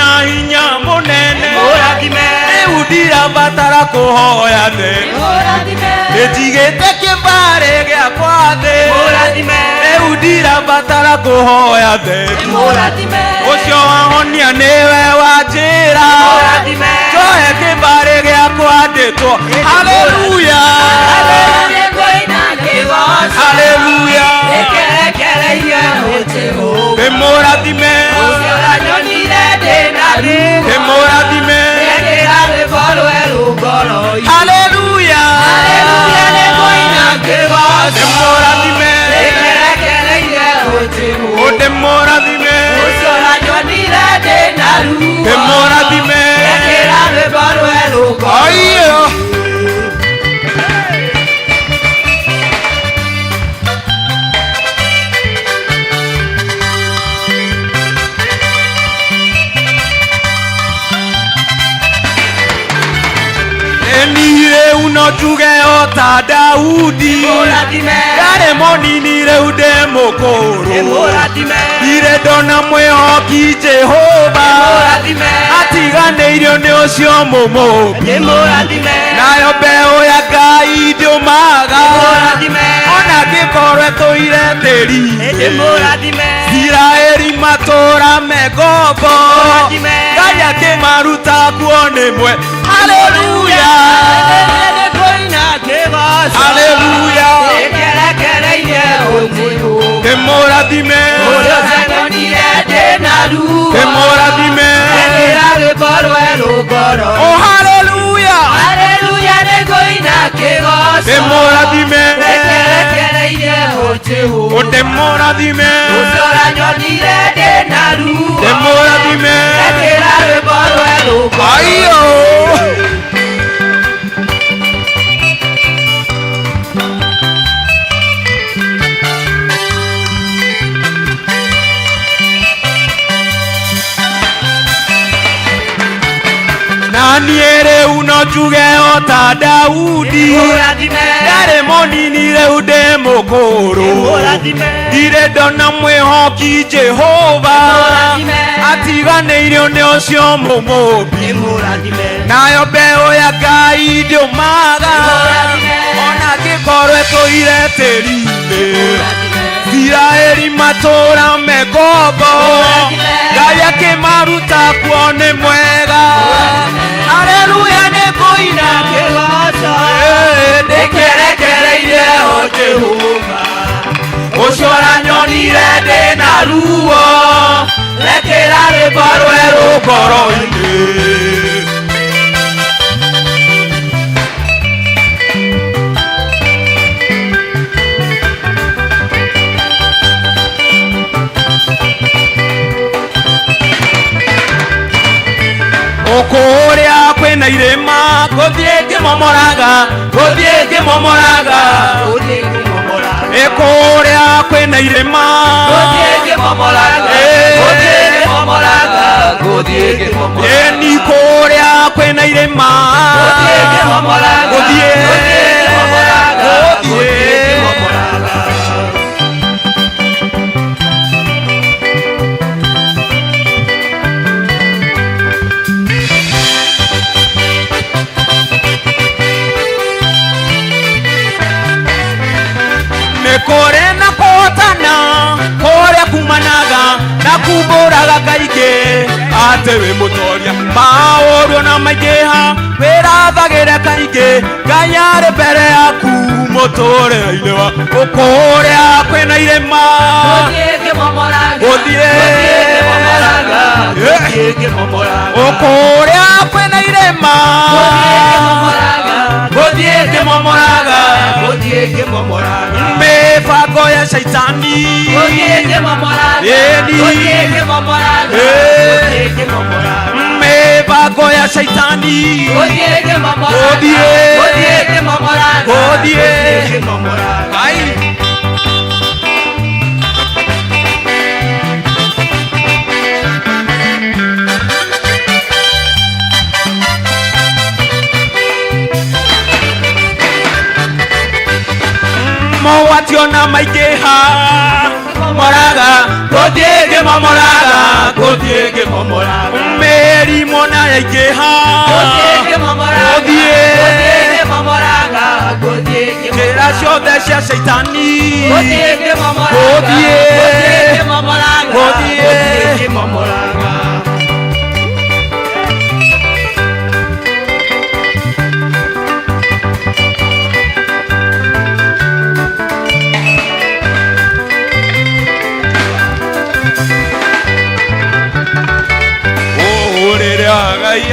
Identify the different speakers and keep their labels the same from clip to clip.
Speaker 1: wina hinya munene udira batara kuhoya the ejigete kibare gyakwa the udira batara kuhoya the ucio wahonia niwe wanjira joe kibare gyakwa nditwo haleluya haleluya Demoradime Demoradime Hallelujah Demoradime Oh demoradime Demoradime Ayo unojuge ota Daudi Yare monini reude mokoro Ire dona mwehoki Jehova Atiganeirio ni ucio mumobi Nayo mbeu ya Ngai ndiumaga Ona gikorwe tuire tiri Israeli matura megogo Ngai akimaruta kuone mwe Hallelujah Hallelujah Demoradime Demoradime Oh hallelujah Demoradime Oh demoradime Demoradime Ayo Naniere unojuge ota Daudi Yare monini reude mokoro Dire dona mwehoki Jehova Atiganeirio ni ucio mumobi Nayo mbeu ya Ngai ndiumaga Ona gikorwe tuire tiri-ini Israeli matura megogo Ngai akimaruta kuone mwega Hallelujah nekoina kigoco Ndikerekereire o Jehova Ucio uranyonire ndina ruo Rekera rwimbo rweru ngoro-ini Okuria kwena irema Gothie ngimomoraga Gothie ngimomoraga Ekuria kwena irema Gothie ngimomoraga Gothie ngimomoraga Gothie ngimomoraga Eni kuria kwena irema Gothie ngimomoraga Gothie ngimomoraga Gothie ngimomoraga Kore na kotana Kore kumanaga Na kuboraga kaige Atewe mutoria Maoru na maigeha Werathagire kaige Ganyare mbere yaku Motore inewa Okore kwena irema Gothie ngimomoraga Gothie ngimomoraga Gothie ngimomoraga Okore kwena irema Gothie ngimomoraga Gothie ngimomoraga Mipango ya shaitani Gothie ngimomoraga Gothie ngimomoraga Gothie ngimomoraga Mipango ya shaitani Gothie ngimomoraga Gothie ngimomoraga Gothie ngimomoraga Mowationa maigeha Moraga Gothie ngimomoraga Gothie ngimomoraga mĩrimũ na yaingĩha njĩra ciothe cia Shaitani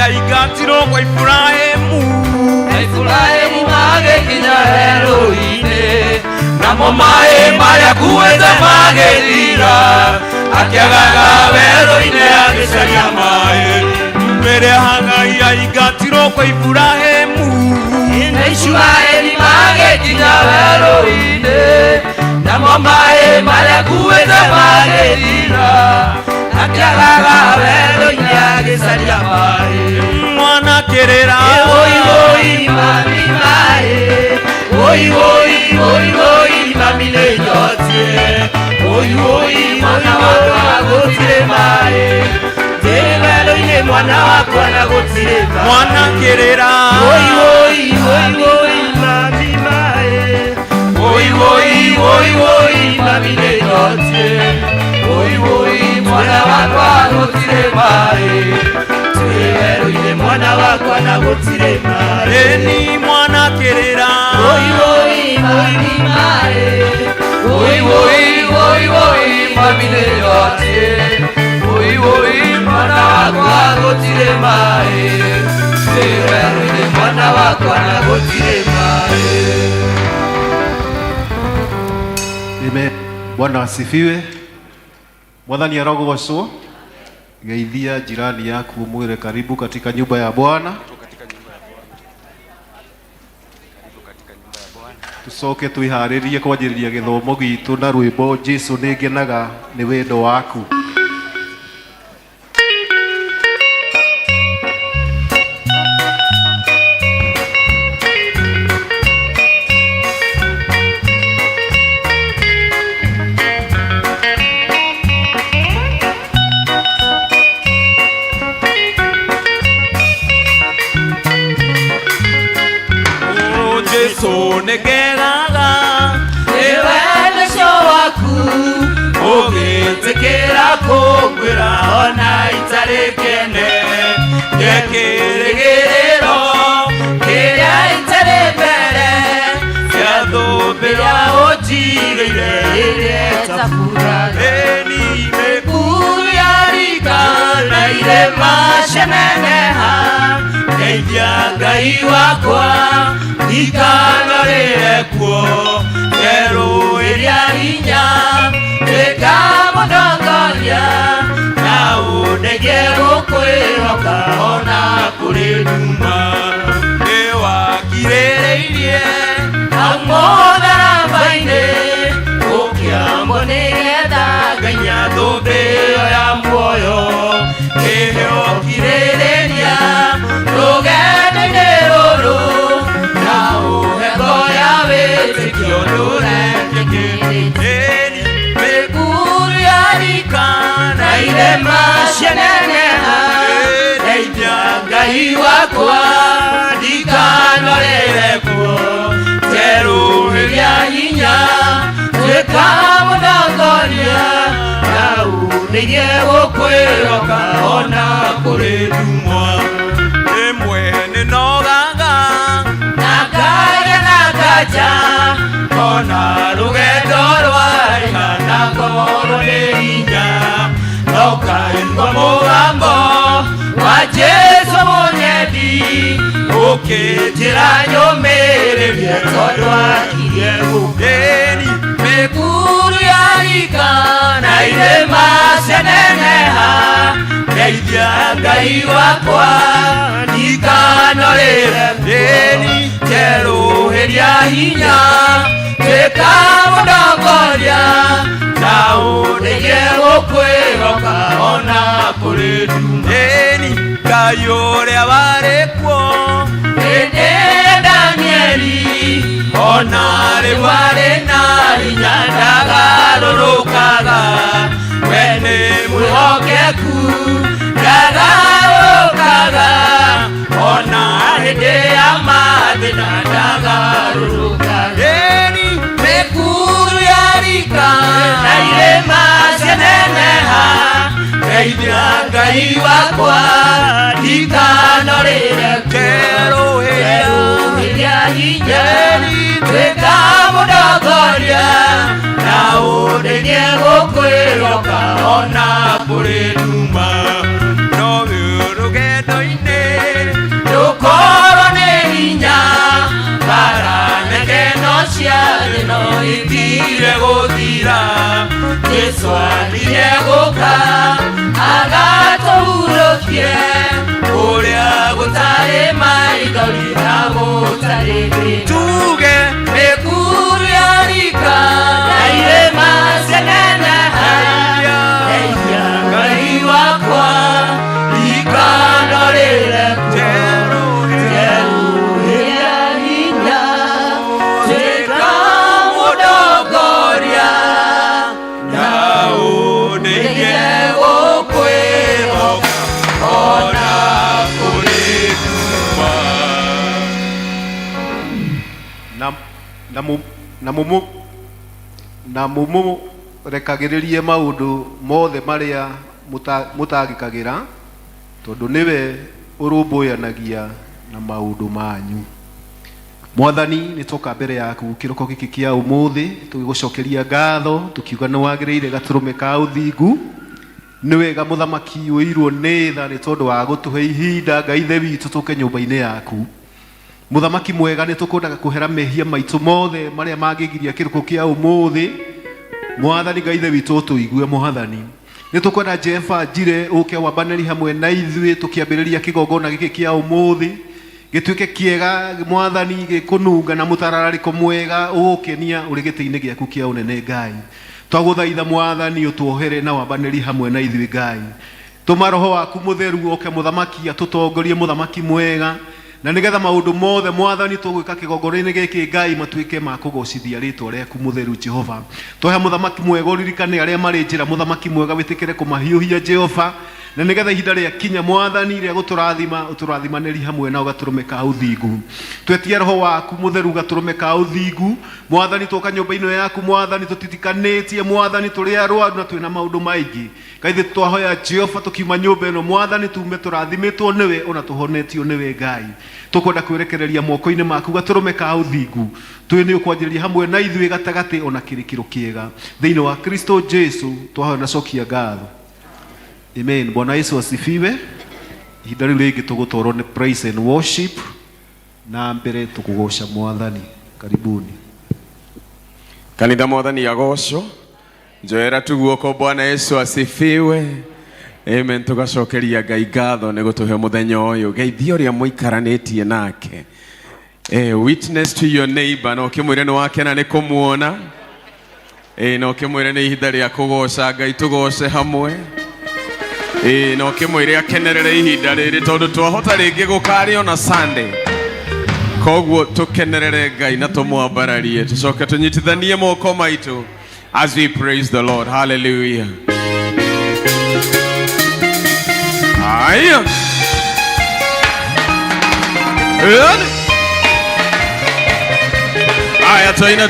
Speaker 1: aingatirwo kwa Ibrahimu magĩkinya werũ-inĩ namo maĩ marĩa akuĩte magĩthira akĩagaga werũ-inĩ agĩcaria maĩ mbere Hagai aingatirwo kwa Ibrahimu Isiraeli magĩkinya werũ-inĩ namo maĩ marĩa akuĩte magĩthira akĩagaga werũ-inĩ agĩcaria maĩ mwana kĩrĩra mami maĩ mami nĩ nyotie mwana wakwa gũtirĩ maĩ ndĩ werũ-inĩ mwana wakwa na gũtirĩ maĩ mwana kĩrĩra mami maĩ mami nĩ nyotie mwana wakwa gũtirĩ maĩ ndĩ werũ-inĩ mwana wakwa na gũtirĩ maĩ ni mwana kĩrĩra mami maĩ mami nĩ nyotie mwana wakwa gũtirĩ maĩ ndĩ werũ-inĩ mwana wakwa na gũtirĩ maĩ.
Speaker 2: Amen. Bwana asifiwe. Mwathani arogocwo. Geithia jirani yaku mwire karibu katika nyumba ya Bwana. Tucoke twiharirie kwanjĩrĩria gĩthomo gitũ na rwĩmbo Jesu nĩ ngenaga nĩ wendo waku.
Speaker 1: Ũgĩtĩkĩra kũngwĩra ona itarĩ kĩene gĩkĩrĩgĩrĩro kĩrĩa itarĩ mbere cia thũmbĩ ya ũnjigĩire ĩrĩa ĩtakuraga ĩni mĩkuru ya rika na irĩma cianeneha ngeithia Ngai wakwa ndikanarĩre kuo njerũĩria hinya Ekamonongoria na unege gũkwĩhoka ona kũrĩ nduma nĩwakirĩrĩirie amũtharaba-inĩ ũkĩambwo nĩgetha ngainya thũmbĩ ĩyo ya muoyo kĩheo kirĩrĩria rũgendo-inĩ rũrũ na ũhego ya wĩtĩkio ndũrekĩkĩrĩte na irema cianeneha ngeithia Ngai wakwa ndikanarĩre kuo njerũhĩria hinya tuĩka mũtongoria na unĩgie gũkwĩhoka ona kũrĩ ndumwa rĩmwe nĩnogaga na ngagĩa na nganja ona rũgendo rwarĩha na ngorwo nĩ hinya no kaigua mũgambo wa Jesu mũnyendi ũkĩnjĩra nyũmĩrĩrie tondũ akirie gũkeni mĩkuru ya rika na irĩma cianeneha ngeithia Ngai wakwa ndikanarĩre thĩni njerũhĩria hinya tuĩka mũtongoria na ũnĩgie gũkwĩhoka ona kũrĩ ndumeni Ngai ũrĩa warĩ kuo hĩndĩ ya Danieli ona rĩu arĩ na hinya ndagarũrũkaga we nĩ mwĩhokeku ndagarũrũkaga Ngai wakwa ndikanorĩre kwerũhĩria hinya twĩka mũndongoria na ũndeithie gũkwĩroka ona kũrĩ nduma no rũgendo-inĩ rũkorwo nĩ hinya baranekeno cia thĩ no itige gũthira Jesũ athiĩ gũka agatũhurũkie kũrĩa gũtarĩ maithori na gũtarĩ thĩna tuge mĩkuru ya rika na irĩma cianeneha ndeithia Ngai wakwa ndikanorĩre kwerũhĩria hinya twĩka mũndongoria na ũndeithie gũkwĩhoka ona kũrĩ nduma
Speaker 2: na mumurekagĩrĩrie maũndũ mothe marĩa mũtangĩkagĩra tondũ nĩwe ũrũmbũyanagia na maũndũ manyu. Mwathani nĩtwoka mbere yaku kĩroko gĩkĩ kĩa ũmũthĩ tũgĩgũcokeria ngatho tukiuga nĩ wagĩrĩire gatũrũme ka ũthingu. Nĩ wega mũthamaki ũirwo nĩ tha nĩ tondũ wa gũtũhe ihinda Ngai ithe witũ tũke nyũmba-inĩ yaku. Mũthamaki mwega nĩtũkwendaga kũhera mehia maitũ mothe marĩa mangĩgiria kĩroko kĩa ũmũthĩ. Mwathani Ngai ithe witũ tũigue Mwathani. Nĩtũkwenda Jehova njire ũke wambanĩri hamwe na ithuĩ tũkĩambĩrĩria kĩgongona gĩkĩ kĩa ũmũthĩ gĩtuĩke kĩega Mwathani gĩkũnunga na mũtararĩko mwega ũgũkenia ũrĩ gĩtĩ-inĩ gĩaku kĩa ũnene Ngai. Twagũthaitha Mwathani ũtuohere na wambanĩri hamwe na ithuĩ Ngai. Tũma Roho waku mũtheru oke mũthamaki atũtongorie mũthamaki mwega na nĩgetha maũndũ mothe Mwathani tũgwĩka kĩgongona-inĩ gĩkĩ Ngai matuĩke ma kũgocithia rĩtwa rĩaku mũtheru Jehova. Tũhe mũthamaki mwega ũririkane arĩa marĩ njĩra mũthamaki mwega wĩtĩkĩre kũmahiũhia Jehova na nĩgetha ihinda rĩa kinya Mwathani rĩa gũtũrathima ũtũrathimanĩri hamwe na gatũrũme ka ũthingu. Twetia Roho waku mũtheru gatũrũme ka ũthingu Mwathani twoka nyũmba-inĩ yaku Mwathani tũtitikanĩtie Mwathani tũrĩ arwaru na twĩna maũndũ maingĩ. Kaithĩ twahoya Jehova tũkiuma nyũmba ĩno Mwathani tume tũrathimĩtwo nĩwe ona tũhonetio nĩwe Ngai. Tũkwenda kwĩrekereria moko-inĩ maku gatũrũme ka ũthingu twĩ nĩ ũkwanjĩrĩria hamwe na ithuĩ gatagatĩ ona kĩrĩkĩro kĩega thĩinĩ wa Kristo Jesu twahoya na cokia ngatho. Amen. Bwana Yesu asifiwe. Ihinda rĩu rĩngĩ tũgũtwarwo nĩ praise and worship na mbere tũkũgoca Mwathani. Karibuni.
Speaker 3: Kanitha Mwathani agocwo. Njoera tu guoko. Bwana Yesu asifiwe. Amen. Tugacokeria Ngai ngatho nĩ gũtũhe mũthenya ũyũ. Ngeithia ũrĩa mũikaranĩtie nake. Witness to your neighbor na ũkĩmwĩre nĩ wakena nĩ kũmuona. Na ũkĩmwĩre nĩ ihinda rĩa kũgoca Ngai tũgoce hamwe. Na ũkĩmwĩre akenerere ihinda rĩrĩ tondũ twahota rĩngĩ gũkarĩ ona Sunday. Koguo tũkenerere Ngai na tũmwambararie tũcoke tũnyitithanie moko maitũ as we praise the Lord. Hallelujah. Aya. Aya toina.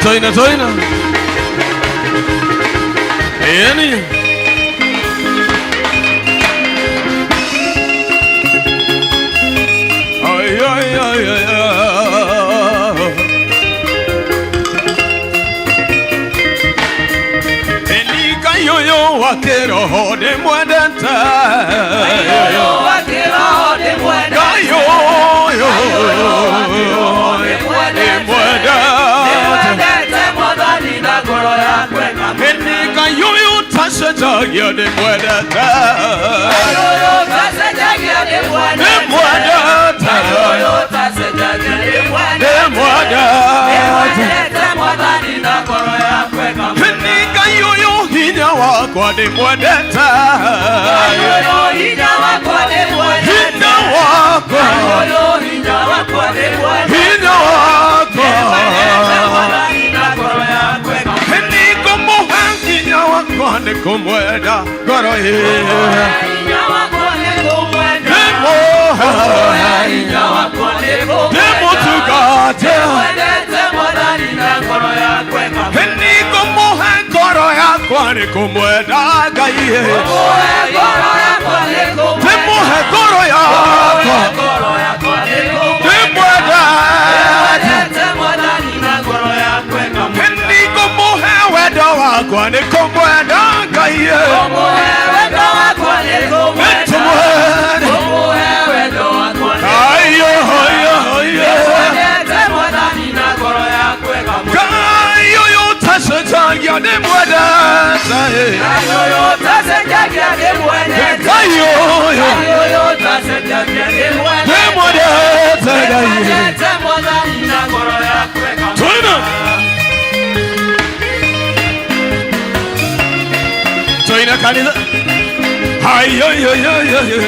Speaker 3: Eni. Yo wakiroho de mwendete yo wakiroho de mwendete yo de mwendete Mwathani na ngoro yakwe enika yo tasejagia de mwendete yo tasejagia de mwendete yo tasejagia de mwendete Mwathani na ngoro yakwe enika yo hinya wakwa de mwendete yo hinya wakwa de mwendete hinya wakwa yo hinya wakwa de mwendete hinya wakwa Mwathani na ngoro yakwe niko muhanginya wakwa de kumwenda ngoro hinya wakwa de kumwenda hinya wakwa de kumwenda mwendete Mwathani na ngoro yakwe niko muhanginya yakwa nĩ kũmwenda Ngai
Speaker 1: Tũmũhe ngoro yakwa nĩ kũmwenda
Speaker 3: ndĩmũhe ngoro yakwa ndĩmwenda
Speaker 1: Wendete Mwathani na ngoro yakwa ĩkamwenda
Speaker 3: nĩ ngũmũhe wendo wakwa nĩ kũmwenda Ngai
Speaker 1: Tũmũhe wendo wakwa nĩ kũmwenda Tũmũhe wendo wakwa nĩ Wendete Mwathani na ngoro yakwa ĩkamwenda
Speaker 3: Ngai ũyũ ũtacenjagia ndĩmwendete
Speaker 1: Ngai ũyũ ũtacenjagia ndĩmwendete
Speaker 3: Ngai ũyũ
Speaker 1: ũtacenjagia ndĩmwendete
Speaker 3: ndĩmwendete Ngai
Speaker 1: Wendete Mwathani na ngoro yakwa ĩkamwenda
Speaker 3: Toina kanitha hayo yo yo yo yo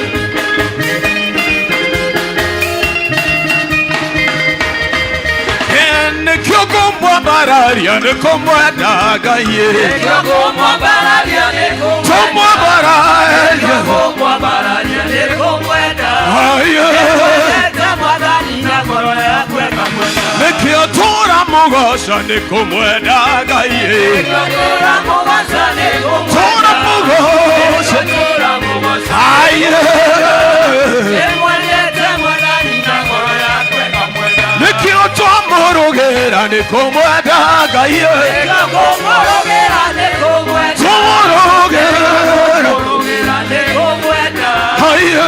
Speaker 3: Nĩkĩo ngũmwambararia nĩ kũmwenda Ngai
Speaker 1: Nĩkĩo ngũmwambararia nĩ
Speaker 3: tũmwambararia
Speaker 1: ngũmwambararia nĩ kũmwenda
Speaker 3: hayo
Speaker 1: Wendete Mwathani na ngoro yakwa ĩkamwenda
Speaker 3: Nĩkĩo tũramũgoca nĩ kũmwenda Ngai
Speaker 1: Nĩkĩo tũramũgoca nĩ kũmwenda
Speaker 3: tũramũgoca hayo
Speaker 1: Nĩmwendete Mwathani na ngoro yakwa ĩkamwenda
Speaker 3: Nĩkĩo twamũrũgĩra nĩ kũmwenda Ngai
Speaker 1: Nĩkĩo kũmũrũgĩra nĩ kũmwenda
Speaker 3: tũmũrũgĩra
Speaker 1: nĩ kũmwenda
Speaker 3: hayo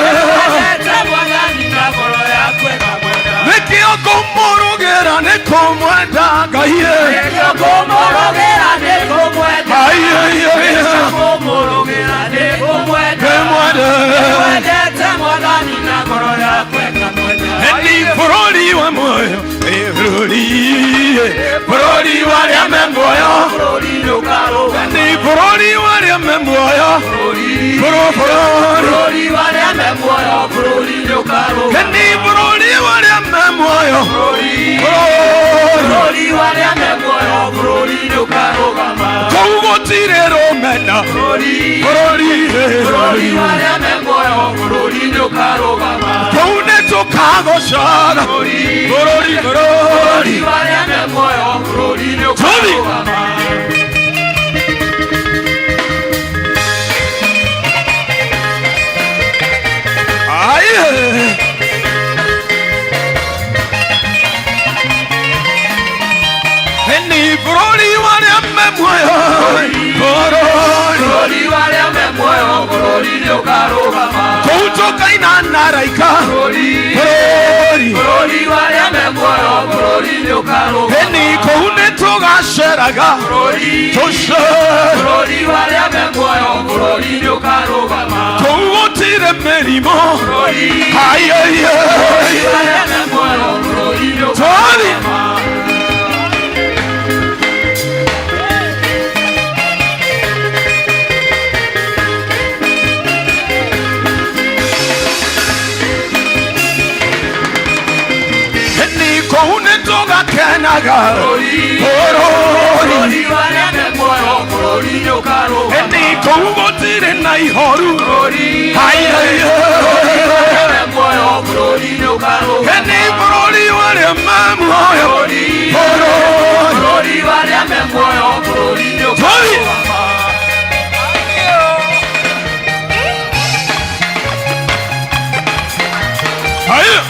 Speaker 1: Wendete Mwathani na ngoro yakwa ĩkamwenda
Speaker 3: Nĩkĩo kũmũrũgĩra nĩ kũmwenda Ngai
Speaker 1: Nĩkĩo kũmũrũgĩra nĩ kũmwenda
Speaker 3: hayo
Speaker 1: kũmũrũgĩra nĩ kũmwenda Wendete Mwathani na ngoro yakwa ĩkamwenda
Speaker 3: Nĩ bũrũri wa muoyo bũrũri warĩa me muoyo
Speaker 1: Bũrũri ndũkarũgama
Speaker 3: Nĩ bũrũri warĩa me muoyo
Speaker 1: Bũrũri warĩa me muoyo Bũrũri ndũkarũgama
Speaker 3: Nĩ bũrũri warĩa me muoyo
Speaker 1: Bũrũri warĩa me muoyo Bũrũri ndũkarũgama
Speaker 3: kũu gũtirĩ rũmena
Speaker 1: Bũrũri warĩa me muoyo Bũrũri ndũkarũgama
Speaker 3: kũu nĩ tũkagocaga bũrũri
Speaker 1: warĩa me muoyo Bũrũri ndũkarũgama
Speaker 3: Nĩ bũrũri warĩa me muoyo
Speaker 1: Bũrũri warĩa me muoyo Bũrũri ndũkarũgama
Speaker 3: kũu tũkaina na raika
Speaker 1: Bũrũri warĩa me muoyo Bũrũri ndũkarũgama
Speaker 3: Nĩ kũu nĩ tũgaceraga
Speaker 1: Bũrũri warĩa me muoyo Bũrũri ndũkarũgama
Speaker 3: kũu gũtirĩ mĩrimũ
Speaker 1: Bũrũri warĩa me muoyo Bũrũri ndũkarũgama
Speaker 3: kũu nĩ tũgakenaga
Speaker 1: Bũrũri warĩa me muoyo Bũrũri ndũkarũgama
Speaker 3: Nĩ kũu gũtirĩ na ihoru
Speaker 1: Bũrũri warĩa me muoyo Bũrũri ndũkarũgama
Speaker 3: Nĩ bũrũri warĩa me muoyo
Speaker 1: Bũrũri warĩa me muoyo Bũrũri ndũkarũgama
Speaker 3: hayo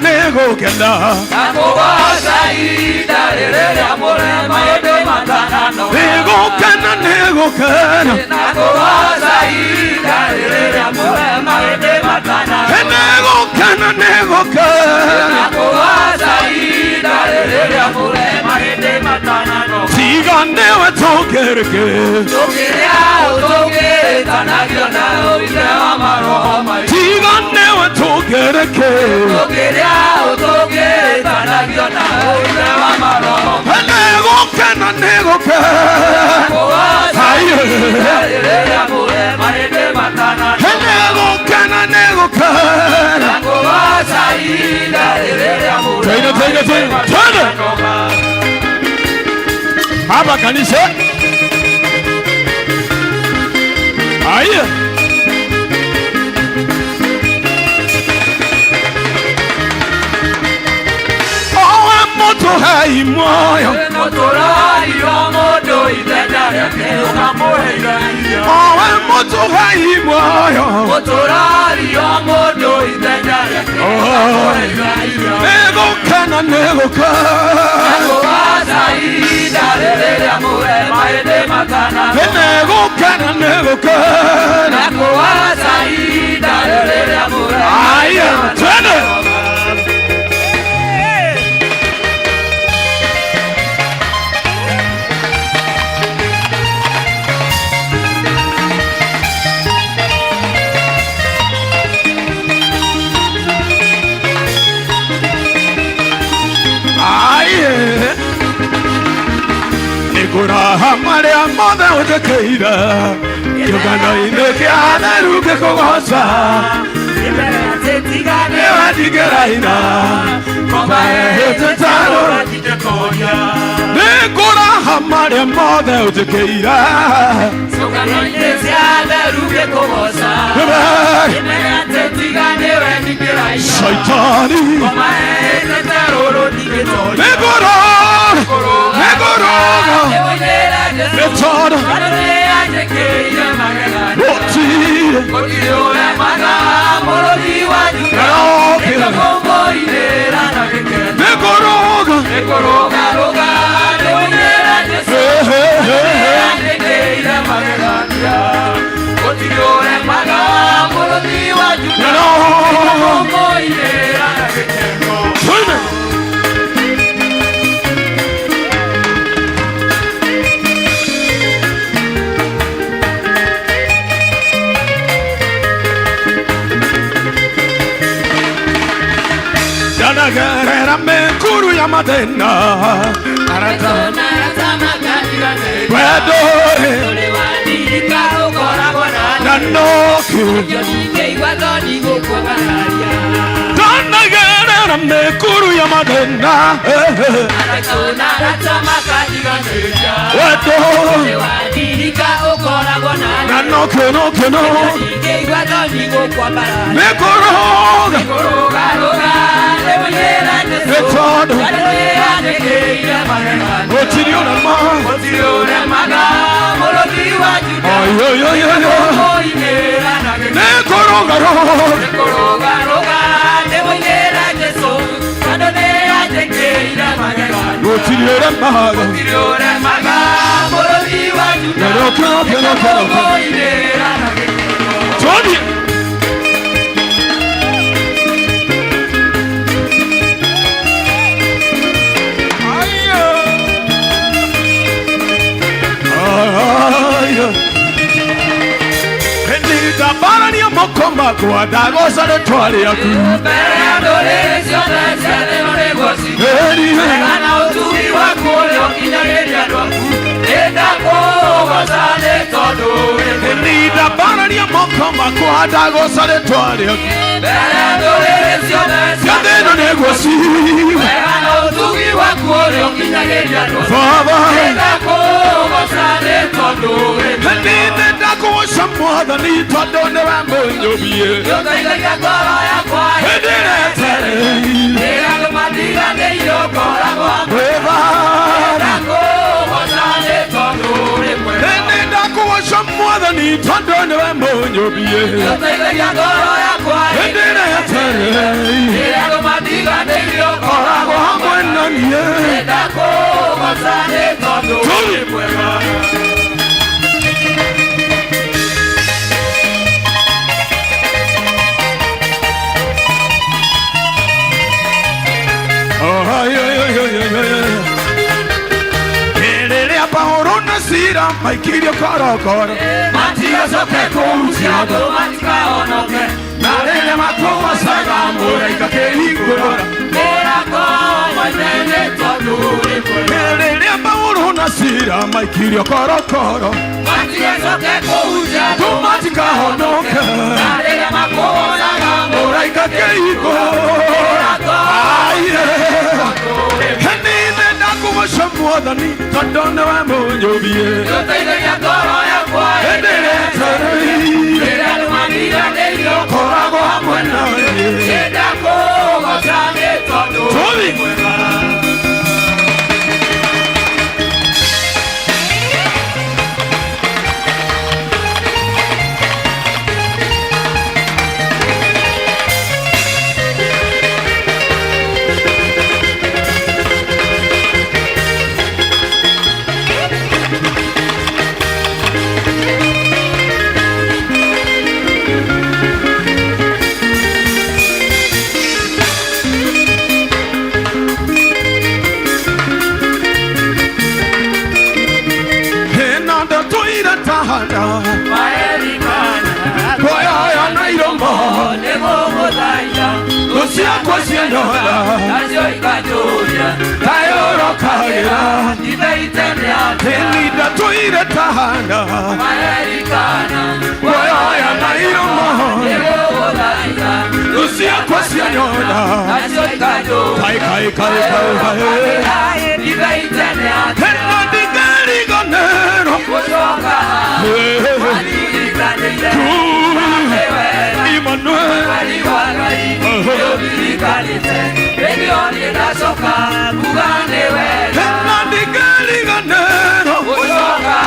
Speaker 3: nĩgũkena
Speaker 1: Nakũgoca ihinda rĩrĩ rĩa mũrema hĩndĩ matananoga
Speaker 3: nĩgũkena nĩgũkena
Speaker 1: Nakũgoca ihinda rĩrĩ rĩa mũrema hĩndĩ matananoga
Speaker 3: nĩgũkena nĩgũkena
Speaker 1: Nakũgoca ihinda rĩrĩ rĩa mũrema hĩndĩ matananoga
Speaker 3: tiga nĩwe tũngĩrĩkĩ
Speaker 1: Tũkĩrĩa tũngĩrĩtanagio na ũithe wa maroho maitũ
Speaker 3: tiga nĩwe tũngĩrĩkĩ
Speaker 1: Tũkĩrĩa tũngĩrĩtanagio na ũithe wa maroho
Speaker 3: nĩgũkena nĩgũkena
Speaker 1: Nakũgoca ihinda rĩrĩ rĩa mũrema
Speaker 3: negukana twende hapa kanisa. Aya moto hai moyo moto hai moyo negukana aya twende Nikuraha maria mothe ujekeira Kĩũngano-inĩ kĩa atheru ngĩkũgoca nĩwandigĩraina Nikuraha maria mothe ujekeira Kĩũngano-inĩ kĩa atheru ngĩkũgoca Shaitani Negoroga Netoda Otire Negoroga Gerera mekuru ya madena Wedore Nanoki Dana gerera mekuru ya madena Wedore Nanoki no Mekoroga Metodo Otiriona maga Nekoroga Otiriona maga Tony Bara ni mokoma kwa dagosa de twali yaku Ana utumi wako leo kinyageria dwaku Edako wazale todo Ni da bara ni mokoma kwa dagosa de twali yaku Yandeno negosi Ana utumi wako leo kinyageria dwaku Edako wazale todo Ni dako washamwada ni todo ne wambo njobie Yoga ya kora ya kwa Edere tere Era kumadiga ne yokora kwa Eva Dako wasale todo Ene dako washamwada ni todo ne wambo njobie Yoga ya kora ya kwa Edere tere Era kumadiga ne yokora kwa Mwena niye Dako wasale todo Sira maikirio korokoro Matia soke kuusiado matika onoke Narele makoma saga mura ikakeri kurora Mera koma nene toduri kurora Narele mauru na sira maikirio korokoro Matia soke kuusiado tumatika honoka
Speaker 1: Narega makona ngambo
Speaker 3: Oraika keiko Aye Henine nakumusha mwadhani Tadone wa mojobie
Speaker 1: Yotaide ya koro ya kwa
Speaker 3: Henine tarai
Speaker 1: Kera lumanira neyo
Speaker 3: Korago hamwena
Speaker 1: Yeda kogo chame todo
Speaker 3: Toli Kwa siendola
Speaker 1: Nazio ikajoya
Speaker 3: Tayoro kagera
Speaker 1: Ibeitendea
Speaker 3: Tenida tuire tahana
Speaker 1: Maerikana
Speaker 3: Waya na iromo
Speaker 1: Egoodaya
Speaker 3: Lucia kwa siendola
Speaker 1: Nazio ikajoya
Speaker 3: Kai
Speaker 1: Ibeitendea
Speaker 3: Tena digari gonero
Speaker 1: Kutoka Alikanile
Speaker 3: Emmanuel
Speaker 1: Aliwagai Yobilikanite Regioni nasoka Kugane wega
Speaker 3: Tena digari gonero
Speaker 1: Kutoka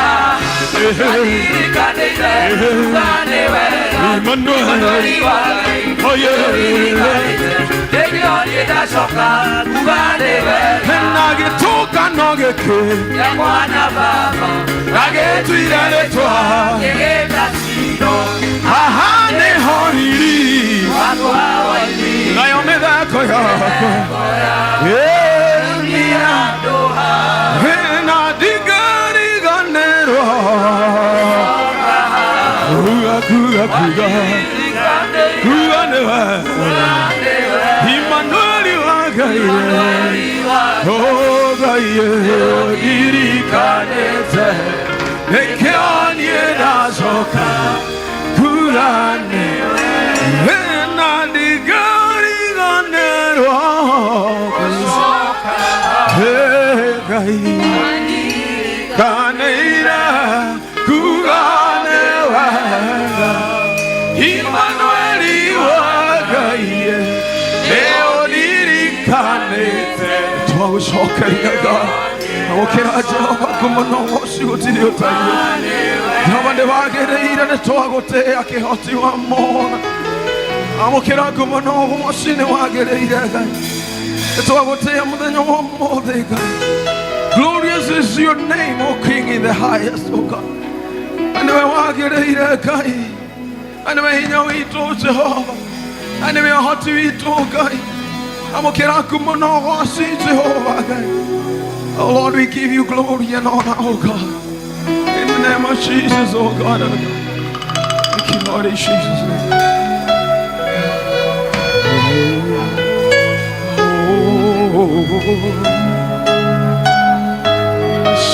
Speaker 1: Alikanile Kugane wega
Speaker 3: Emmanuel
Speaker 1: Aliwagai
Speaker 3: Oh yeah
Speaker 1: Regioni nasoka Kugane wega
Speaker 3: Tena gitoka nogeke
Speaker 1: Ya mwana baba
Speaker 3: Nagetuira letwa
Speaker 1: Yegeta sino
Speaker 3: Ahane horiri
Speaker 1: Wako hawali
Speaker 3: Nayo medako yako
Speaker 1: Doha
Speaker 3: Hena digari ganero Kuga newa Emmanuel wagaye Oh gaye Dirikanete Nekeanye nasoka Kurane Hena digari ganero Hey gaye Kaneira Kuganewa Emmanuel wagaye Leonirikanete Twawushokaringa Awokera Jehova kumano woshigotiri otaye Nabande wagereire netwagote akehoti wa mona Awokera kumano woshine wagereire netwagote amuthenya wa mothe Glorious is your name, O King in the highest, O God. Anime wagereire Kai Anime hinya wito Jehova Anime hoti wito Kai Amokera kumano woshi Jehova Kai Oh Lord, we give you glory and honor, oh God. In the name of Jesus, oh God. Thank you, Lord, in Jesus' name.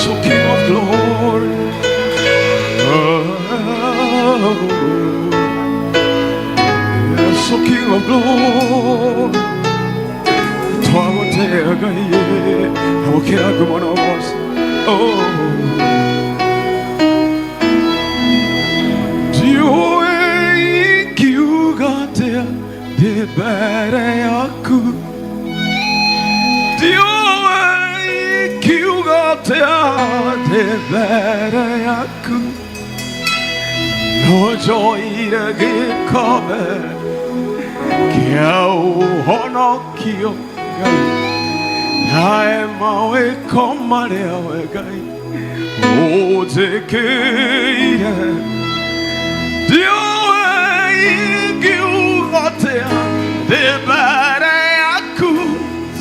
Speaker 3: So King of glory. So King of glory. Oh, Dio e chiugate de bereaku. Dio e chiugate de bereaku. No gioire che come che au honokio. Nae maue komare awe gai O te keire Dio e giu vatea De bare aku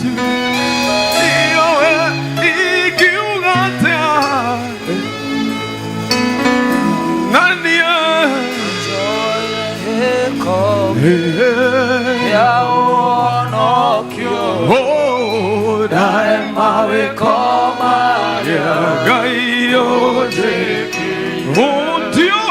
Speaker 3: Dio e giu vatea Nania Dae mawe koma ya gai o te ki o Dio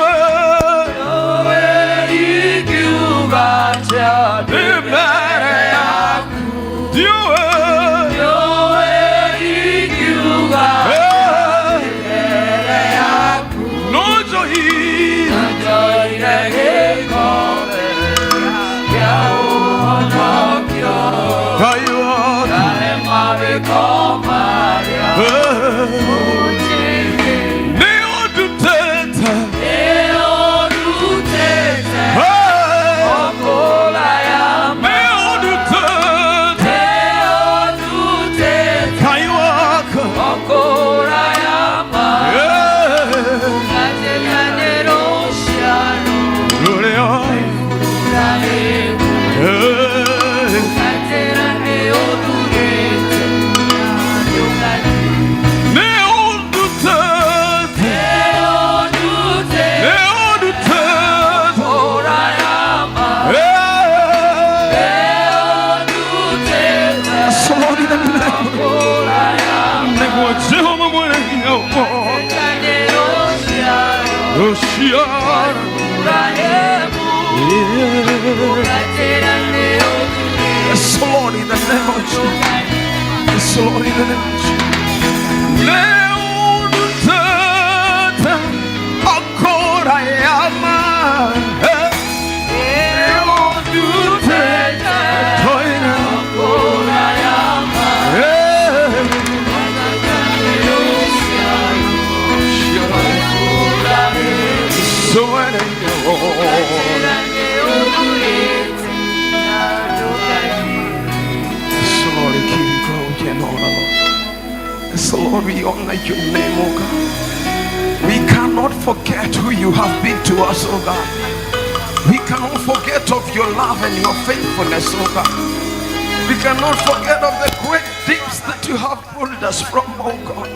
Speaker 3: Lord, in the name of Jesus. Lord, in the name of Jesus. So Lord, we honor your name, oh God. We cannot forget who you have been to us, oh God. We cannot forget of your love and your faithfulness, oh God. We cannot forget of the great deeps that you have pulled us from, oh God.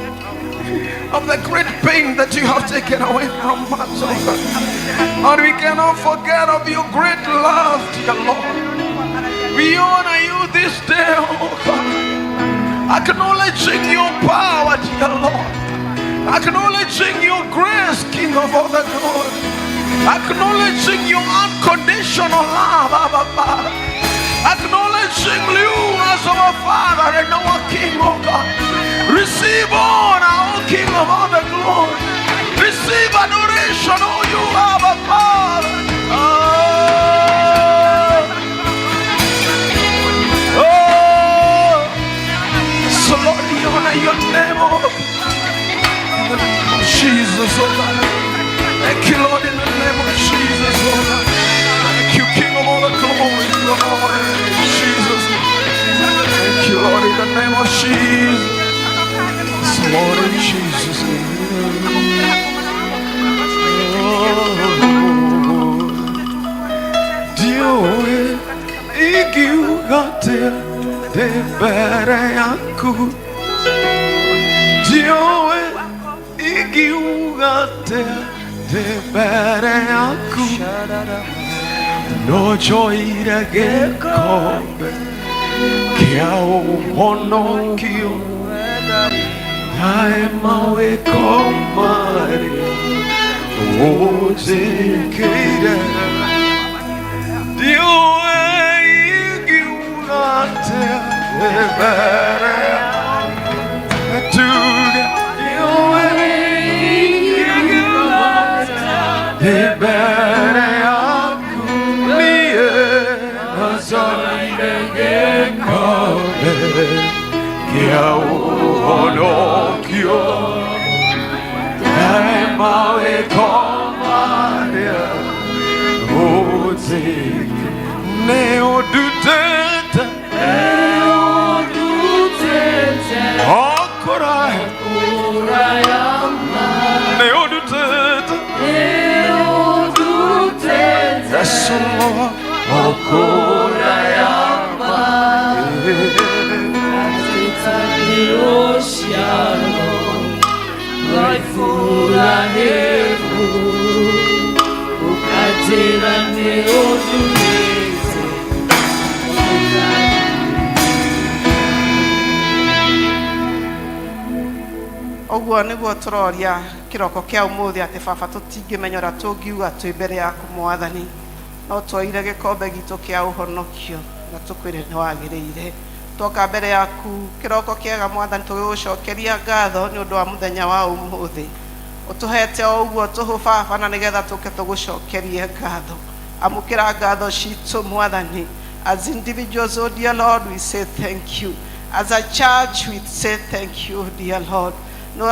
Speaker 3: Of the great pain that you have taken away from us, oh God. And we cannot forget of your great love, dear Lord. We honor you this day, oh God. Acknowledging your power, dear Lord. Acknowledging your grace, King of all the glory. Acknowledging your unconditional love, Abba Father. Acknowledging you as our Father and our King, oh God. Receive honor, O King of all the glory. Receive adoration, oh you, Abba Father. So Lord, we honor your name, oh God. In the name of Jesus, oh God. Thank you, Lord, in the name of Jesus, oh God. Thank you, King of all the glory, Lord, in Jesus' name. Thank you, Lord, in the name of Jesus. Yes, Lord, in Jesus' name. Dio igiu gater de berayaku. Dio igiu gater de berayaku. No joira ge kobe kia o hono kio ai mawe komare o te keira Dio e giurate e bere tu Dio e giurate e bere Kia onokio Dai mawe komaria Ote Neo dutete Neo dutete Okorai Okorayama Neo dutete Neo dutete Yes, Lord Okorayama Oceano, vai furanevo, o caterane odureze.
Speaker 4: Oguo niguo turoria kiroko kia umuthi ati baba tutingimenyora tungiuga twi mbere yaku Mwathani no twoire gikombe gitu kia uhonokio na tukwire ni wagiriire Twoka mbere yaku kiroko kiega Mwathani tugucokeria ngatho ni undu wa muthenya wa umuthi. Utuhete o uguo tuhu Baba na nigetha tuke tugucokerie ngatho. Amukira ngatho citu Mwathani. As individuals, oh dear Lord, we say thank you. As a church, we say thank you, dear Lord. No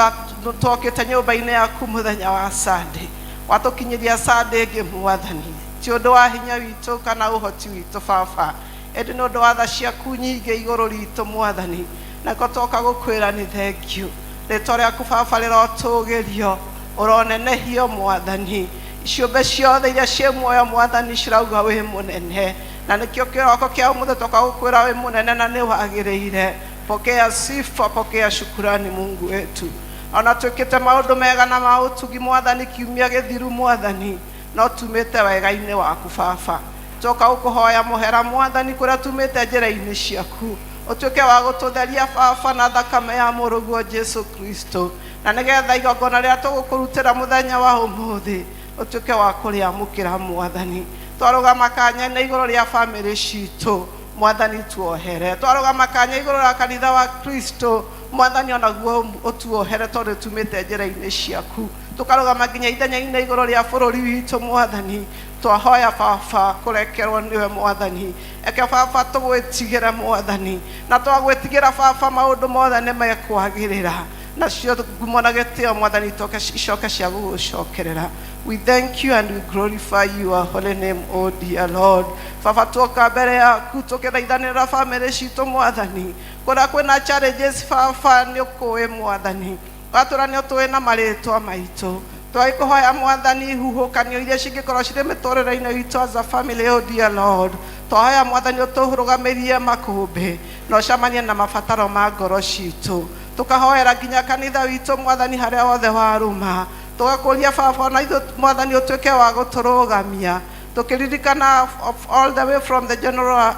Speaker 4: twokite nyumba-ini yaku muthenya wa Sunday. Watukinyiria Sunday ingi Mwathani. Ti undu wa hinya witu kana uhoti witu Baba. Edi no undu wa tha ciaku nyingi iguru ritu Mwathani. Na gotoka gukwira ni thank you. Ritwa riaku Baba rirotugirio. Uronenehio Mwathani. Ciumbe ciothe iria cie muoyo Mwathani cirauga wi munene. Na nikio kiroko kia umuthe toka gukwira wi munene na ni wagiriire. Pokea sifa, pokea shukrani Mungu wetu. Ona twikite maundu mega na mautugi Mwathani kiumia githiru Mwathani. No tumite wega-ini waku Baba. Toka gukuhoya muhera Mwathani kuria tumite njira-ini ciaku. Utuike wa gututheria Baba na thakame ya muruguo Jesu Kristo. Na nigetha igongona riria tugukurutira muthenya wa umuthi. Utuike wa kuriamukira Mwathani. Twarugama kanya na iguru ria family citu Mwathani tuohere. Twarugama kanya iguru ria kanitha wa Kristo Mwathani onaguo utuohere tondu tumite njira-ini ciaku. Tukarugama nginya ithenya-ini iguru ria bururi witu Mwathani. Twahoya Baba kurekerwo niwe Mwathani. Eke Baba tugwitigire Mwathani. Na twagwitigira Baba maundu mothe ni mekwagirira. Na cio ngumo na gitio Mwathani icoke cia gugucokerera. We thank you and we glorify your holy name, oh dear Lord. Baba tuoka mbere yaku tukithaithanira family citu Mwathani. Kuria kwina challenges Baba ni ukuwi Mwathani. Watura ni utuwi na maritwa maitu. Twaikuhoya Mwathani huhukanio iria cingikorwo ciri miturire-ini itu as a family, oh dear Lord. Twahoya Mwathani uturugamirie makumbi na ucamanie na mabataro ma ngoro citu. Tukahoera nginya kanitha witu Mwathani haria wothe waruma. Tugakuria Baba na ithu Mwathani utuike wa guturugamia. Tukiririkana all the way from the General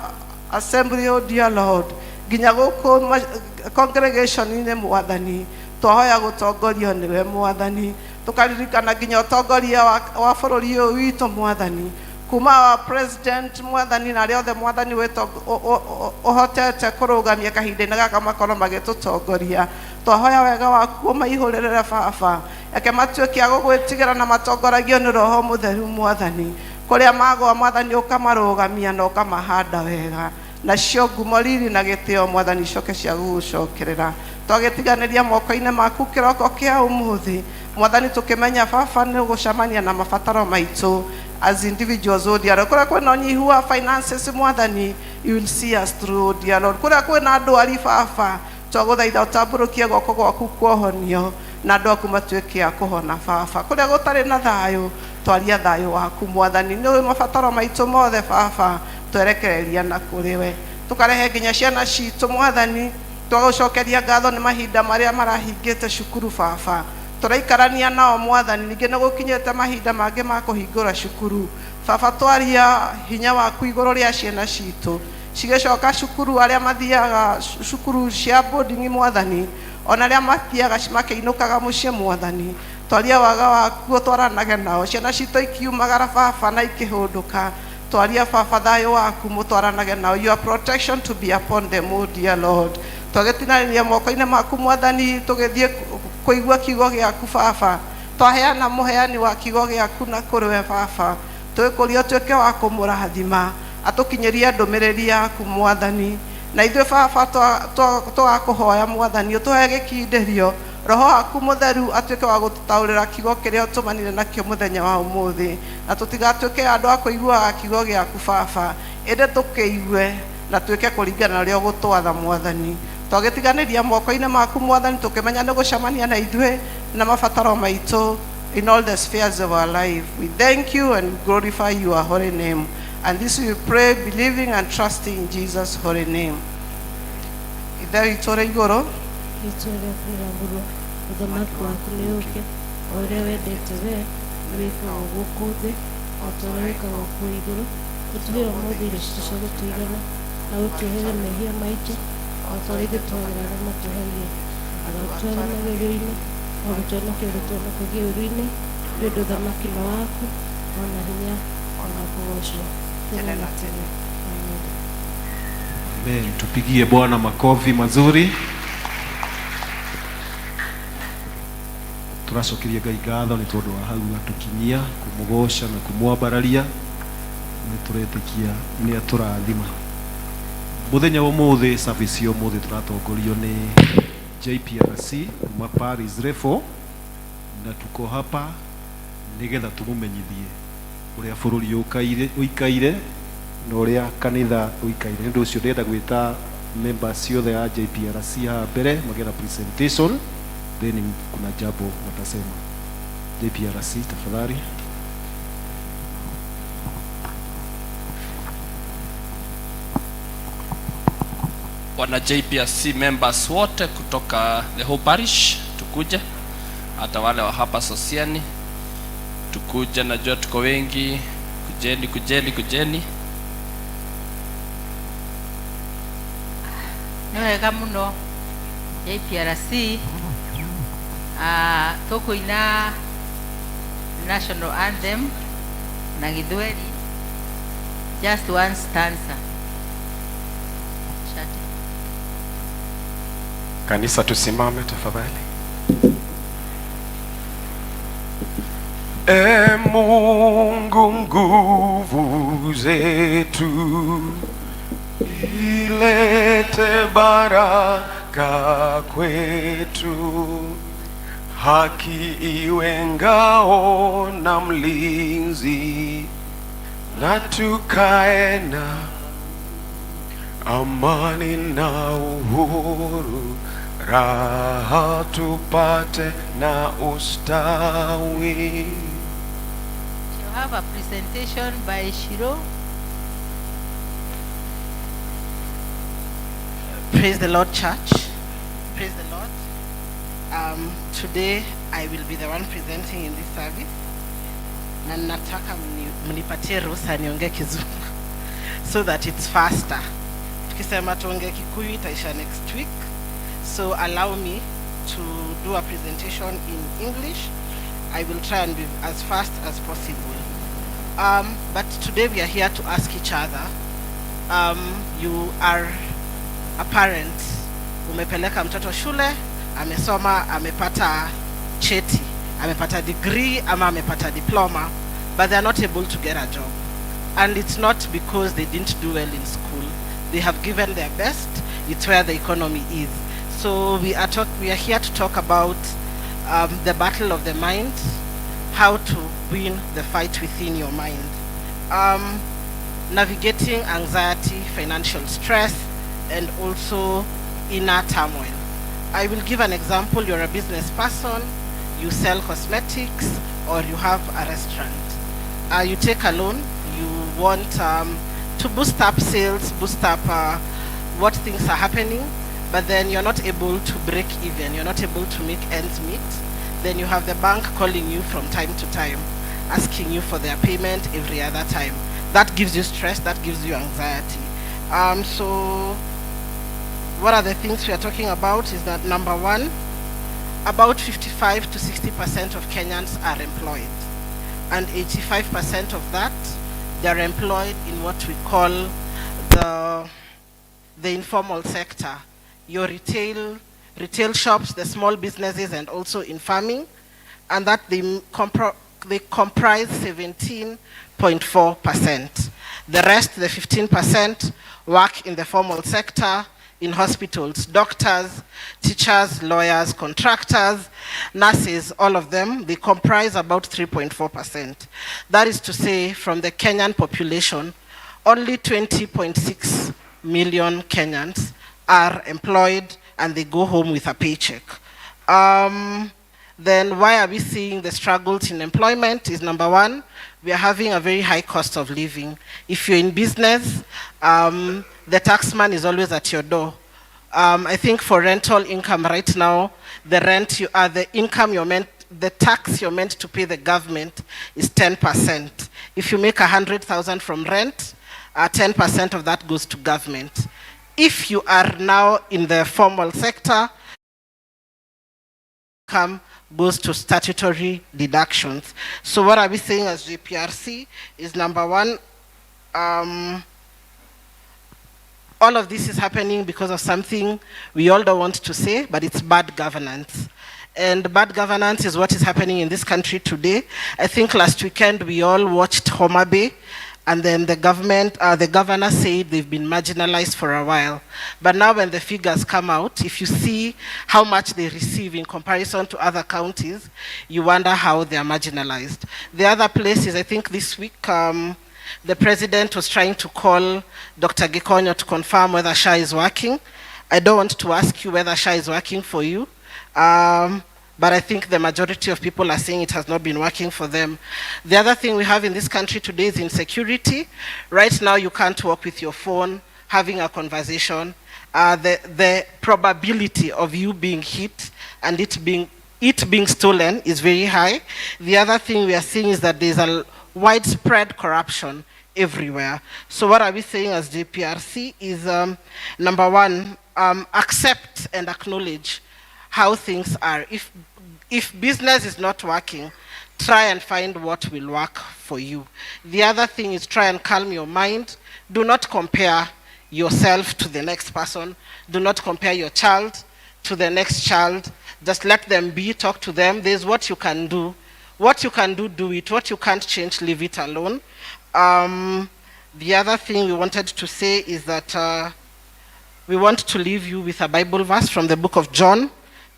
Speaker 4: Assembly, oh dear Lord. Nginya guku congregation-ini Mwathani. Twahoya gutongorio niwe Mwathani. Tukaririkana nginya utongoria wa bururi uyu witu Mwathani. Kuma wa president Mwathani na riothe Mwathani wetu uhotete kurugamia kahinda-ini gaka makorwo magitutongoria. Twahoya wega waku maihurire Baba. Eke matuike agugwitigira na matongoragio ni Roho Mutheru Mwathani. Kuria magwa Mwathani ukamarugamia na ukamahanda wega. Na cio ngumo riri na gitio Mwathani icoke cia gugucokerera. Twagitiganiria moko-ini maku kiroko kia umuthi. Mwathani tukimenya Baba ni ugucamania na mabataro maitu as individuals, oh dear Lord. Kuria kwina unyihu wa finances Mwathani, you will see us through, dear Lord. Kuria kwina ndwari Baba, twaguthaitha utamburukie guoko gwaku kuohonio na andu aku matuike a kuhona Baba. Kuria gutari na thayu, twaria thayu waku Mwathani. Ni mabataro maitu mothe Baba, twerekereria na kuriwe. Tukarehe nginya ciana citu Mwathani, twagucokeria ngatho ni mahinda maria marahingite cukuru Baba. Turaikarania nao Mwathani, ningi ni gukinyete mahinda mangi ma kuhingura cukuru. Baba twaria hinya waku iguru ria ciana citu cigicoka cukuru, aria mathiaga cukuru cia boarding Mwathani, ona ria mathiaga makiinukaga mucii Mwathani. Twaria waga waku twaranage nao, ciana citu ikiumagara Baba na ikihunduka. Twaria Baba thayu waku mutwaranage nao, your protection to be upon them, oh dear Lord. Twagitinaniria moko-ini maku Mwathani, tugithie kuigua kiugo giaku Baba. Twaheana muheani wa kiugo giaku na kuriwe Baba. Twikuria tuike wa kumurathima, atukinyiria ndumiriri yaku Mwathani. Na ithuĩ Baba twakuhoya Mwathani utuhe gikindirio. Roho waku Mutheru atuike wa gututaurira kiugo kiria utumanire nakio muthenya wa umuthi. Na tutigatuike andu a kuiguaga kiugo giaku Baba, ende tukiigue na tuike kuringana na rio gutwatha Mwathani. Twagitiganiria moko-ini maku Mwathani, tukimenya ni gucamania na ithuĩ na mabataro maitu in all the spheres of our life. We thank you and glorify your holy name. And this we pray, believing and trusting in Jesus' holy name. Ithe witũ ũrĩ igũrũ,
Speaker 5: Itũũra kwĩragũrwo ũthamaki waku nĩ ũũke, o ũrĩa wendete wee wĩkagwo gũkũ thĩ, o ta ũrĩa wĩkagwo kũu igũrũ. Ũtũhe ũmũthĩ irio citũ cia gũtũigana, na ũtuohere mehia maitũ, o ta ũrĩa ithuĩ twagĩrĩire matũherie. Na ũtũhe magerio-inĩ, o gũtũhonokia gũtũhonokia kĩũru-inĩ, nĩ ũndũ ũthamaki nĩ waku, o na hinya, o na kũgocwo tene na tene. Amen.
Speaker 2: Amen. Tupigie Bwana makofi mazuri. Turacokeria Ngai ngatho nĩ tondũ wa hau atukinyia kũmũgoca na kũmwambararia nĩ tũretĩkia nĩ atũrathima. Mũthenya wa ũmũthĩ service ya ũmũthĩ tũratongorio nĩ JPRC kuma Paris Refo, na tuko hapa nigetha tũmũmenyithie ũrĩa bũrũri ũikaire na ũrĩa kanitha ũikaire. Nĩ ũndũ ũcio ndĩrenda gwĩta members ciothe ya JPRC haha mbere magĩra presentation, then kuna jambo watasema. JPRC tafadhali.
Speaker 6: Wana JPRC members wote kutoka the whole parish tukuje, hata wale wa hapa Sosiani tukuje, najua tuko wengi. Kujeni.
Speaker 7: Nĩ wega mũno JPRC tũkũina national anthem na Gĩthweri, just one stanza.
Speaker 3: Kanisa tusimame tafadhali. E Mungu nguvu zetu, ilete baraka kwetu, haki iwe ngao na mlinzi, na tukae na amani na uhuru, raha tupate na ustawi.
Speaker 7: You have a presentation by Shiro.
Speaker 4: Praise the Lord, church. Praise the Lord. Today I will be the one presenting in this service. Na nataka mnipatie ruhusa niongee Kizungu so that it's faster. Tukisema tuongee Kikuyu itaisha next week. So allow me to do a presentation in English. I will try and be as fast as possible. But today we are here to ask each other. You are a parent. Umepeleka mtoto shule, amesoma, amepata cheti, amepata degree, ama amepata diploma, but they are not able to get a job. And it's not because they didn't do well in school. They have given their best. It's where the economy is. So we are here to talk about the battle of the mind, how to win the fight within your mind. Navigating anxiety, financial stress, and also inner turmoil. I will give an example. You're a business person, you sell cosmetics, or you have a restaurant. You take a loan, you want to boost up sales, boost up what things are happening, but then you're not able to break even, you're not able to make ends meet. Then you have the bank calling you from time to time, asking you for their payment every other time. That gives you stress, that gives you anxiety. So what are the things we are talking about is that, number one, about 55 to 60% of Kenyans are employed, and 85% of that, they're employed in what we call the informal sector. Your retail shops, the small businesses, and also in farming, and that they comprise 17.4%. The rest, the 15%, work in the formal sector, in hospitals, doctors, teachers, lawyers, contractors, nurses, all of them, they comprise about 3.4%. That is to say, from the Kenyan population, only 20.6 million Kenyans are employed and they go home with a paycheck. Then why are we seeing the struggles in employment? Is number one, we are having a very high cost of living. If you're in business, the taxman is always at your door. I think for rental income right now, the tax you're meant to pay the government is 10%. If you make 100,000 from rent, 10% of that goes to government. If you are now in the formal sector, income goes to statutory deductions. So what are we saying as JPRC is, number one, all of this is happening because of something we all don't want to say, but it's bad governance. And bad governance is what is happening in this country today. I think last weekend we all watched Homa Bay, and then the governor said they've been marginalized for a while. But now when the figures come out, if you see how much they receive in comparison to other counties, you wonder how they are marginalized. The other places, I think this week, the president was trying to call Dr. Gikonyo to confirm whether SHA is working. I don't want to ask you whether SHA is working for you, but I think the majority of people are saying it has not been working for them. The other thing we have in this country today is insecurity. Right now, you can't walk with your phone, having a conversation. The probability of you being hit and it being stolen is very high. The other thing we are seeing is that there's a widespread corruption everywhere. So what are we saying as JPRC is, number one, accept and acknowledge how things are. If business is not working, try and find what will work for you. The other thing is try and calm your mind. Do not compare yourself to the next person. Do not compare your child to the next child. Just let them be, talk to them. There's what you can do. What you can do, do it. What you can't change, leave it alone. The other thing we wanted to say is that we want to leave you with a Bible verse from the book of John,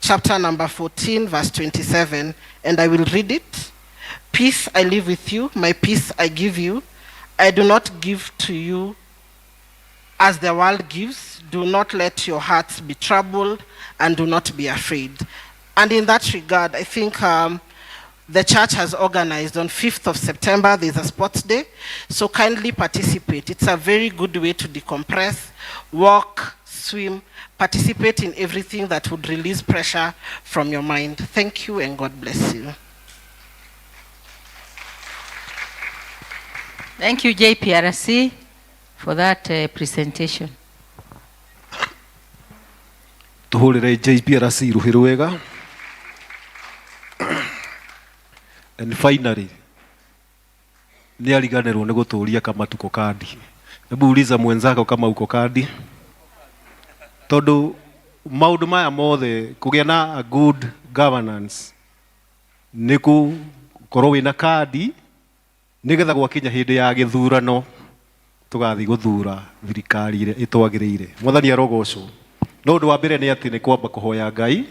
Speaker 4: chapter number 14, verse 27, and I will read it. Peace I leave with you, my peace I give you. I do not give to you as the world gives. Do not let your hearts be troubled, and do not be afraid. And in that regard, I think the church has organized on 5th of September, there's a sports day, so kindly participate. It's a very good way to decompress, walk, swim, participate in everything that would release pressure from your mind. Thank you and God bless you.
Speaker 7: Thank you, JPRC, for that presentation.
Speaker 2: Tuhurire JPRC ruhiru wega. And finally, ni ariganirwo ni guturia kama tuko kadi. Hebu uliza mwenzako kama uko kadi. Tondu maundu maya mothe kugia na a good governance ni gukorwo wina kadi nigetha gwakinya hindi ya githurano tugathi guthura thirikari ire itwagirire. Mwathani arogocwo. No undu wa mbere ni ati ni kwamba kuhoya Ngai,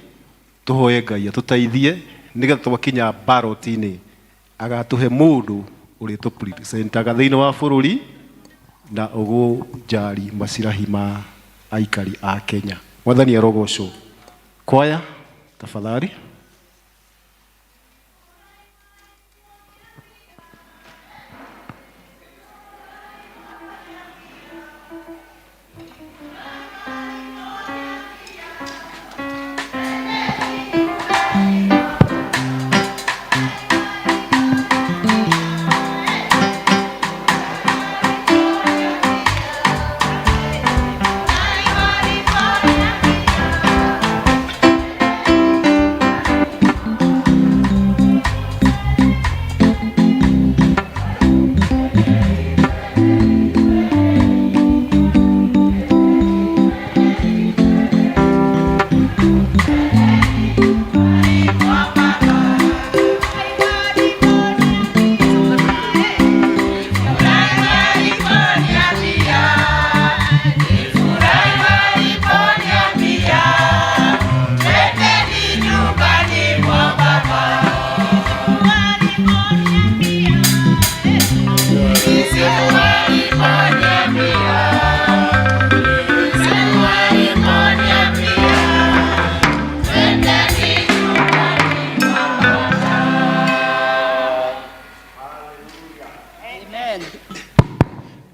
Speaker 2: tuhoye Ngai atuteithie nigetha twakinya ballot-ini agatuhe mundu uri tu presentaga thiini wa bururi na ugu jari macirahi ma aikari a Kenya. Mwathani arogocwo. Kwaya tafadhali.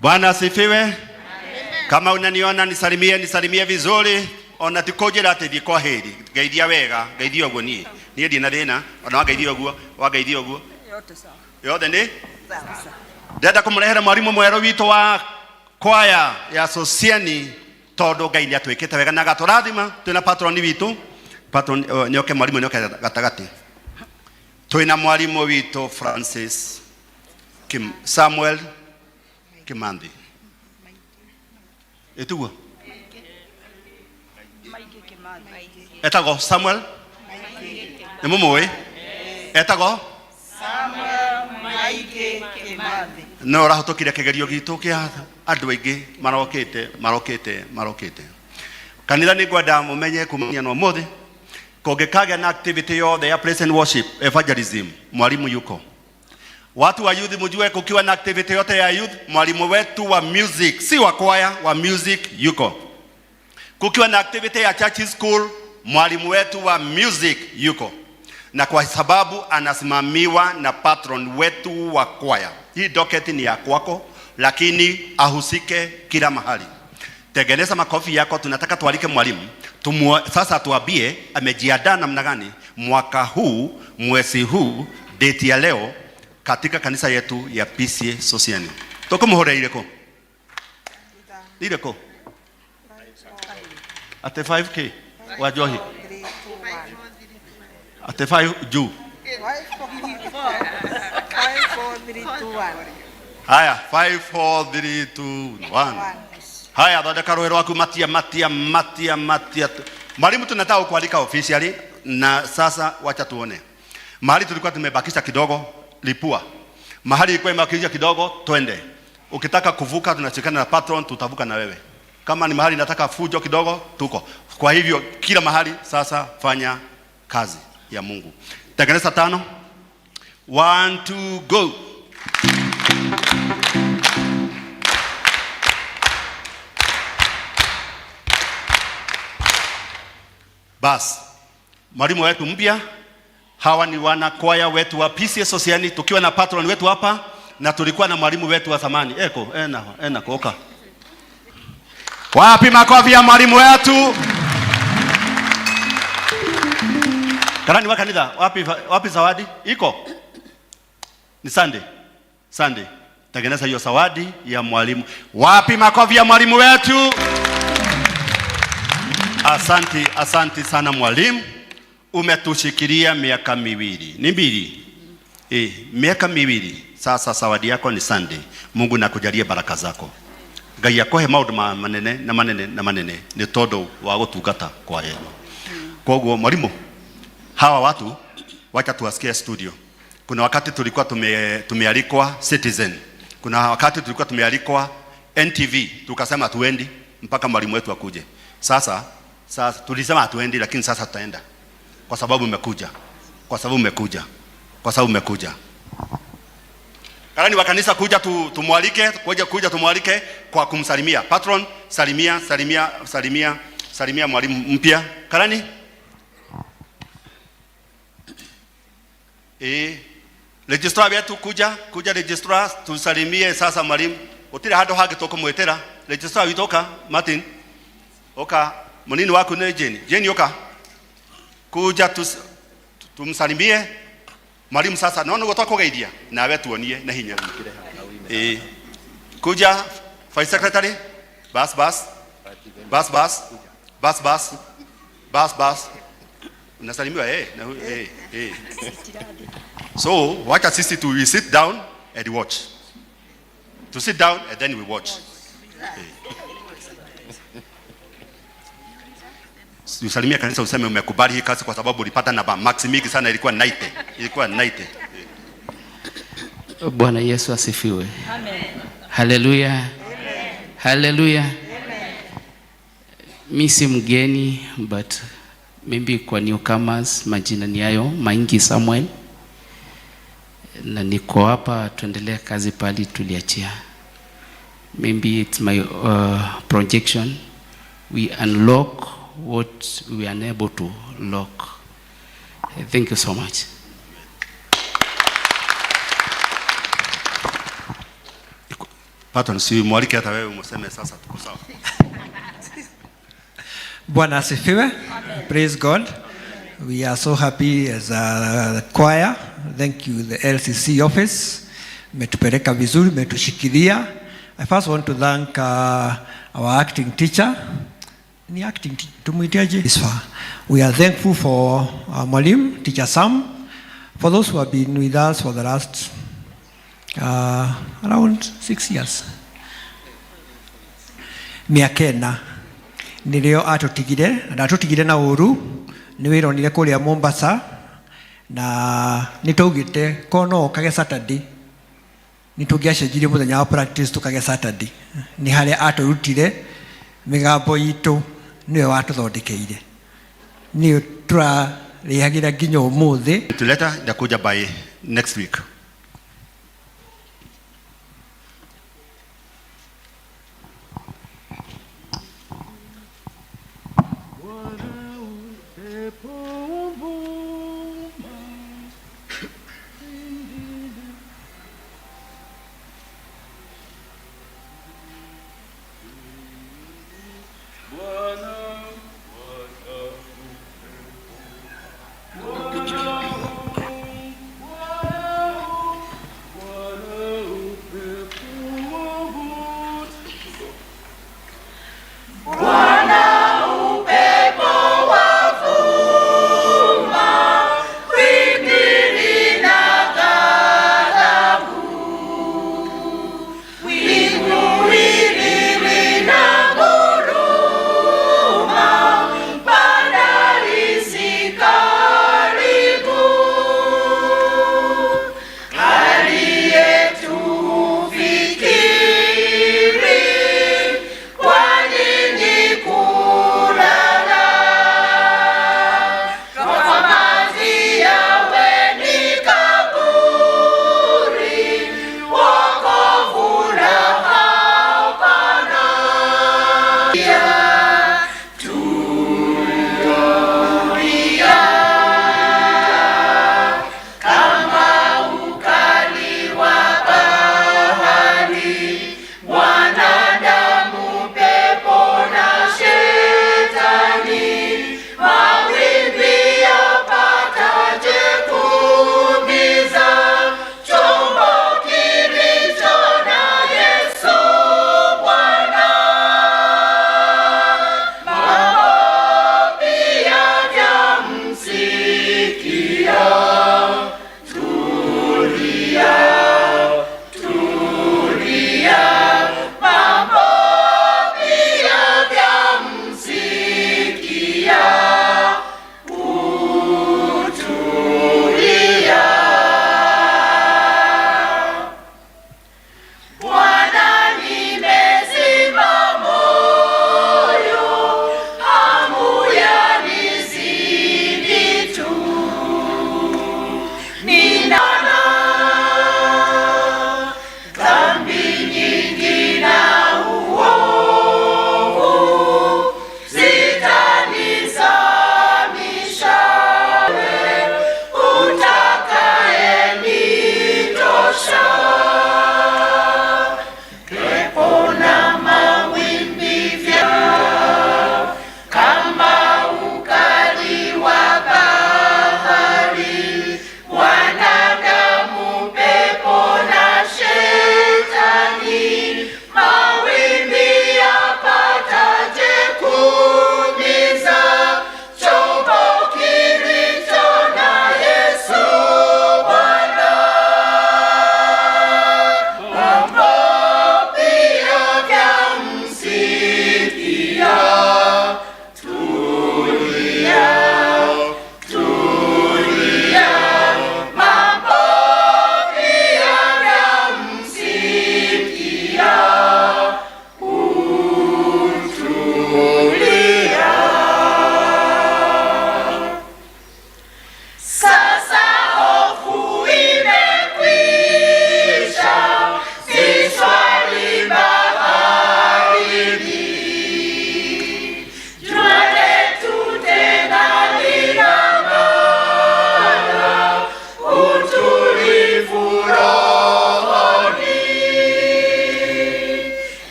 Speaker 1: Bwana asifiwe. Kama unaniona nisalimie vizuri. Ona tikojera ati thiko heri. Geithia wega, geithia oguo nie ndi na thina, ona geithia oguo, geithia oguo. Yote sawa. Yote ni? Sawa. Ndenda kumurehera mwarimu mweru witu wa kwaya ya Sosiani tondu Ngai ni atwikite wega na gaturathima. Twina patron witu, patron nyoke mwarimu nyoke gatagati. Twina mwarimu witu Francis Samuel Kimandi. Etugo. Etago Samuel Nemumoi Etago no rahotokire kigerio gitu kia andu aingi marokete kanitha ni ngwenda mumenye kumenya no muthi kungikagĩa na activity yothe ya praise and worship evangelism mwalimu yuko. Watu wa youth mjue kukiwa na activity yote ya youth mwalimu wetu wa music si wa choir wa music yuko. Kukiwa na activity ya church school mwalimu wetu wa music yuko. Na kwa sababu anasimamiwa na patron wetu wa choir. Hii docket ni ya kwako lakini ahusike kila mahali. Tengeneza makofi yako, tunataka tualike mwalimu. Sasa tuambie amejiandaa namna gani mwaka huu, mwezi huu, date ya leo katika kanisa yetu ya PCA Sosiani. Toko muhore ileko. Ileko. Ate 5K wajohi. Ate 5 juu.
Speaker 4: 54321.
Speaker 1: Haya 54321. Haya thondeka rwero waku matia. Mwalimu tunataka kualika officially na sasa wacha tuone. Mahali tulikuwa tumebakisha kidogo lipua. Mahali ilikuwa imebakisha kidogo twende. Ukitaka kuvuka tunachikana na patron tutavuka na wewe. Kama ni mahali nataka fujo kidogo tuko. Kwa hivyo kila mahali sasa fanya kazi ya Mungu. Tengeneza 5. 1 2 go. Bas, mwalimu wetu mpya, hawa ni wana kwaya wetu wa PCA Sosiani, tukiwa na patron wetu hapa na tulikuwa na mwalimu wetu wa zamani. Ena koka. Wapi makofi ya mwalimu wetu? Karani wa kanisa, wapi zawadi? Iko? Ni Sunday. Tengeneza hiyo zawadi ya mwalimu. Wapi makofi ya mwalimu wetu? Asante sana mwalimu. Umetushikilia miaka miwili. Ni mbili. Miaka miwili. Sasa zawadi yako ni Sunday. Mungu nakujalie baraka zako. Ngai akohe maundu manene ni todo wa gutungata kwa yeye. Kwa hiyo mwalimu, hawa watu wacha tuwasikie studio. Kuna wakati tulikuwa tumealikwa Citizen. Kuna wakati tulikuwa tumealikwa NTV. Tukasema tuendi mpaka mwalimu wetu akuje. Sasa tulisema hatuendi lakini sasa tutaenda. Kwa sababu umekuja. Karani wa kanisa kuja tumwalike kwa kumsalimia. Patron, salimia mwalimu mpya. Karani? Registrar wetu kuja registrar tusalimie sasa mwalimu. Utire hado hage toko mwetera. Registrar witoka Martin. Oka munini wako ne Jane yoka. Kuja tumsalimie mwalimu sasa. Naona gotoko gaidia na wetu tuonie na hinya mkire. Kuja Vice Secretary. Bas. Unasalimiwa So, wacha sisi we sit down and watch. To sit down and then we watch. Usalimia kanisa useme umekubali hii kazi kwa sababu ulipata namba max mingi sana, ilikuwa 90.
Speaker 8: Bwana Yesu asifiwe. Amen. Hallelujah. Hallelujah. Mimi si mgeni but maybe kwa newcomers majina ni hayo Maingi Samuel. Na niko hapa tuendelea kazi pali tuliachia. Maybe it's my projection. We unlock what we are unable to lock. Thank you so much.
Speaker 1: Patron, si mwalike hata wewe umseme sasa tuko sawa.
Speaker 9: Bwana asifiwe. Praise God. We are so happy as a choir. Thank you the LCC office. Metupeleka vizuri, metushikilia. I first want to thank our acting teacher. Ni acting tumuitiaje? We are thankful for mwalimu teacher Sam, for those who have been with us for the last around 6 years. Miakena. nĩrĩo atũtigire na ndatũtigire na ũru nĩ wĩronire kũrĩa Mombasa na nĩtwaugĩte ko no okage Saturday nĩtũngĩacenjirie mũthenya wa practice tũkage Saturday nĩ harĩa atũrutire mĩgambo itũ nĩwe watũthondekeire nĩ tũrarĩagĩra nginya ũmũthĩ
Speaker 1: tuleta ndakuja by next week.
Speaker 10: Bwana upepo wavuma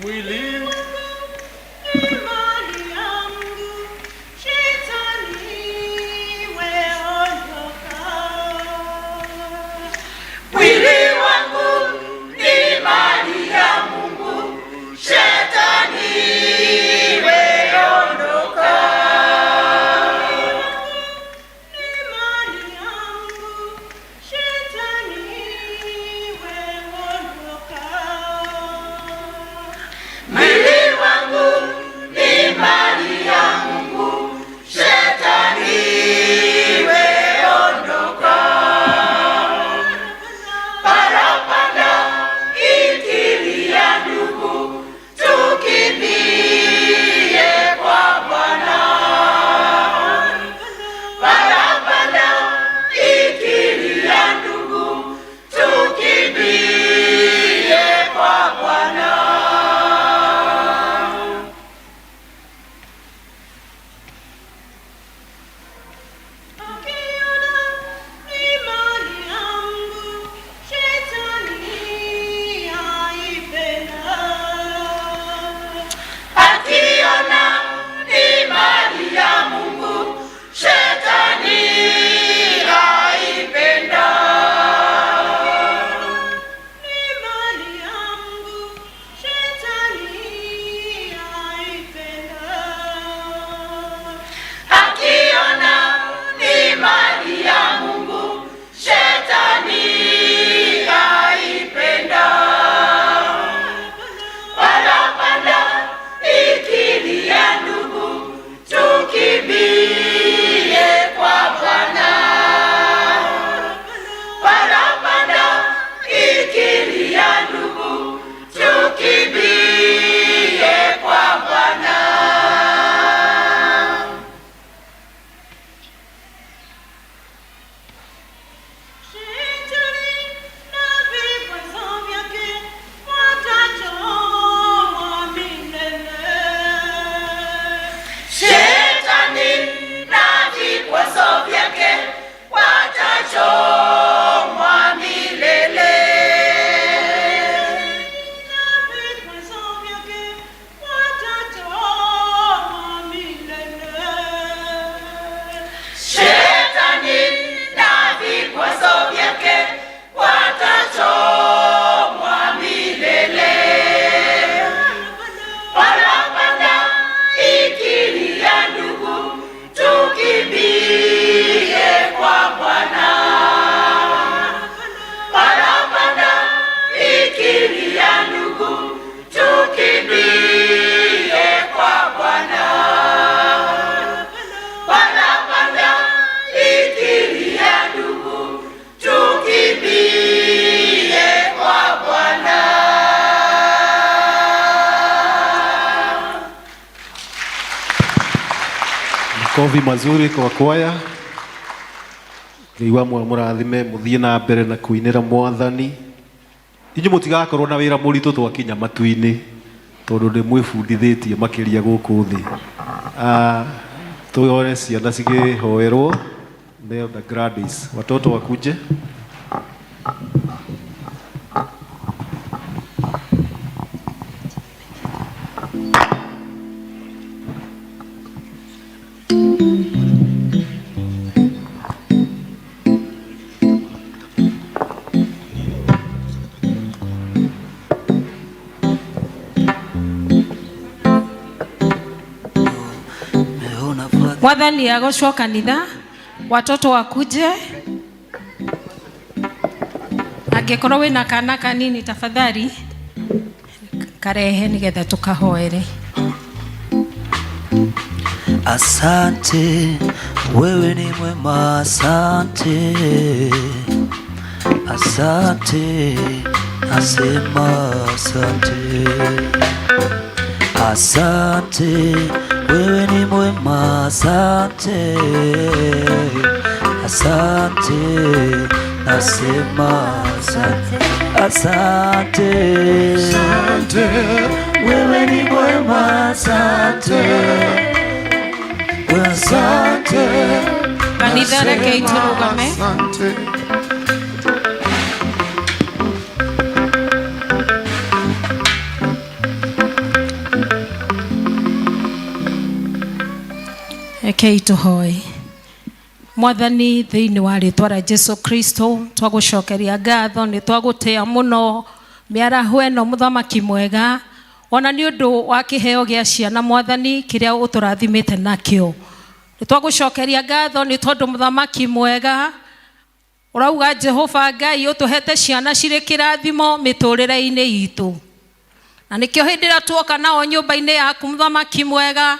Speaker 3: mwili
Speaker 2: Makofi mazuri kwa kwaya. Ngai wa mũrathime muthie na mbere na kuinira Mwathani. Inyu mutigakorwo na wira muritu twakinya matu-ini tondu ndi mwifundithitie makiria guku thi. Tuone ciana cikihoerwo Neo the Gladys. Watoto wakuje.
Speaker 10: Mwathani agocwo kanitha, watoto wakuje. Angikorwo wina kana kanini tafadhali karehe nigetha tukahoere.
Speaker 11: Asante, wewe ni mwema, asante. Asante, nasema asante. Asante, wewe ni mwema, asante. Asante, nasema asante. Asante, asante, wewe ni mwema, asante. Asante,
Speaker 10: kanitha reke iturugame. Rekei tuhoe. Mwathani thiini wa ritwa rĩa Jesu Kristo twagucokeria ngatho ni twagutia muno miaraho eno muthamaki mwega ona ni undu wa kiheo gia ciana Mwathani kiria uturathimite nakio. Ni twagucokeria ngatho ni tondu muthamaki mwega urauga Jehova Ngai utuhete ciana cirĩ kĩrathimo miturire-ini itu. Na nikio hindira tuoka nao nyumba-ini yaku muthamaki mwega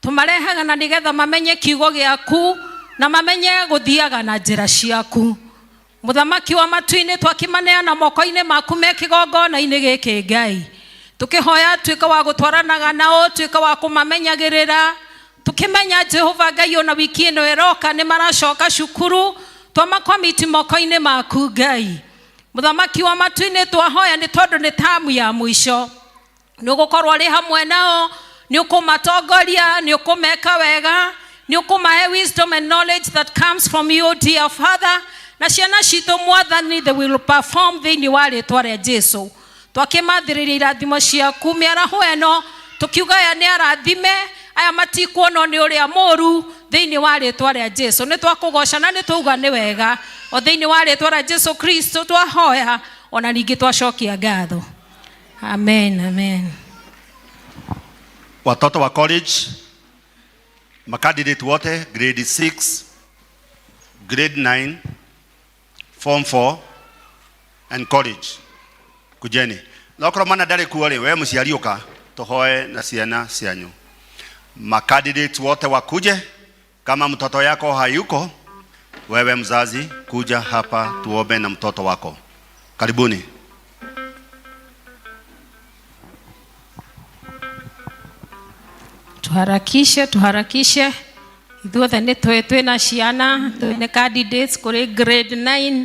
Speaker 10: tumarehaga na nigetha mamenye kiugo giaku na mamenye guthiaga na njira ciaku. Muthamaki wa matu-ini twakimaneana moko-ini maku me kigongona-ini giki Ngai. Tukihoya tuika wa gutwaranaga nao tuika wa kumamenyagirira tukimenya Jehova Ngai ona wiki ino eroka ni maracoka cukuru twamakwa moko-ini maku Ngai. Muthamaki wa matu-ini twahoya ni tondu ni tamu ya mwisho ni ugukorwo ri hamwe nao ni ukumatongoria ni ukumeka wega ni ukumahe wisdom and knowledge that comes from you dear Father. Na ciana citu Mwathani they will perform thiini wa ritwa rĩa Jesu. Twakimathiriria irathimo ciaku miaraho eno tukiuga ya ni arathime aya matikuonwo ni uria mũru thiini wa ritwa rĩa Jesu. Ni twakugoca na ni tuuga ni wega o thiini wa ritwa rĩa Jesu Kristo twahoya ona ningi twacokia ngatho. Amen, amen.
Speaker 1: Watoto wa college, makandidate wote grade 6, grade 9, form 4 and college. Kujeni. Lokro mana dare kuore we musiari uka tuhoe na ciana cianyu. Makandidate wote wakuje. Kama mtoto yako hayuko, wewe mzazi kuja hapa tuombe na mtoto wako. Karibuni.
Speaker 10: Tuharakishe ithuothe ni twina ciana twine candidates kuri grade 9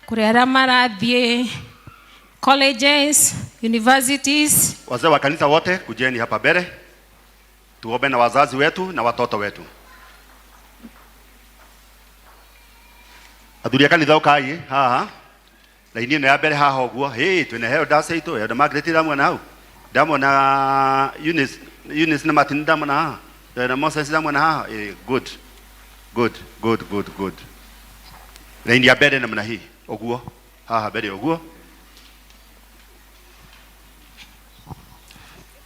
Speaker 10: kuri aria marathie colleges, universities.
Speaker 1: Wazee wa kanisa wote kujeni hapa mbele tuombe na wazazi wetu na watoto wetu. Athuria kanitha ukai haha laini ino ya mbere haha uguo twine heo ndase itu ya Margaret ndamona hau ndamona Eunice na Martin ndamona haha na Moses ndamona haha good laini ya mbere namna hii uguo haha mbere uguo.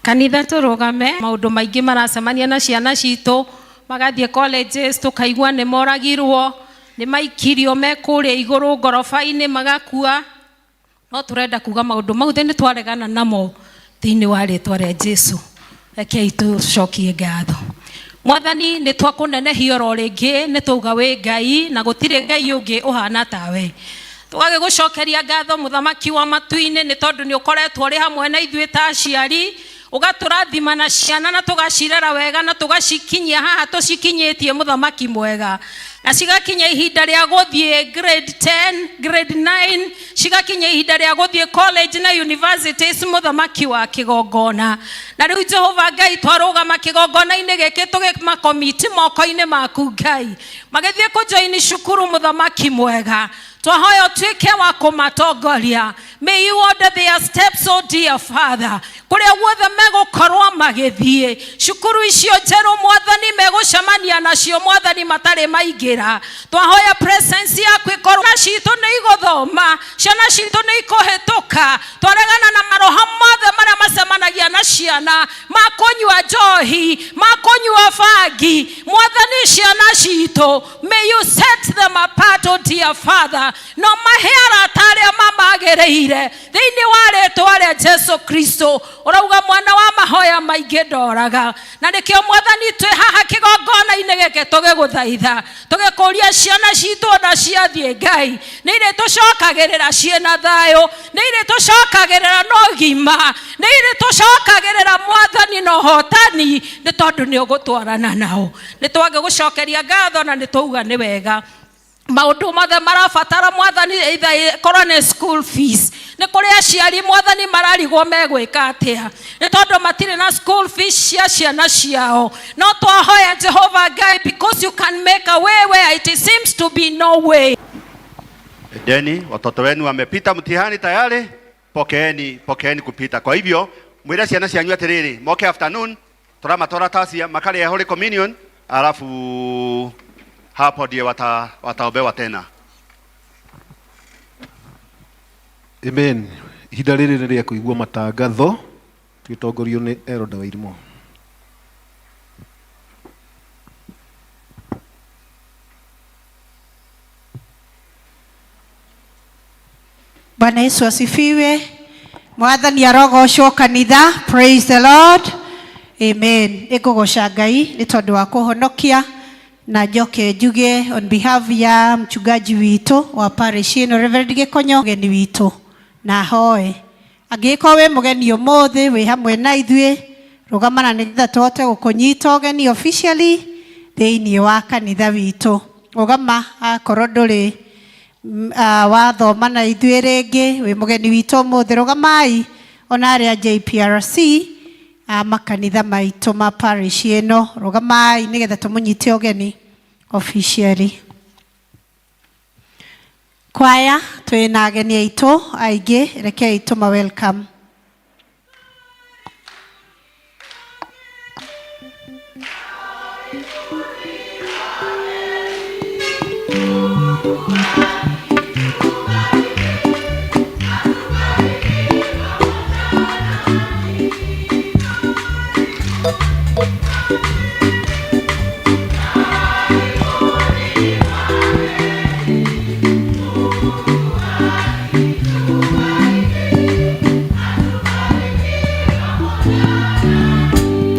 Speaker 10: Kanitha turugame maundu maingi maracemania na ciana citu magathie colleges tukaigua ni moragirwo ni maikirio me kuria iguru ngorofa-ini magakua no turenda kuga maundu mau thini twaregana namo thiini wa ritwa rĩa Jesu. Rekei tucokie ngatho. Mwathani ni twakunenehia ro ringi ni tuga we Ngai na gutire Ngai ungi uhana tawe. Tugage gucokeria ngatho muthamaki wa matu-ini ni tondu ni ukoretwo ri hamwe na ithuĩ ta aciari ugaturathima na ciana na tugacirera wega na tugacikinyia haha tucikinyitie muthamaki mwega na cigakinya ihinda ria guthie grade 10 grade 9 cigakinya ihinda ria guthie college na universities muthamaki wa kigongona. Na riu Jehova Ngai twarugama kigongona-ini giki tugimakomiti moko-ini maku Ngai magithie kujoini cukuru muthamaki mwega twahoya tuike wa kumatongoria. May you order their steps, oh dear Father. Kuria guothe megukorwo magithie cukuru icio njeru Mwathani megucemania nacio Mwathani matari maingira twahoya presence yaku ikorwo na citu ni iguthoma ciana citu ni ikuhituka twaregana na maroho mothe maria macemanagia na ciana makunyua njohi makunyua bangi Mwathani ciana citu may you set them apart, oh dear Father. No mahiara taria mamagereire thiini wa ritwa rĩa Jesu Kristo. Urauga mwana wa mahoya maingi ndoraga na nikio Mwathani twi haha kigongona-ini giki tugiguthaitha tugikuria ciana citu na ciathie Ngai ni ire tucokagirira ciena thayo ni ire tucokagirira no gima ni ire tucokagirira Mwathani no hotani ni tondu ni ugutwarana nao. Ni twage gucokeria ngatho na ni tuuga ni wega maundu mothe marabatara Mwathani either korone school fees ni kuri aciari Mwathani mararigwo megwika atia ni tondu matire na school fees cia ciana ciao no twahoya Jehova Ngai because you can make a way where it seems to be no way.
Speaker 1: Deni watoto wenu wamepita mtihani tayari, pokeeni kupita. Kwa hivyo mwire ciana cianyu atiriri moke afternoon turamatora tacia makare ya Holy Communion alafu hapo ndio wataombewa tena.
Speaker 2: Amen. Ihinda rĩrĩ nĩ rĩa kũigua matangatho tũgĩtongorio nĩ Elder Wairimu.
Speaker 12: Bwana Yesu asifiwe. Mwathani arogocwo kanitha. Praise the Lord. Amen. Nĩngũgoca Ngai nĩ tondũ wa kũhonokia na njoke njuge on behalf ya mchungaji witũ wa parish ĩno Reverend Gĩkonyo mũgeni witũ na hoe angĩkorwo wĩ mũgeni ũmũthĩ wĩ hamwe na ithuĩ rũgamana nĩgetha tũhote gũkũnyita ũgeni officially thĩinĩ wa kanitha witũ. Rũgama akorwo ndũrĩ wathoma na ithuĩ rĩngĩ wĩ mũgeni witũ ũmũthĩ rũgamai ona arĩa JPRC makanitha maitũ ma parish ĩno rũgamai nĩgetha tũmũnyite ũgeni officially. Kwaya twĩna ageni aitũ aingĩ rekei tũma welcome.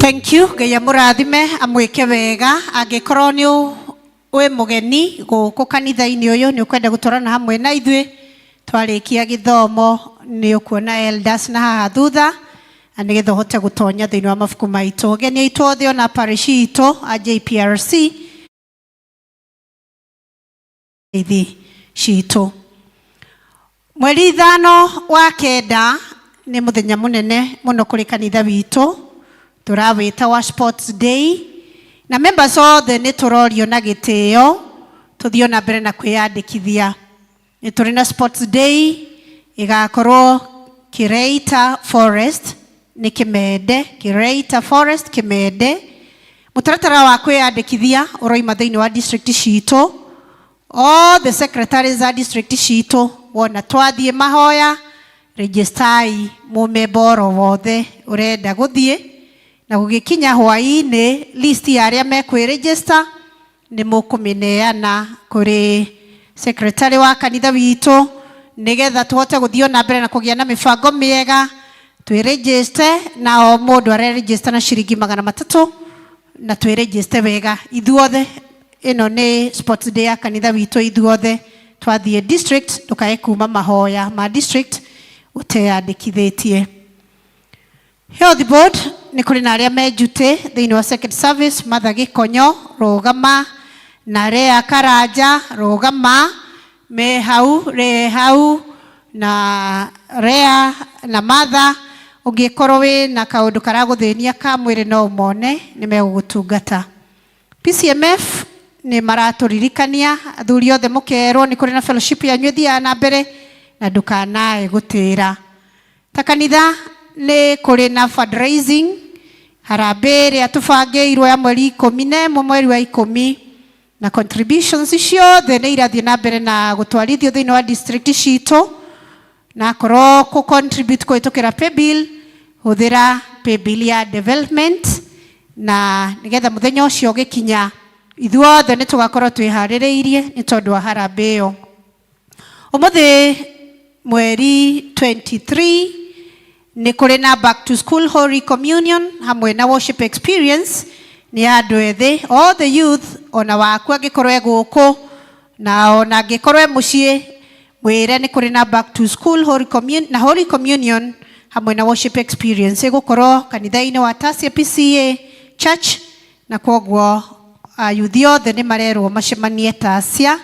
Speaker 12: Thank you. Ngai mũrathime amwĩke wega. Angĩkorwo nĩ wĩ mũgeni gũkũ kanitha-inĩ ũyũ nĩ ũkwenda gũtwarana hamwe na ithuĩ twarĩkia gĩthomo nĩ ũkuona elders na haha thutha na nĩgetha ũhote gũtonya thĩinĩ wa mabuku maitũ. Ageni aitũ othe ona parish itũ a JPRC citũ. Mweri 5 wa kenda nĩ mũthenya mũnene mũno kũrĩ kanitha witũ. Turawĩta wa sports day na members othe nĩ tũrorio na gĩtĩo tũthiĩ na mbere na kwĩyandĩkithia. Nĩ tũrĩ na sports day ĩgakorwo Kireita Forest nĩ Kĩmende, Kireita Forest Kĩmende. Mũtaratara wa kwĩyandĩkithia ũroima thĩinĩ wa district citũ. All the secretaries a district citũ wona twathiĩ mahoya registai mũmemba oro wothe ũrenda gũthiĩ na gũgĩkinya hwaĩ-inĩ list ya arĩa mekwĩregister nĩ mũkũmĩneana kũrĩ secretary wa kanitha witũ nĩgetha tũhote gũthiĩ na mbere na kũgĩa na mĩbango mĩega twĩregister na o mũndũ areregister na ciringi 300 na twĩregister wega ithuothe. Ĩno nĩ sports day ya kanitha witũ ithuothe twathiĩ district ndũkae kuma mahoya ma district ũteyandĩkithĩtie. Health board nĩ kũrĩ na arĩa menjutĩ thĩinĩ wa second service Martha Gĩkonyo rũgama na Rea Karanja rũgama me hau na Rea na Martha ũngĩkorwo wĩ na kaũndũ karagũthĩnia ka mwĩrĩ no ũmone nĩ megũgũtungata. PCMF nĩ maratũririkania athuri othe mũkerwo nĩ kũrĩ na fellowship yanyu ĩthiaga na mbere na ndũkanae gũtĩra. Ta kanitha nĩ kũrĩ na fundraising harambee ĩrĩa tũbangĩirwo ya mweri 11 mweri wa 10 na contributions ciothe nĩ irathiĩ na mbere na gũtwarithio thĩinĩ wa district citũ na korwo kũ contribute kũhĩtũkĩra paybill hũthĩra paybill ya development na nĩgetha mũthenya ũcio ũgĩkinya ithuothe nĩ tũgakorwo twĩharĩrĩirie nĩ tondũ wa harambee ĩyo. Ũmũthĩ mweri 23 nĩ kũrĩ na back to school holy communion hamwe na worship experience nĩ andũ ethĩ all the youth ona waku angĩkorwo gũkũ na ona angĩkorwo mũciĩ mwĩre nĩ kũrĩ na back to school holy communion hamwe na worship experience ĩgũkorwo kanitha-inĩ wa Tasia PCA Church na kwoguo ayuthi othe nĩ marerwo macemanie Tasia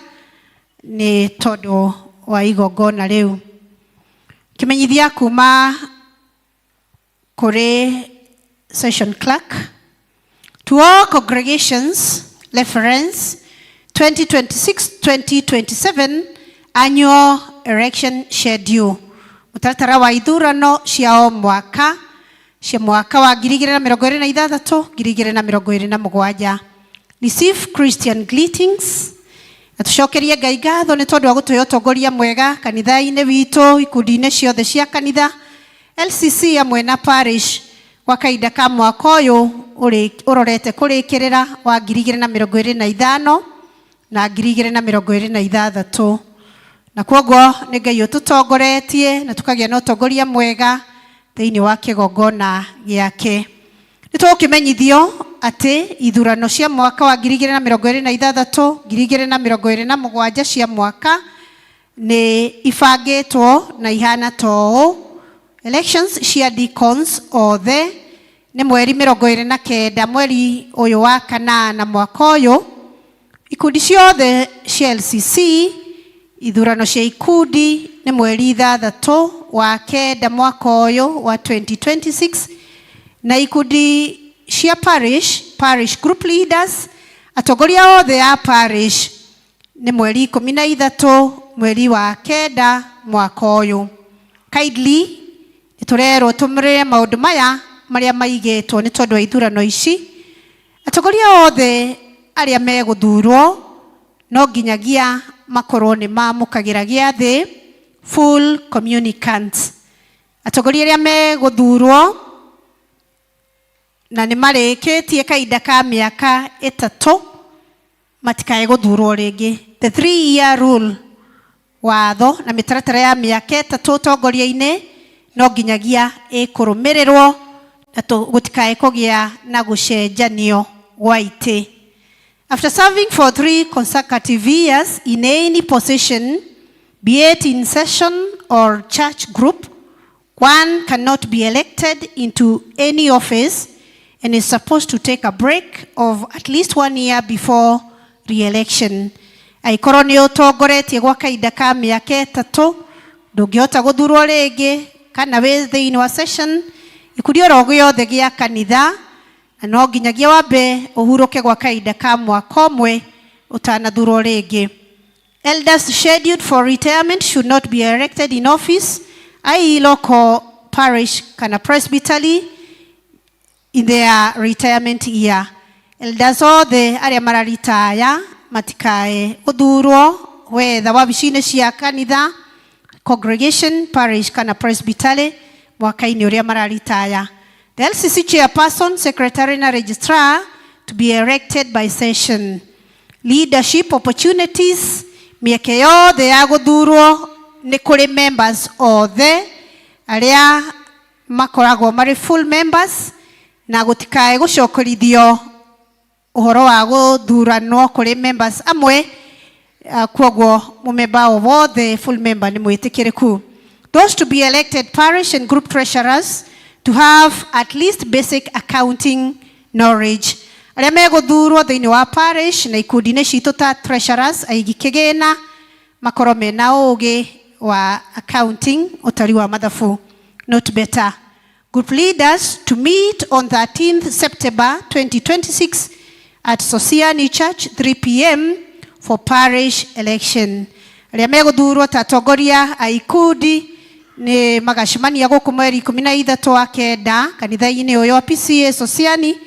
Speaker 12: nĩ tondũ wa igongona rĩu. Kĩmenyithia kuma kũrĩ session clerk to all congregations reference 2026-2027 annual election schedule. Mũtaratara wa ithurano cia o mwaka cia mwaka wa 2026-2027 receive Christian greetings. Na tucokerie Ngai ngatho nĩ tondũ wa gũtũhe ũtongoria mwega kanitha-inĩ witũ, ikundi-inĩ ciothe cia kanitha, LCC amwe na parish kwa kahinda ka mwaka ũyũ ũrorete kũrĩkĩrĩra wa 2025 na 2026. Na kwoguo nĩ Ngai ũtũtongoretie na tukagĩa na ũtongoria mwega thĩinĩ wa kĩgongona gĩake. Nĩ tũkĩmenyithio atĩ ithurano cia mwaka wa 2026, 2027 cia mwaka nĩ ibangĩtwo na ihana toũ. Elections cia deacons othe nĩ mweri 29 mweri ũyũ wa kanana mwaka ũyũ. Ikundi ciothe cia LCC ithurano cia ikundi nĩ mweri 3 wa kenda mwaka ũyũ wa 2026, na ikundi cia parish group leaders, atongoria othe a parish nĩ mweri 13 mweri wa kenda mwaka ũyũ. Kindly nĩtũrerwo tũmĩrĩre maũndũ maya marĩa maigĩtwo nĩ tondũ wa ithurano ici. Atongoria othe arĩa megũthurwo no nginyagia makorwo nĩ mamũkagĩra gĩathĩ, full communicants. Atongoria arĩa megũthurwo na nĩ marĩkĩtie kahinda ka mĩaka 3 matikae gũthurwo rĩngĩ. The 3-year rule, watho na mĩtaratara ya mĩaka 3 ũtongoria-inĩ no nginyagia ĩkũrũmĩrĩrwo na gũtikae kũgĩa na gũcenjanio gwa itĩ. After serving for 3 consecutive years in any position, be it in session or church group, one cannot be elected into any office and is supposed to take a break of at least 1 year before re-election. Aikorwo nĩ ũtongoretie gwa kahinda ka mĩaka 3, ndũngĩhota gũthurwo rĩngĩ kana wĩ thĩinĩ wa session, ikundi oro gĩothe gĩa kanitha, na no nginyagia wambe ũhurũke gwa kahinda ka mwaka ũmwe ũtanathurwo rĩngĩ. Elders scheduled for retirement should not be elected in office, i.e. local parish kana presbytery in their retirement year. Elders othe arĩa mararitaya matikae gũthurwo wetha wabici-inĩ cia kanitha, congregation, parish kana presbytery mwaka-inĩ ũrĩa mararitaya. The LCC chairperson, secretary na registrar to be elected by session. Leadership opportunities, mĩeke yothe ya gũthurwo nĩ kũrĩ members othe arĩa makoragwo marĩ full members, na gũtikae gũcokorithio ũhoro wa gũthuranwo kũrĩ members amwe, kwoguo mũmemba o wothe full member nĩ mwĩtĩkĩrĩku. Those to be elected parish and group treasurers to have at least basic accounting knowledge. Arĩa megũthurwo thĩinĩ wa parish na ikundi-inĩ citũ ta treasurers, aigi kĩgĩna, makorwo mena ũgĩ wa accounting, ũtari wa mathabu. Note better. Group leaders to meet on 13th September 2026 at Sosiani Church 3 p.m. for parish election. Arĩa megũthurwo ta atongoria a ikundi nĩ magacemania gũkũ mweri 13 wa kenda kanitha-inĩ ũyũ wa PCA Sosiani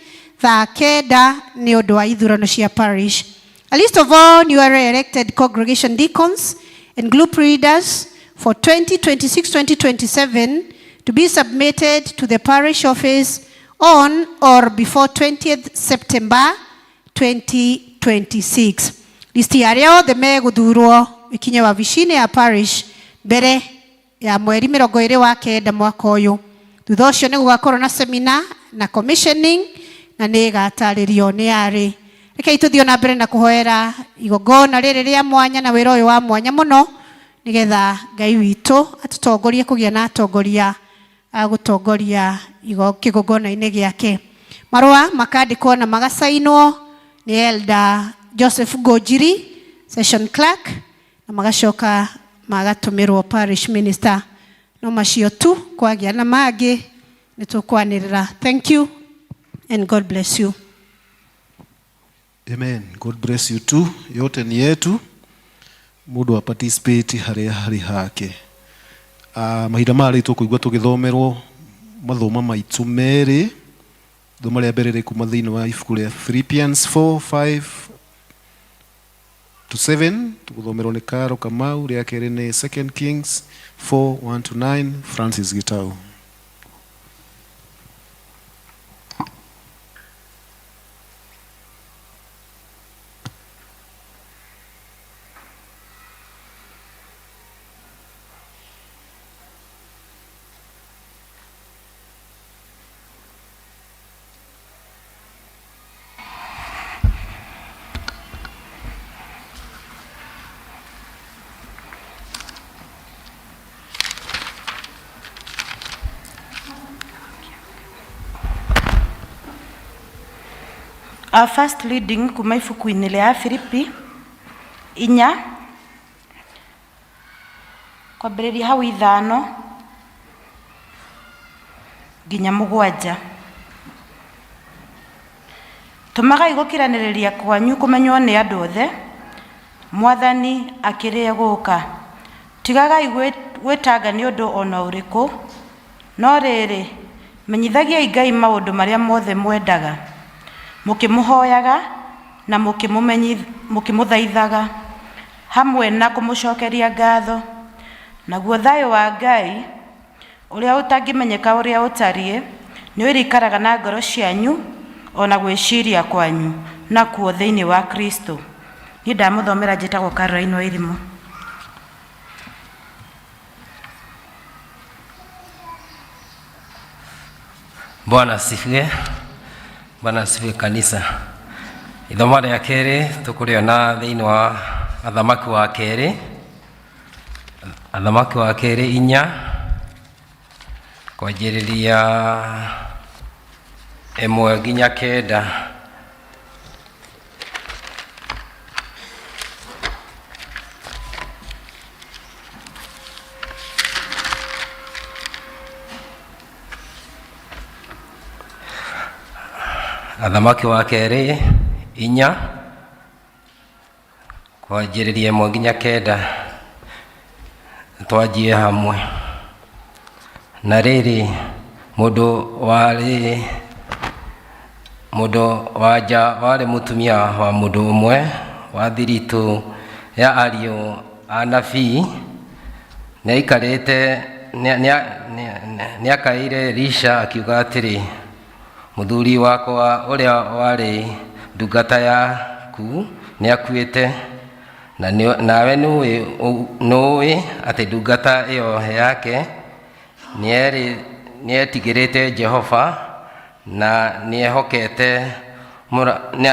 Speaker 12: thaa 9 nĩ ũndũ wa ithurano cia parish. A list of all newly elected congregation deacons and group leaders for 2026-2027 to be submitted to the parish office on or before 20th September 2026. Listi ya arĩa othe megũthurwo ikinye wabici-inĩ ya parish mbere ya mweri 20 wa kenda mwaka ũyũ. Thutha ũcio nĩ gũgakorwo na seminar na commissioning na nĩ ĩgatarĩrio nĩ arĩ. Rekei tũthiĩ na mbere na kũhoera igongona rĩrĩ rĩa mwanya na wĩra ũyũ wa mwanya mũno, nĩgetha Ngai witũ atũtongorie kũgĩa na atongoria agũtongoria kĩgongona-inĩ gĩake. Marũa makandĩkwo na magacainwo nĩ Elder Joseph Ngũnjiri, session clerk, na magacoka magatũmĩrwo parish minister. No macio tu, kwagĩa na mangĩ nĩ tũkwanĩrĩra. Thank you and God bless you.
Speaker 2: Amen. God bless you too. Yote ni yetu. Mũndũ wa participate harĩa harĩ hake. Mahinda marĩ tũkũigua tũgĩthomerwo mathoma maitũ merĩ Thoma rĩa mbere rĩkuma thĩinĩ wa ibuku rĩa Philippians 4:5-7, tũgũthomerwo nĩ Karo Kamau. Rĩa kerĩ nĩ 2 Kings 4:1-9, Francis Gitau.
Speaker 13: Our first reading kuma ibuku-inĩ rĩa Filipi 4 kwambĩrĩria hau 5 nginya 7. Tũmagai gũkiranĩrĩria kwanyu kũmenywo nĩ andũ othe, Mwathani akĩrĩ gũka. Tigagai gwĩtanga nĩ ũndũ ona ũrĩkũ, no rĩrĩ menyithagiai Ngai maũndũ marĩa mothe mwendaga, mũkĩmũhoyaga na mũkĩmũthaithaga hamwe na kũmũcokeria ngatho. Naguo thayũ wa Ngai ũrĩa ũtangĩmenyeka ũrĩa ũtariĩ nĩ ũrĩikaraga na ngoro cianyu ona gwĩciria kwanyu nakuo thĩinĩ wa Kristo. Niĩ ndamũthomera njĩtagwo Caroline Wairimu.
Speaker 14: Bwana asifiwe. Bwana asifiwe kanisa. Ithomo rĩa kerĩ tũkũrĩona thĩinĩ wa Athamaki wa kerĩ. Athamaki wa kerĩ 4 kwanjĩrĩria 1 nginya 9. Athamaki wa kerĩ 4 kwanjĩrĩria 1 nginya 9. Twanjie hamwe. Na rĩrĩ mũndũ wanja warĩ mũtumia wa mũndũ ũmwe wa thiritũ ya ariũ a nabii, nĩaikarĩte nĩakaire Elisha akiuga atĩrĩ, mũthuri wakwa ũrĩa warĩ ndungata yaku nĩakuĩte, na nawe nĩũĩ atĩ ndungata ĩyo yake nĩetigĩrĩte Jehova na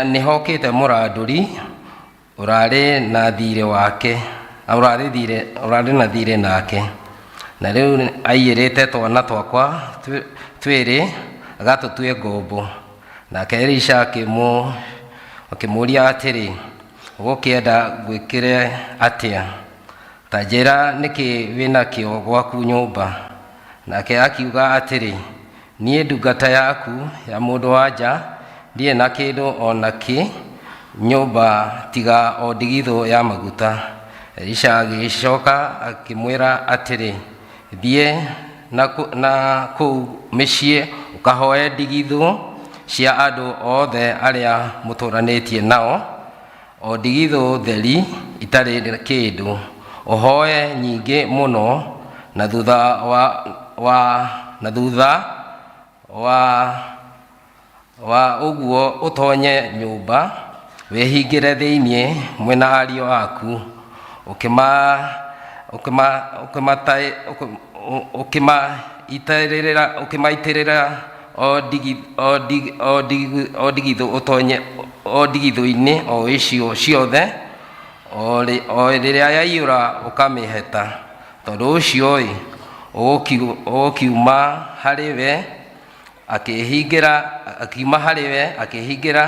Speaker 14: nĩehokete mũrandũri ũrarĩ na thiirĩ wake, ũrarĩ na thiirĩ nake. Na rĩu aiyĩrĩte twana twakwa twĩrĩ agatũtue ngombo. Nake Elisha akĩmũũria atĩrĩ, ũgũkĩenda gwĩkĩre atĩa? Ta njĩra nĩkĩ wĩnakĩo gwaku nyũmba? Nake akiuga atĩrĩ, niĩ ndungata yaku ya mũndũ wanja ndirĩ na kĩndũ ona kĩ nyũmba tiga o ndigithũ ya maguta. Elisha agĩcoka akĩmwĩra atĩrĩ, thiĩ na kũu mĩciĩ ũkahoe ndigithũ cia andũ othe arĩa mũtũranĩtie nao, o ndigithũ theri itarĩ kĩndũ, ũhoe nyingĩ mũno, na thutha wa ũguo ũtonye nyũmba, wĩhingĩre thĩinĩ mwena ariũ aku, ũkĩmaitĩrĩra o ndigithũ ũtonye o ndigithũ-inĩ o icio ciothe, o rĩrĩa yaiyũra ũkamĩheta. Tondũ ũcio ũgũkiuma harĩ we akĩhingĩra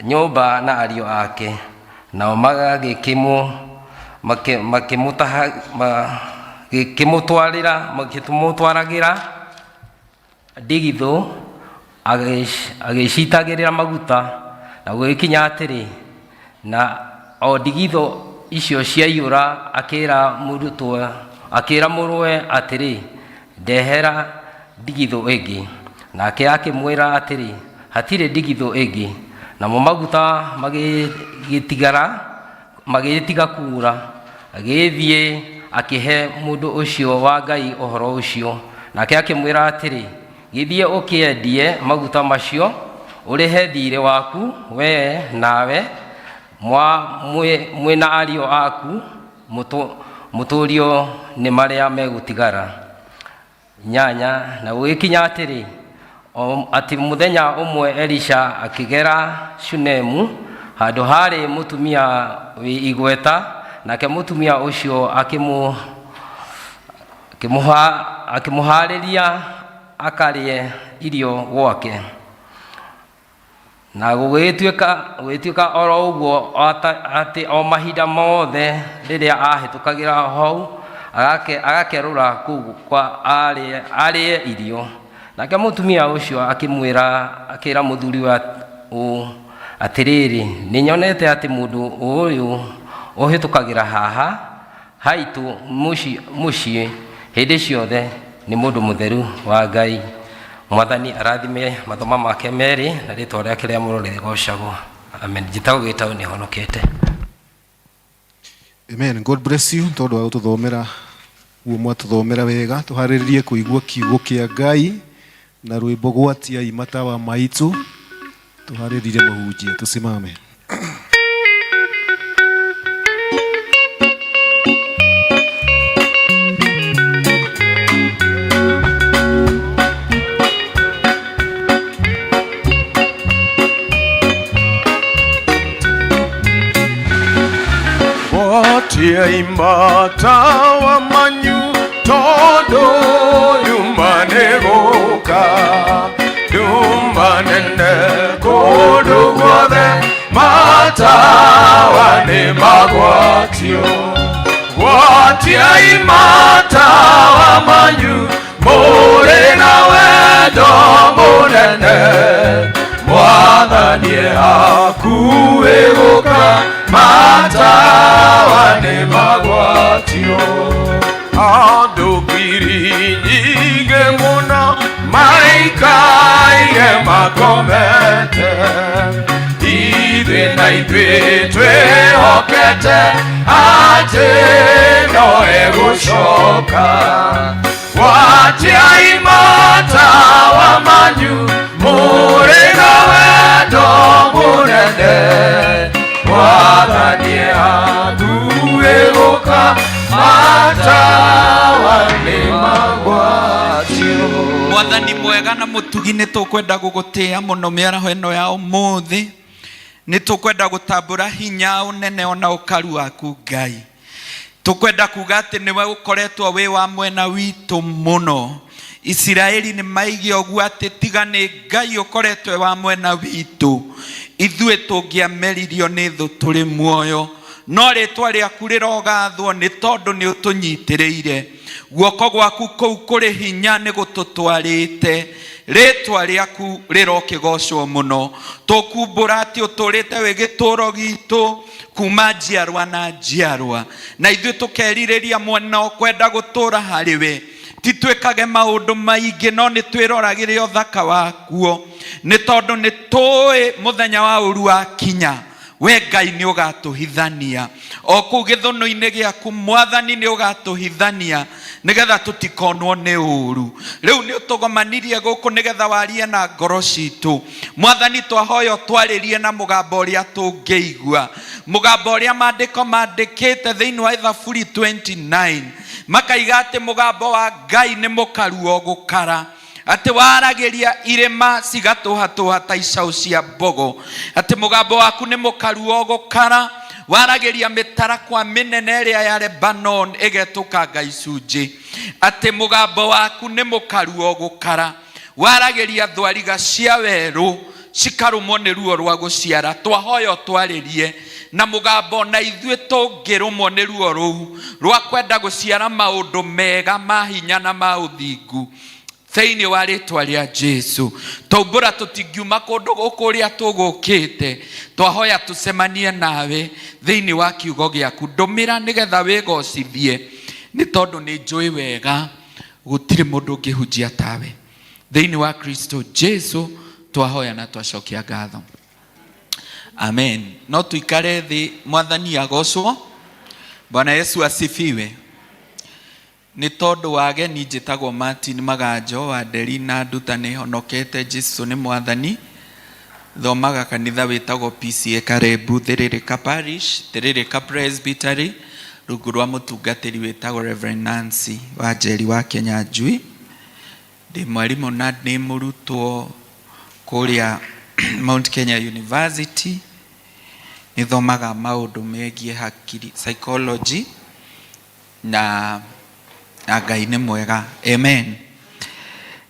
Speaker 14: nyũmba na ariũ ake, nao makĩmũtwaragĩra ndigithũ agĩcitagĩrĩra maguta, na gũgĩkinya atĩrĩ, na o ndigithũ icio ciaiyũra akĩĩra mũrũwe atĩrĩ, ndehera ndigithũ ĩngĩ. nake akĩmwĩra atĩrĩ hatirĩ ndigithũ ĩngĩ, namo maguta magĩtiga kuura, agĩthiĩ akĩhe mũndũ ũcio wa Ngai ũhoro ũcio, nake akĩmwĩra atĩrĩ gĩthiĩ ũkĩendie maguta macio ũrĩhe thiirĩ waku we nawe mwĩna ariũ aku mũtũũrio nĩ marĩa megũtigara. 8 Na gũgĩkinya atĩrĩ atĩ mũthenya ũmwe Elisha akĩgera Shunemu handũ harĩ mũtumia wĩ igweta, nake mũtumia ũcio akĩmũharĩria akarĩe irio gwake. Na gũgĩtuĩka oro ũguo atĩ o mahinda mothe rĩrĩa ahĩtũkagĩra hau agakerũra kũu kwa arĩe irio. Nake mũtumia ũcio akĩra mũthuri atĩrĩrĩ, nĩ nyonete atĩ mũndũ ũyũ ũhĩtũkagĩra haha haitũ mũciĩ hĩndĩ ciothe nĩ mũndũ mũtheru wa Ngai. Mwathani arathime mathoma make merĩ na rĩtwa rĩake rĩa mũro rĩgocagwo. Amen. Njĩtagwo Gĩtaũ nĩ honokete.
Speaker 2: Amen. God bless you tondũ wa gũtũthomera guo mwatũthomera wega. Tũharĩrĩrie kũigua kiugo kĩa Ngai na rwĩmbo gwatiai matawa maitũ. Tũharĩrĩrie mũhunjia. Tusimame.
Speaker 3: Gwatiai matawa manyu tondũ nyuma nĩ gũka, nyuma nene kũndũ guothe matawa nĩ magwatio. Gwatiai matawa manyu mũrĩ na wendo mũnene, Mwathani hakuhĩ gũka matawa nĩ magwatio. Andũ ngiri nyingĩ mũno maikaire makomete, ithuĩ na ithuĩ twĩhokete atĩ no egũcoka. Gwatiai matawa manyu mũrĩ na wendo mũnene, Mwathani hakuhĩ gũka matawa nĩ magwatio.
Speaker 15: Mwathani mwega na mũtugi nĩ tũkwenda gũgũtĩĩa mũno mĩaraho ĩno ya ũmũthĩ. Nĩ tũkwenda gũtambũra hinya ũnene ona ũkaru waku Ngai. Tũkwenda kuga atĩ nĩwe ũkoretwo wĩ wa mwena witũ mũno. Isiraeli nĩ maigĩ ũguo atĩ tiga nĩ Ngai ũkoretwo wa mwena witũ, ithuĩ tũngĩameririo nĩ thũ tũrĩ muoyo. No rĩtwa rĩaku rĩrogathwo nĩ tondũ nĩ ũtũnyitĩrĩire. Guoko gwaku kũu kũrĩ hinya nĩ gũtũtwarĩte. Rĩtwa rĩaku rĩrokĩgocwo mũno. Tũkumbũra atĩ ũtũrĩte wĩ gĩtũũro gitũ kuma njiarwa na njiarwa, na ithuĩ tũkerirĩria mwena ũkwenda gũtũũra harĩwe. Titwĩkage maũndũ maingĩ no nĩ twĩroragĩre ũthaka wakuo, nĩ tondũ nĩ tũĩ mũthenya wa ũru wakinya we Ngai nĩ ũgatũhithania. O kũu gĩthũnũ-inĩ gĩaku Mwathani nĩ ũgatũhithania nĩgetha tũtikonwo nĩ ũru. Rĩu nĩ ũtũgomanirie gũkũ nĩgetha warie na ngoro citũ. Mwathani twahoya twarĩrie na mũgambo ũrĩa tũngĩigua, mũgambo ũrĩa maandĩko maandĩkĩte thĩinĩ wa Thaburi 29 makaiga atĩ mũgambo wa Ngai nĩ mũkaru o gũkara, atĩ waragĩria irĩma cigatũhatũha ta icaũ cia mbogo, atĩ mũgambo waku nĩ mũkaru o gũkara, waragĩria mĩtarakwa mĩnene ĩrĩa ya Lebanon ĩgetũkanga icunjĩ, atĩ mũgambo waku nĩ mũkaru o gũkara, waragĩria thwariga cia werũ cikarũmwo nĩ ruo rwa gũciara. Twahoya twarĩrie na mũgambo na ithuĩ tũngĩrũmwo nĩ ruo rũu rwa kwenda gũciara maũndũ mega ma hinya na ma ũthingu thĩinĩ wa rĩtwa rĩa Jesũ. Taumbũra tũtingiuma kũndũ gũkũ ũrĩa tũgũkĩte, twahoya tũcemanie nawe thĩinĩ wa kiugo gĩaku. Ndũmĩra nĩgetha wĩgocithie, nĩ tondũ nĩ njũĩ wega gũtirĩ mũndũ ũngĩhunjia tawe. thĩinĩ wa Kristo Jesu twahoya na twacokia ngatho. Amen. No tuikare thĩ, Mwathani agocwo. Bwana Yesu asifiwe. Nĩ tondũ wa ageni njĩtagwo Martin Maganjo wa Nderi na nduta nĩ honokete, Jesu nĩ Mwathani. Thomaga kanitha wĩtagwo PCA Karebu, Thĩrĩrĩka Parish, Thĩrĩrĩka Presbytery, rungu rwa mũtungatĩri wĩtagwo Reverend Nancy wa Njeri wa Kenya Njui. Ndĩ mwarimũ na nĩ mũrutwo kũrĩa Mount Kenya University. Nĩthomaga maũndũ megiĩ hakiri, psychology, na Ngai nĩ mwega. Amen.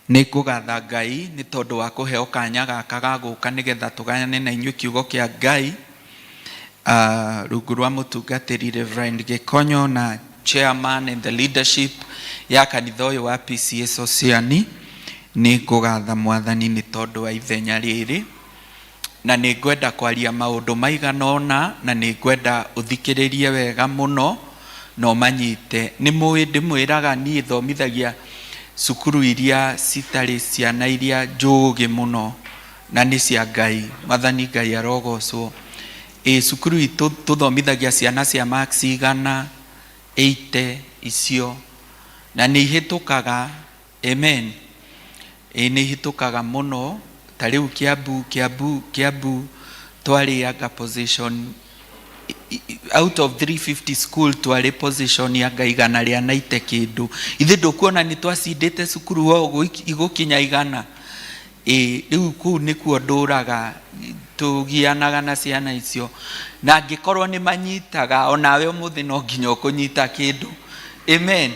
Speaker 15: Nĩ kũgatha Ngai nĩ tondũ wa kũheo kanya gaka ga gũka nĩgetha tũgayane na inyuĩ kiugo kĩa Ngai. Rungu rwa mũtungatĩri Reverend Gĩkonyo na chairman and the leadership ya kanitha ũyũ wa PCA Sociani. Nĩ kũgatha Mwathani nĩ tondũ wa ithenya rĩrĩ, na nĩ ngwenda kwaria maũndũ maigana ũna, na nĩ ngwenda ũthikĩrĩrie wega mũno no manyite. Nĩ mũĩ ndĩmwĩraga niĩ thomithagia cukuru iria citarĩ ciana iria njũgĩ mũno na nĩ cia Ngai. Mwathani Ngai arogocwo. Cukuru itũ tũthomithagia ciana cia max 180 icio, na nĩ ihĩtũkaga. Amen. Nĩ ihĩtũkaga mũno. Ta rĩu Kiambu twarĩaga position out of 350 school, twarĩ position ya igana rĩa 90 kĩndũ. Ithe ndũkuona nĩ twacindĩte cukuru ũguo igũkinya 100. Rĩu kũu nĩkuo ndũraga, tũgianaga na ciana icio, na angĩkorwo nĩ manyitaga, onawe ũmũthĩ no nginya ũkũnyita kĩndũ. Amen.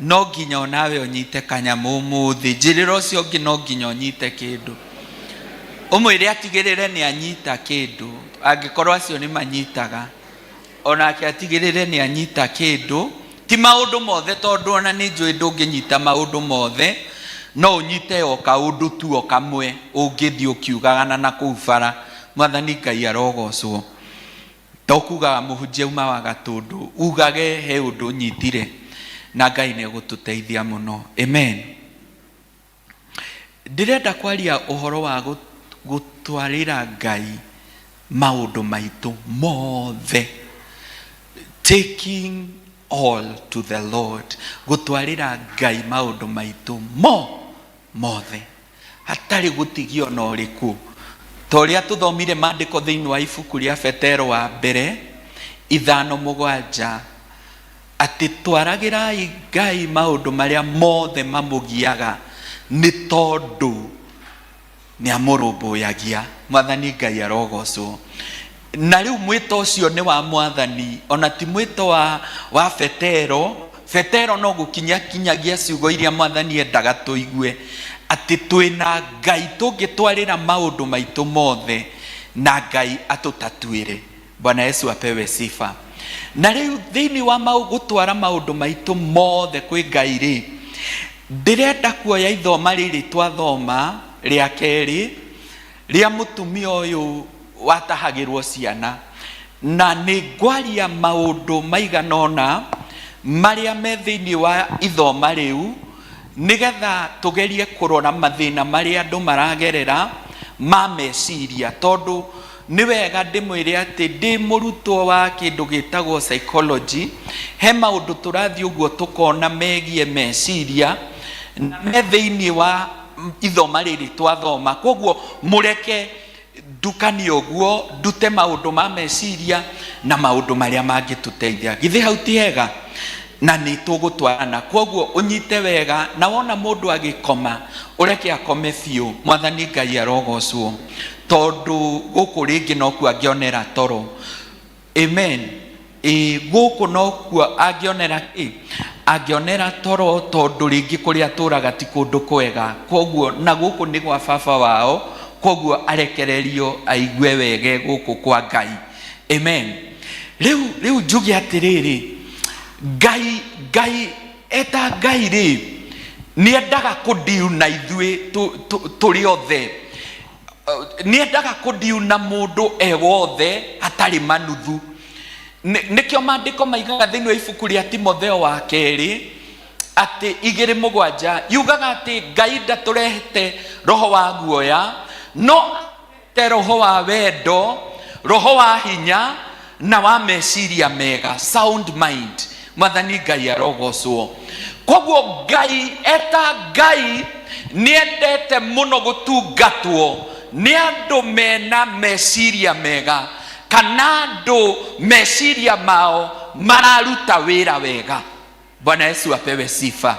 Speaker 15: No nginya onawe ũnyite kanyamũ ũmũthĩ, njĩrĩra ũcio ũngĩ no nginya ũnyite kĩndũ. Ũmwĩre atigĩrĩre nĩ anyita kĩndũ, angĩkorwo acio nĩ manyitaga, onake atigĩrĩre nĩ anyita kĩndũ. Ti maũndũ mothe, tondũ ona nĩ njũĩ ndũngĩnyita maũndũ mothe, no ũnyite o kaũndũ tu o kamwe ũngĩthiĩ ũkiugagana na kũu bara. Mwathani Ngai arogocwo. Tokugaga mũhunjia uma wa Gatũndũ, ugage he ũndũ nyitire, na Ngai nĩ gũtũteithia mũno. Amen. Ndĩrenda kwaria ũhoro wa gũtwarĩra Ngai maũndũ maitũ mothe. Taking all to the Lord. Gũtwarĩra Ngai maũndũ maitũ mothe, hatarĩ gũtigio na ũrĩkũ. Ta ũrĩa tũthomire maandĩko thĩinĩ wa ibuku rĩa Petero wa mbere 5:7, atĩ twaragĩrai Ngai maũndũ marĩa mothe mamũgiaga nĩ tondũ nĩ amũrũmbũyagia. Mwathani Ngai arogocwo. Na rĩu mwĩto ũcio nĩ wa Mwathani, ona ti mwĩto wa Petero. Petero no gũkinyagia ciugo iria Mwathani endaga tũigue, atĩ twĩna Ngai tũngĩtwarĩra maũndũ maitũ mothe na Ngai atũtatuĩre. Bwana Yesu apewe sifa. Na rĩu thĩinĩ wa gũtwara maũndũ maitũ mothe kwĩ Ngai rĩ, ndĩrenda kuoya ithoma rĩrĩ twathoma rĩa kerĩ rĩa mũtumia ũyũ watahagĩrwo ciana, na nĩ ngwaria maũndũ maigana ũna marĩa me thĩinĩ wa ithoma rĩu, nĩgetha tũgerie kũrora mathĩna marĩa andũ maragerera ma meciria. Tondũ nĩ wega ndĩmwĩre atĩ ndĩ mũrutwo wa kĩndũ gĩtagwo psychology, he maũndũ tũrathiĩ ũguo tũkona megiĩ meciria na me thĩinĩ wa ithoma rĩrĩ twathoma. Koguo mũreke ndukanie ũguo, ndute maũndũ ma meciria na maũndũ marĩa mangĩtũteithia. Githĩ hau ti hega? Na nĩ tũgũtwarana. Koguo ũnyite wega, na wona mũndũ agĩkoma ũreke akome biũ. Mwathani Ngai arogocwo. Tondũ gũkũ rĩngĩ no kuo angĩonera toro. Amen. Gũkũ no kuo angĩonera toro, tondũ rĩngĩ kũrĩa tũraga ti kũndũ kwega. Koguo na gũkũ nĩ gwa baba wao, koguo arekererio aigue wege gũkũ kwa Ngai. Amen. Rĩu njuge atĩrĩrĩ, Ngai eta Ngai rĩ, nĩ endaga kũdiu na ithuĩ tũrĩ othe. Nĩ endaga kũdiu na mũndũ wothe hatarĩ manuthu. Nĩkĩo maandĩko maigaga thĩinĩ wa ibuku rĩa Timotheo wa kerĩ ati 2:7 yugaga ati Ngai ndaturehete roho wa guoya no te roho wa wendo, roho wa hinya na wa meciria mega, sound mind. Mwathani Ngai arogocwo. Koguo Ngai eta Ngai niendete muno gutungatwo ni andu mena meciria mega, kana andu meciria mao mararuta wira wega. Bwana Yesu apewe sifa.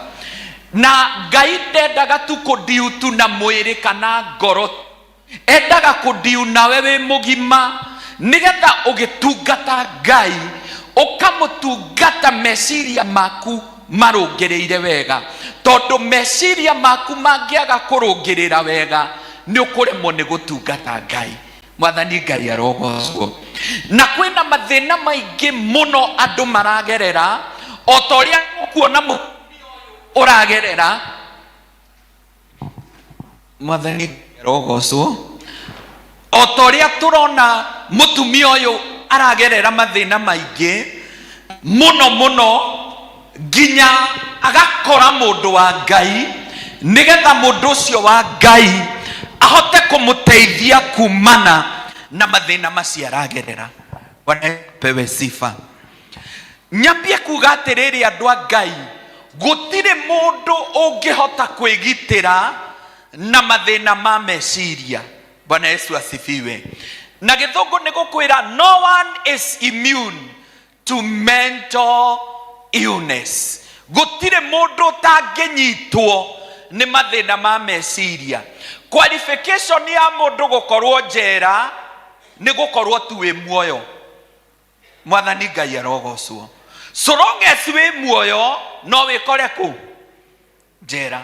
Speaker 15: Na Ngai ndendaga tu kudiu tu na mwiri kana ngoro, endaga kudiu na wewe mugima, nigetha ugitungata Ngai ukamutungata meciria maku marungireire wega, tondu meciria maku mangiaga kurungirira wega ni ukuremwo ni gutungata Ngai. Mwathani Ngai arogocwo. Na kwina mathina maingi muno andu maragerera, o toria kuona uragerera. Mwathani arogocwo. O toria turona mutumia uyu aragerera mathina maingi muno muno, ginya agakora mundu wa Ngai, nigetha mundu ucio wa Ngai ahote kumuteithia kumana na mathina macio aragerera. Bwana pewe sifa. Nyambie kuga atiriri andu a Ngai, gutire mundu ungihota kwigitira na mathina ma meciria. Bwana Yesu asifiwe. Na githungu ni gukwira no one is immune to mental illness. Gutire mundu tanginyitwo ni mathina ma meciria. Qualification ya mundu gukorwo njera ni gukorwo tu wi muoyo. Mwathani Ngai arogocwo. So long as wi muoyo no wikore ku njera.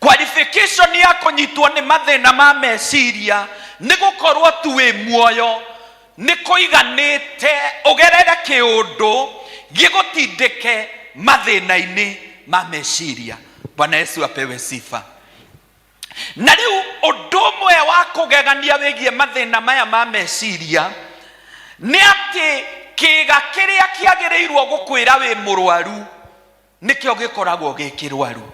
Speaker 15: Qualification ya kunyitwo ni mathina ma meciria ni gukorwo tu wi muoyo, ni kuiganite ugerere kiundu gigutindike mathina-ini ma meciria. Bwana Yesu apewe sifa. Na riu undu umwe wa kugegania wigie mathina maya ma meciria ni ati kiga kiria kiagirirwo gukwira wi murwaru nikio gikoragwo gikirwaru.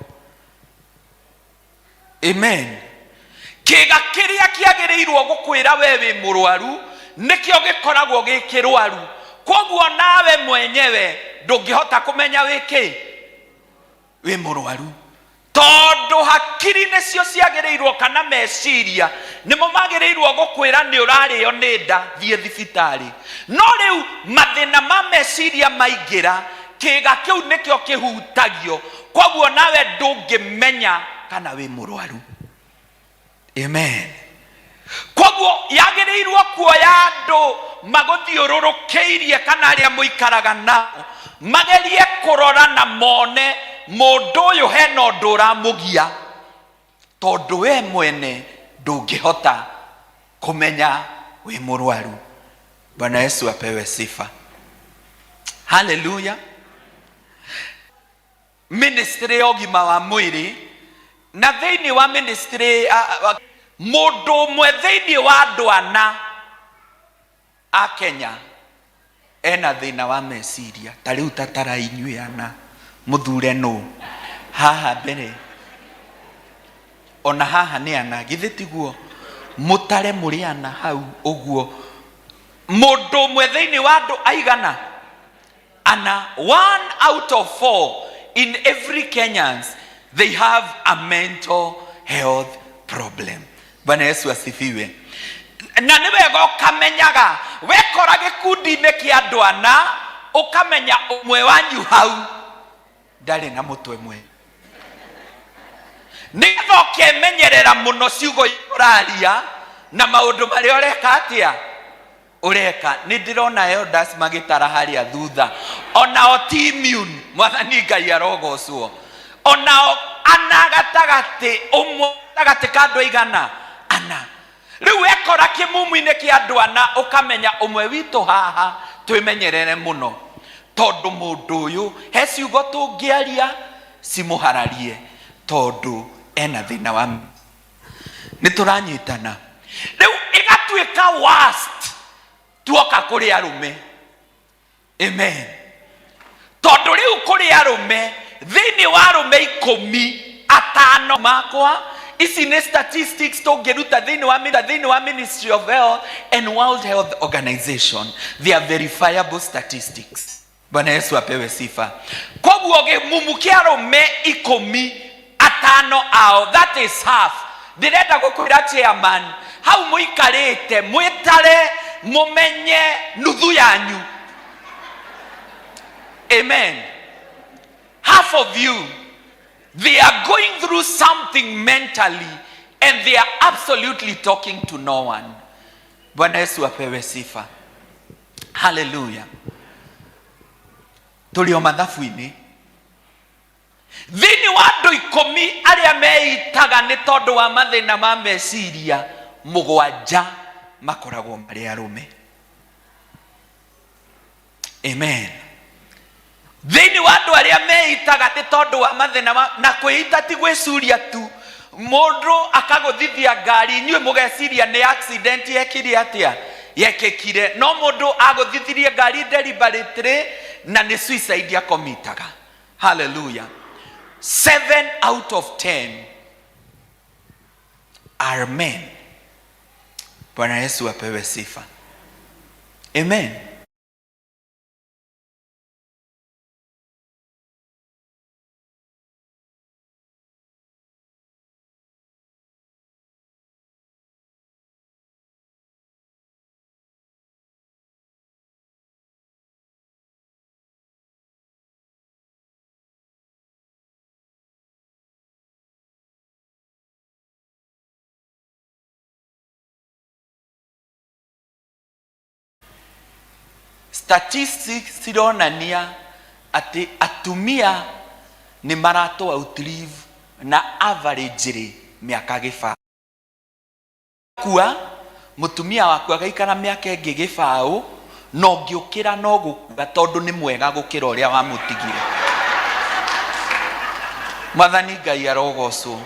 Speaker 15: Amen. Kiga kiria kiagirirwo gukwira we wi murwaru nikio gikoragwo gikirwaru. Koguo nawe mwenyewe ndungihota kumenya wiki wi murwaru, tondu hakiri nicio ciagirirwo kana meciria nimo magirirwo gukwira ni urario ni nda thie thibitari. No riu mathina ma meciria maingira, kiga kiu nikio kihutagio, koguo nawe ndungimenya kana wi murwaru. Amen. Koguo yagirirwo kuoya andu maguthiururukeirie kana aria muikaraga nao magerie kurora na mone mundu uyu hena undu uramugia, tondu we mwene ndungihota kumenya wi murwaru. Bwana Yesu apewe sifa. Hallelujah. Ministry ya ugima wa mwiri, na thiini wa ministry mundu mwe thiini wa andu ana a Kenya ena thina wa meciria. Ta riu tatara inyue ana muthure no haha mbere, ona haha ni ana githi tiguo mutare muri ana hau uguo. Mundu mwe thiini wa andu aigana ana, 1 out of 4 in every Kenyans they have a mental health problem. Bwana Yesu asifiwe. Na ni wega ukamenyaga wekora gikundi-ini kia andu ana, ukamenya umwe wanyu hau ndari na mutwe mwe, nigetha ukemenyerera muno ciugo uraria na maundu maria ureka atia ureka. Ni ndirona elders magitara haria thutha, onao ti immune. Mwathani Ngai arogocwo. Onao ana gatagati umwe gatagati ka andu aigana ana. Riu wekora kimumu-ini kia andu ana, ukamenya umwe witu haha twimenyerere muno, tondu mundu uyu he ciugo tungiaria cimuhararie tondu ena thina wa ni turanyitana. Riu igatuika worst tuoka kuri arume. Amen. Tondu riu kuri arume thini wa arume 15 makwa ici ni statistics tungiruta thini wa Ministry of Health and World Health Organization. They are verifiable statistics. Bwana Yesu apewe sifa. Koguo mumukia arume 15 ao, that is half. Ndirenda gukwira chairman, hau muikarite mwitare mumenye nuthu yanyu. Amen. Half of you, they are going through something mentally and they are absolutely talking to no one. Bwana Yesu apewe sifa. Hallelujah. Tulio mathabu-ini thini wa andu 10 aria meitaga ni tondu wa mathina ma meciria 7 makoragwo mari arume. Amen. Thini wa andu aria meitaga ni tondu wa mathina na kwita ti gwicuria tu, mundu akaguthithia ngari nyue mugeciria ni accident yekire atia yekekire, no mundu aguthithirie ngari deliberately na ni suicide yakomitaga. Hallelujah. 7 out of 10 are men. Bwana Yesu apewe sifa. Amen. Statistics zironania ati atumia ni marato outlive na average miaka gifao. Kwa mutumia waku agaikara miaka ingi gifao no ngiukira no gukua tondu ni mwega gukira uria wa mutigire. Mwathani Ngai arogocwo.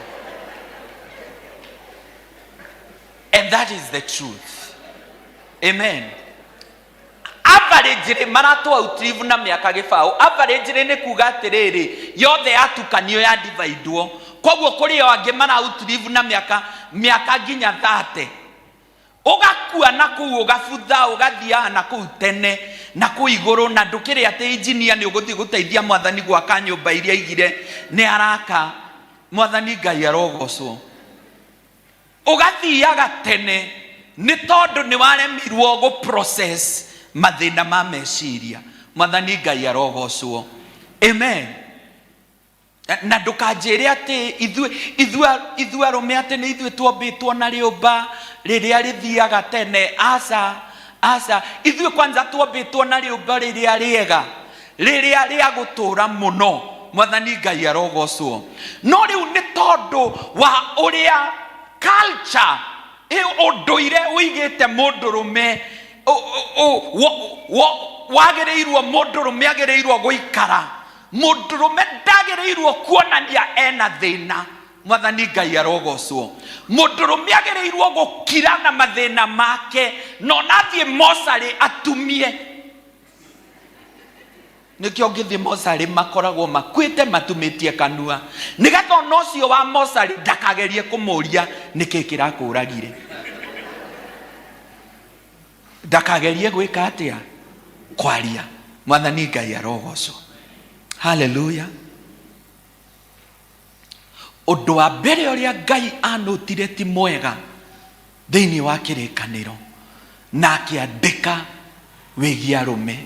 Speaker 15: And that is the truth. Amen. Average marato outlive na miaka gifao. Average ni kuga atiriri yothe atukanio ya dividewo. Koguo kuri angi mara outlive na miaka ginya 30. Ugakua na kuu ugabutha ugathia na kuu tene na kuu iguru na ndukire ati engineer ni uguthi guteithia Mwathani gwaka nyumba iria igire ni araka. Mwathani Ngai arogocwo. Ugathiaga tene ni tondu ni waremirwo go process mathina ma meciria. Mwathani Ngai arogocwo. Amen. Na ndukanjire ati ithu arume ati ni ithu twombitwo na riumba riria rithiaga tene. Asa ithu kwanza twombitwo na riumba riria riega riria ria gutura muno. Mwathani Ngai arogocwo. No riu ni tondu wa uria culture unduire uigite mundurume wagereirwo mundurume agereirwo guikara. Mundurume ndagereirwo kuonania ena thina. Mwathani Ngai arogocwo. Mundurume agereirwo gukira na mathina make no nathie mosari atumie. Nikio ngithi mosari makoragwo makwite matumitie kanua nigatho nocio wa mosari ndakagerie kumuria niki kirakuragire. Ndakagerie gwika atia kwaria. Mwathani Ngai arogocwo. Hallelujah. Undu wa mbere uria Ngai anotire ti mwega thiini wa kirikaniro na akiandika wigi arume,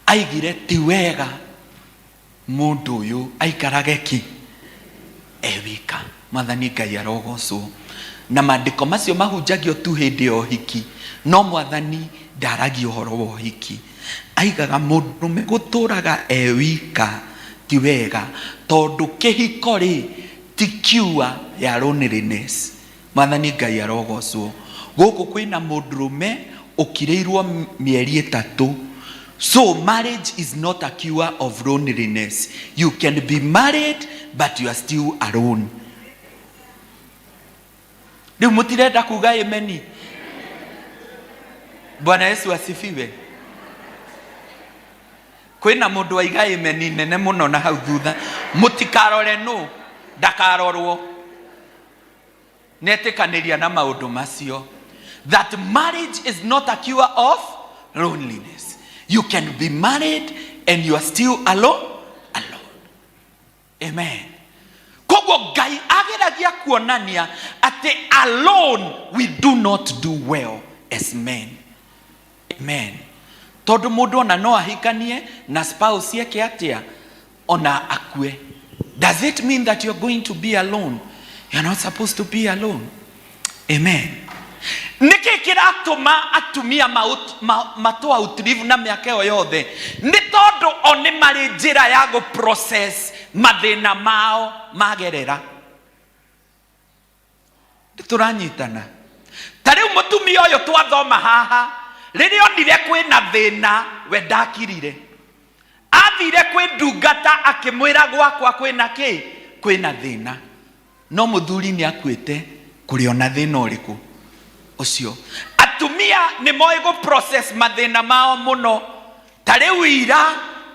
Speaker 15: aigire ti wega mundu uyu aikarage ki ewika. Mwathani Ngai arogocwo. Na maandiko macio mahunjagio tu hindi ya hiki, no Mwathani ndaragi uhoro wa hiki. Aigaga mundurume guturaga ewika ti wega tondu kihiko ri ti kiua ya loneliness. Mwathani Ngai arogocwo. Guku kwina mundurume ukireirwo mieri 3. So marriage is not a cure of loneliness. You can be married but you are still alone. Riu mutirenda kuga ameni. Bwana Yesu asifiwe. kwina mundu waiga amen nene muno na hau thutha mutikarore no ndakarorwo netikaniria na maundu macio that marriage is not a cure of loneliness. You can be married and you are still alone. Amen. Kogo Ngai ageragia kuonania ati alone we do not do well as men. Amen. Todo mundu ona no ahikanie na spouse yake atia ona akue. Does it mean that you're going to be alone? You're not supposed to be alone. Amen. Niki kiratuma atumia matoa utulivu na miaka yothe ni tondu oni mari njira ya go process mathina mao magerera. Turanyitana tari mutumia uyu twathoma haha riria onire kwina thina we ndakirire athire kwi ndungata akimwira gwakwa kwina ki kwina thina no muthuri ni akuite kuriona thina uriku ucio. Atumia ni moi go process mathina mao muno tari wira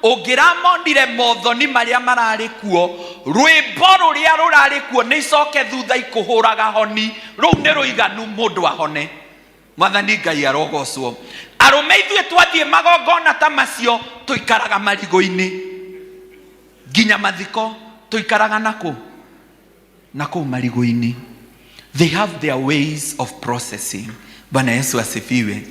Speaker 15: ungiramonire mothoni maria marari kuo rwimbo ruria rurari kuo ni icoke thutha ikuhuraga honi ru ni ruiganu mundu ahone. Mwathani Ngai arogocwo. Arume ithuĩ twathie magongona ta macio tuikaraga marigo-ini nginya mathiko tuikaraga nako marigo-ini. They have their ways of processing. Bwana Yesu asifiwe.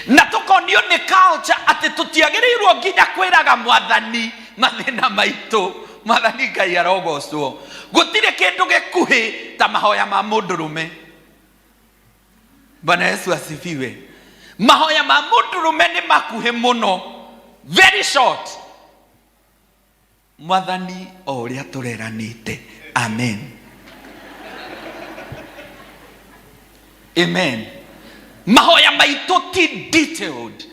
Speaker 15: Na tukonio ni culture ati tutiagĩrĩirwo nginya kwĩraga Mwathani mathĩna maitũ. Mwathani Ngai arogocwo. Gũtirĩ kĩndũ gĩkuhĩ ta mahoya ma mũndũrũme. Bwana Yesu asifiwe. Mahoya ma mũndũrũme nĩ makuhĩ mũno. Very short. Mwathani o ũrĩa tũreranĩte. Amen. Amen. Mahoya maitũ ti detailed.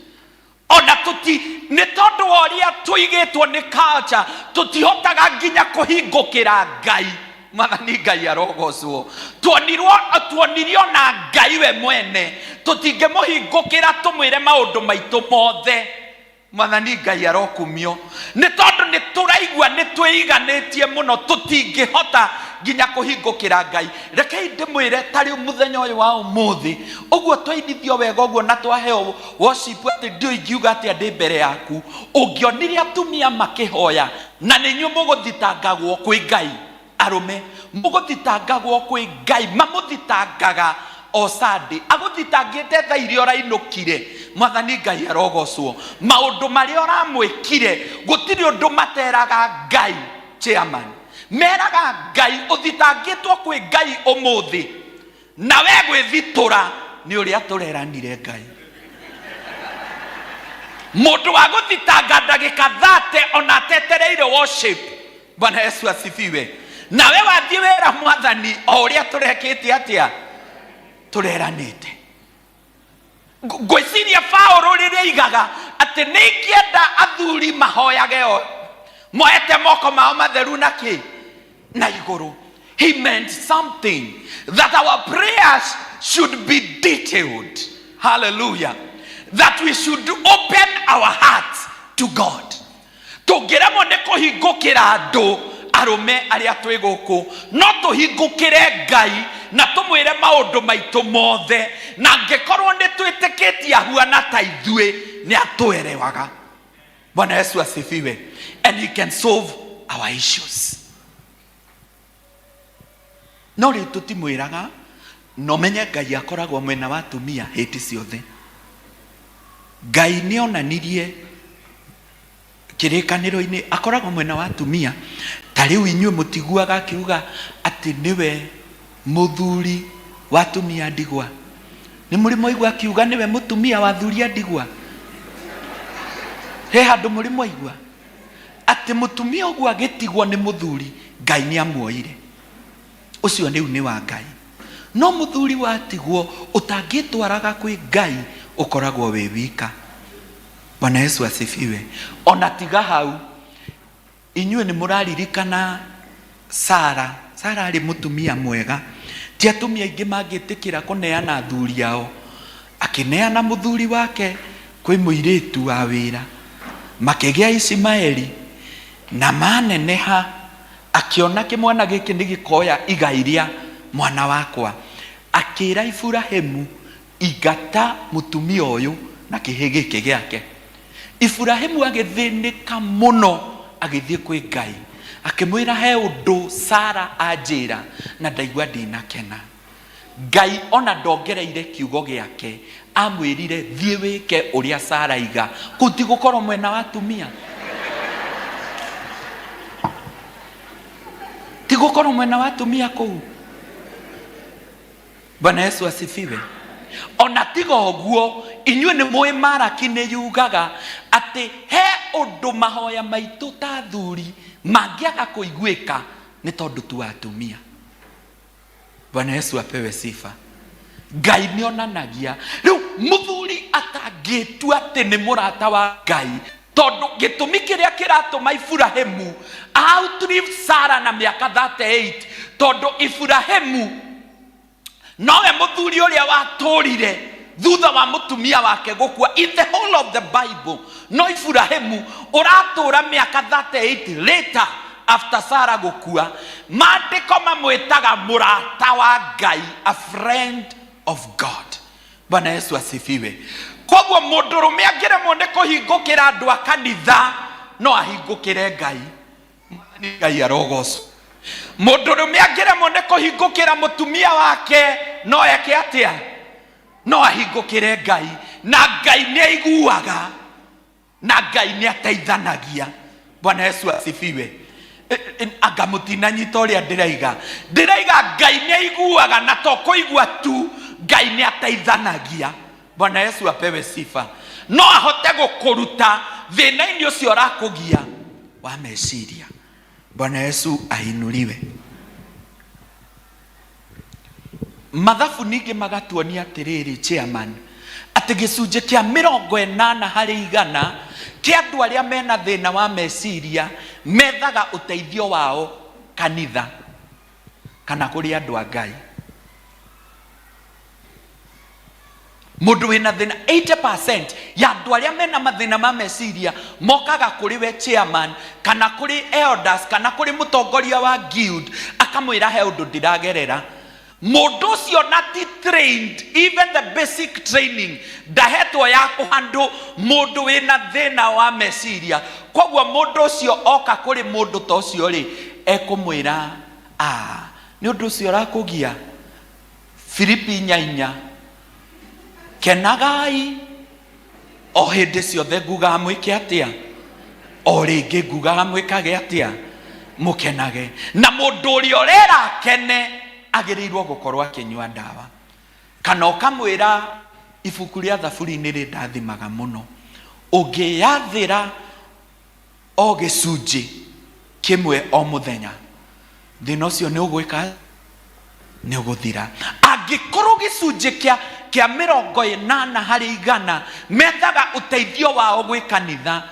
Speaker 15: Ona tuti nĩ tondũ ũrĩa tũigĩtwo nĩ culture tũtihotaga nginya kũhingũkĩra Ngai. Mwathani Ngai arogocwo. Tuonirio na Ngai we mwene tũtingĩmũhingũkĩra tũmwĩre maũndũ maitũ mothe. Mwathani Ngai arokumio. Nĩ tondũ nĩ tũraigua nĩ twĩiganĩtie mũno tũtingĩhota nginya kũhingũkĩra Ngai. Rekei ndĩmwĩre tarĩ mũthenya ũyũ wa ũmũthĩ ũguo twainithio wega ũguo na twaheo worship atĩ ndio ingiuga atĩ ndĩ mbere yaku ũngĩonire atumia makĩhoya na nĩ inyuĩ mũgũthitangagwo kwĩ Ngai. Arume mũgũthitangagwo kwĩ Ngai mamũthitangaga o Sunday agũthitangĩte thaa iria ũrainũkire. Mwathani Ngai arogocwo. Maũndũ marĩa ũramwĩkire gũtirĩ ũndũ materaga Ngai. Chairman meraga Ngai ũthitangĩtwo kwĩ Ngai ũmũthĩ na we gwĩthitũra nĩ ũrĩa tũreranire Ngai. Mũndũ wa gũthitanga ndagĩka 30 ona atetereire worship. Bwana Yesu asifiwe. Na we wathiĩ wĩra Mwathani o ũrĩa tũrekĩte atĩa tũreranĩte. Ngwĩciria Paulo rĩrĩa aigaga atĩ nĩ ingĩenda athuri mahoyage o moete moko mao matheru na kĩ na igũrũ. He meant something that our prayers should be detailed. Hallelujah. That we should open our hearts to God. Tũngĩremwo nĩ kũhingũkĩra andũ arume arĩa twĩ gũkũ no tũhingũkĩre Ngai na tũmwĩre maũndũ maitũ mothe na angĩkorwo nĩ twĩtĩkĩtie ahuana ta ithuĩ nĩ atũerewaga. Bwana Yesu asifiwe. And he can solve our issues. No rĩ tũtimwĩraga no menye Ngai akoragwo mwena wa atumia hĩndĩ ciothe. Ngai nĩ onanirie kĩrĩkanĩro-inĩ akoragwo mwena wa atumia. Ta rĩu inyuĩ mũtiguaga akiuga atĩ nĩwe mũthuri wa atumia ndigwa. Nĩ mũrĩ mwaigua akiuga nĩwe mũtumia wa athuri a ndigwa? He handũ mũrĩ mwaigua atĩ mũtumia ũguo agĩtigwo nĩ mũthuri Ngai nĩ amuoire? Ũcio nĩ une wa Ngai. No mũthuri watigwo ũtangĩtwaraga kwĩ Ngai ũkoragwo wĩ wika. Bwana Yesu asifiwe. Ona tiga hau inyuĩ nĩ mũraririkana Sara. Sara arĩ mũtumia mwega. Ti atumia aingĩ mangĩtĩkĩra kũneana athuri ao. Akĩneana mũthuri wake kwĩ mũirĩtu wa wĩra. makĩgĩa Ismaeli na maneneha, akiona kĩmwana gĩkĩ nĩ gĩkoya igai rĩa mwana wakwa, akĩra Iburahĩmu igata mũtumia ũyũ na kĩhĩ gĩkĩ gĩake. Iburahĩmu agĩthĩnĩka mũno, agĩthiĩ kwĩ Ngai akĩmwĩra he ũndũ Sara anjĩra na ndaigua ndinakena. Ngai ona ndongereire kiugo gĩake, amwĩrire thiĩ wĩke ũrĩa Sara iga. Kũu ti gũkorwo mwena wa atumia, ti gũkorwo mwena wa atumia kũu. Bwana Yesu asifiwe. Ona tiga ũguo, inyuĩ nĩ mũĩ Maraki nĩ yugaga atĩ he ũndũ mahoya maitũ ta athuri mangĩaga kũiguĩka nĩ tondũ tu atumia. Bwana Yesu apewe sifa. Ngai nĩ onanagia rĩu mũthuri atangĩtua atĩ nĩ mũrata wa Ngai, tondũ gĩtũmi kĩrĩa kĩratũma Iburahĩmu outlive Sara na mĩaka 38, tondũ Iburahĩmu nowe mũthuri ũrĩa watũrire thutha wa mũtumia wake gũkua in the whole of the Bible. No Iburahĩmu ũratũra mĩaka 38 later after Sara gũkua, maandĩko mamwĩtaga mũrata wa Ngai, a friend of God. Bwana Yesu asifiwe. Koguo mũndũrũme angĩremwo nĩ kũhingũkĩra andũ a kanitha, no ahingũkĩre Ngai. Ngai arogocwo. Mũndũrũme angĩremwo nĩ kũhingũkĩra mũtumia wake, no eke atĩa? No ahingũkĩre Ngai, na Ngai nĩ aiguaga, na Ngai nĩ ateithanagia. Bwana Yesu asifiwe. Anga mũtinanyita ũrĩa ndĩraiga Ngai nĩ aiguaga, na to kũigua tu, Ngai nĩ ateithanagia. Bwana Yesu apewe sifa. No ahote gũkũruta thĩna-inĩ ũcio ũrakũgia wa meciria. Bwana Yesu ahinuliwe. Mathabu ningĩ magatuonia atĩrĩrĩ, chairman, atĩ gĩcunjĩ kĩa 80% kĩa andũ arĩa mena thĩna wa meciria methaga ũteithio wao kanitha kana kũrĩ andũ a Ngai. Mũndũ wĩna thĩna 80% ya andũ arĩa mena mathĩna ma meciria mokaga kũrĩ we chairman kana kũrĩ elders kana kũrĩ mũtongoria wa guild, akamwĩra he ũndũ ndĩragerera. Mũndũ ũcio na ti trained, even the basic training ndahetwo ya kũhandle mũndũ wĩna thĩna wa meciria. Koguo mũndũ ũcio oka kũrĩ mũndũ ta ũcio rĩ, ekũmwĩra nĩ ũndũ ũcio ũrakũgia. Filipi 4, kenagai o hĩndĩ ciothe ngugaga mwĩke atĩa, o rĩngĩ ngugaga mwĩkage atĩa, mũkenage. Na mũndũ ũrĩa ũrera akene agĩrĩirwo gũkorwo akĩnyua ndawa. Kana ũkamwĩra ibuku rĩa Thaburi nĩ rĩndathimaga mũno, ũngĩyathĩra o gĩcunjĩ kĩmwe o mũthenya, thĩna ũcio nĩ ũgwĩka, nĩ ũgũthira. Angĩkorwo gĩcunjĩ kĩa 80% methaga ũteithio wao gwĩ kanitha,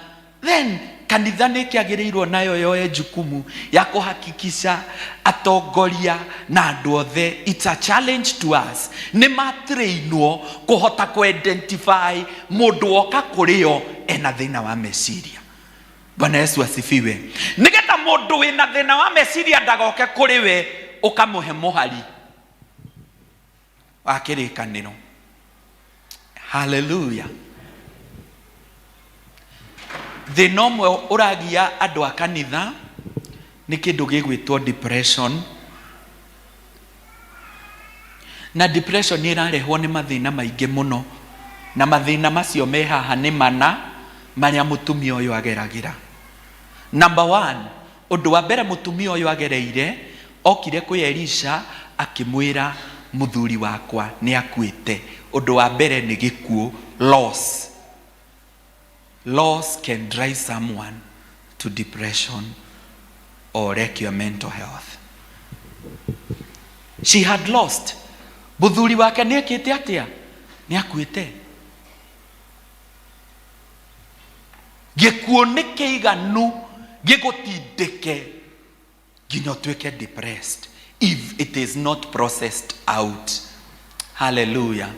Speaker 15: then kanitha nĩ kĩagĩrĩirwo nayo yoe jukumu ya kũhakikisha atongoria na andũ othe, it's a challenge to us, nĩ matrainwo kũhota kũ-identify mũndũ woka kũrĩo ena thĩna wa meciria. Bwana Yesu asifiwe. Nĩgetha mũndũ wĩna thĩna wa meciria ndagoke kũrĩ we ũkamũhe mũhari wa kĩrĩkanĩro. Hallelujah. Thĩna ũmwe ũragia andũ a kanitha nĩ kĩndũ gĩgwĩtwo depression. Na depression nĩ ĩrarehwo nĩ mathĩna maingĩ mũno, na mathĩna macio me haha nĩ mana marĩa mũtumia ũyũ ageragĩra. Number 1, ũndũ wa mbere mũtumia ũyũ agereire, okire kwĩ Elisha akĩmwĩra mũthuri wakwa nĩ akuĩte. Ũndũ wa mbere nĩ gĩkuũ, loss. Loss can drive someone to depression or wreck your mental health. She had lost. Mũthuri wake nĩ ekĩte atĩa? Nĩ akuĩte. Gĩkuũ nĩ kĩiganu gĩgũtindĩke nginya ũtuĩke depressed if it is not processed out. Hallelujah.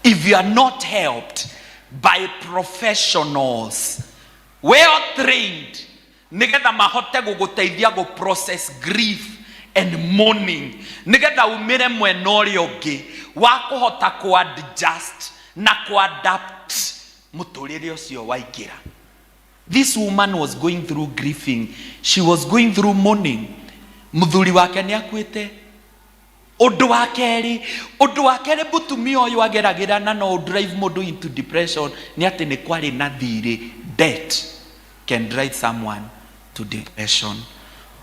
Speaker 15: If you are not helped by professionals well trained nigetha mahote guguteithia go process grief and mourning nigetha umire mwena uria ungi wa kuhota ku adjust na ku adapt muturire ucio waingira. This woman was going through grieving. She was going through mourning. Muthuri wake ni akuite. Undu wa keri butumia uyu ageragira na no drive mundu into depression ni ati ni kwari na thiri. Debt can drive someone to depression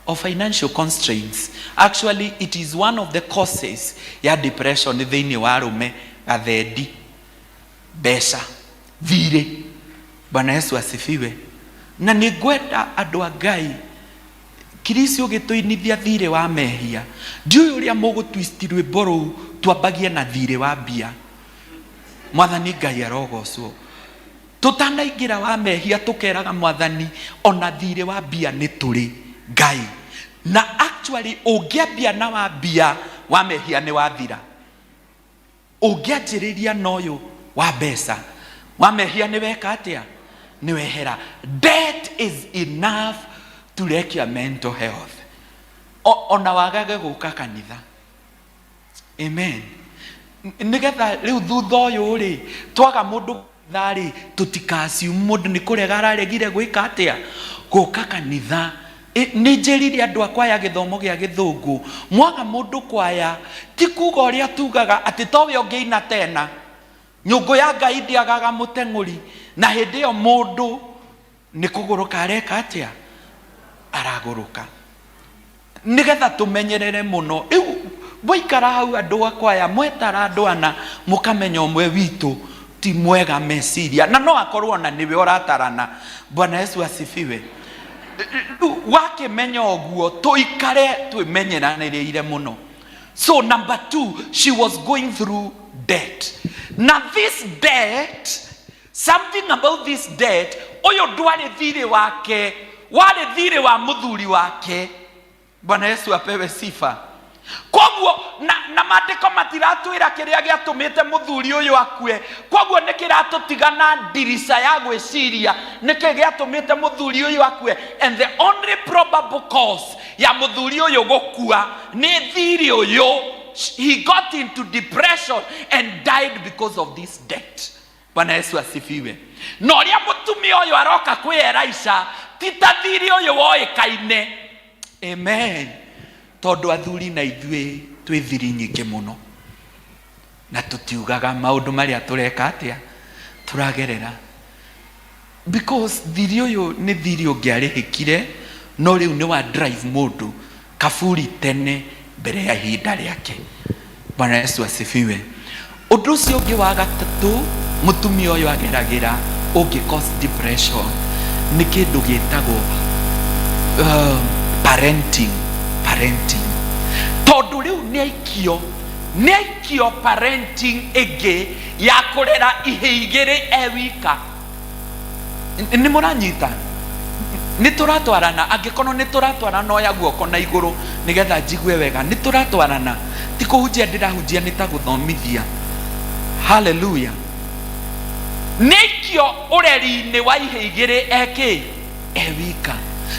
Speaker 15: or financial constraints. Actually, it is one of the causes ya depression thiini wa arume, athendi, mbeca, thiri. Bwana Yesu asifiwe. Na ni ngwenda andu a Ngai kirisi ugituinithia thire wa mehia ndiu uria mugutwist rwimbo ruu twambagie na thire wa mbia. Mwathani Ngai arogocwo tutanaingira wa mehia tukeraga Mwathani ona thire wa mbia ni turi Ngai. Na actually ungiambia na wa mbia wa mehia ni wathira. Ungianjiriria noyo wa mbeca wa mehia ni weka atia ni wehera. Debt is enough to wreck your mental health. Ona wagage guka kanitha. Amen. Nigetha riu thutha uyu ri twaga mundu thari tutikasi mundu ni kurega araregire gwika atia guka kanitha. Ni njirire andu akwa ya githomo gia githungu mwaga mundu kwaya ti kuga uria tugaga ati towe ungiina tena nyungu ya Ngai ndiagaga muteng'uri na hindi iyo mundu ni kuguruka areka atia araguruka. Nigetha tumenyerere muno riu boikara hau andu akwaya mwetara andu ana mukamenya umwe witu ti mwega meciria na no akorwo na niwe uratarana. Bwana Yesu asifiwe. Wake menya oguo tuikare twimenyeranire muno. So number 2, she was going through debt. Now this debt, something about this debt, oyo ndwari thire wake wale thire wa muthuri wake. Bwana Yesu apewe sifa. Koguo na mateko matiratwira kiria giatumite muthuri uyu akue. Koguo nikiratutigana ndirisa ya gwiciria niki giatumite muthuri uyu akue. And the only probable cause ya muthuri uyu gukua ni thiri uyu. He got into depression and died because of this debt. Bwana Yesu asifiwe. No ria mutumia uyu aroka kwi Elisha tita thiri uyu woikaine. Amen. Tondu athuri na ithue twi thiri nyingi muno na tutiugaga maundu maria tureka atia turagerera because thiri uyu ni thiri ungiarihikire no riu ni wa drive mundu kaburi tene mbere ya ihinda riake. Bwana Yesu asifiwe. Undu ucio ungi wa gatatu mutumia uyu ageragira ungi cause depression ni kindu gitagwo parenting. Tondu riu ni aikio parenting ege ya kurera ihigire ewika. Ni muranyita ni turatwarana angikono ni turatwarana oya guoko na iguru nigetha njigwe wega ni turatwarana ti kuhunjia ndirahunjia ni ta guthomithia. Hallelujah. Nikio ureri-ini wa ihigire eke ewika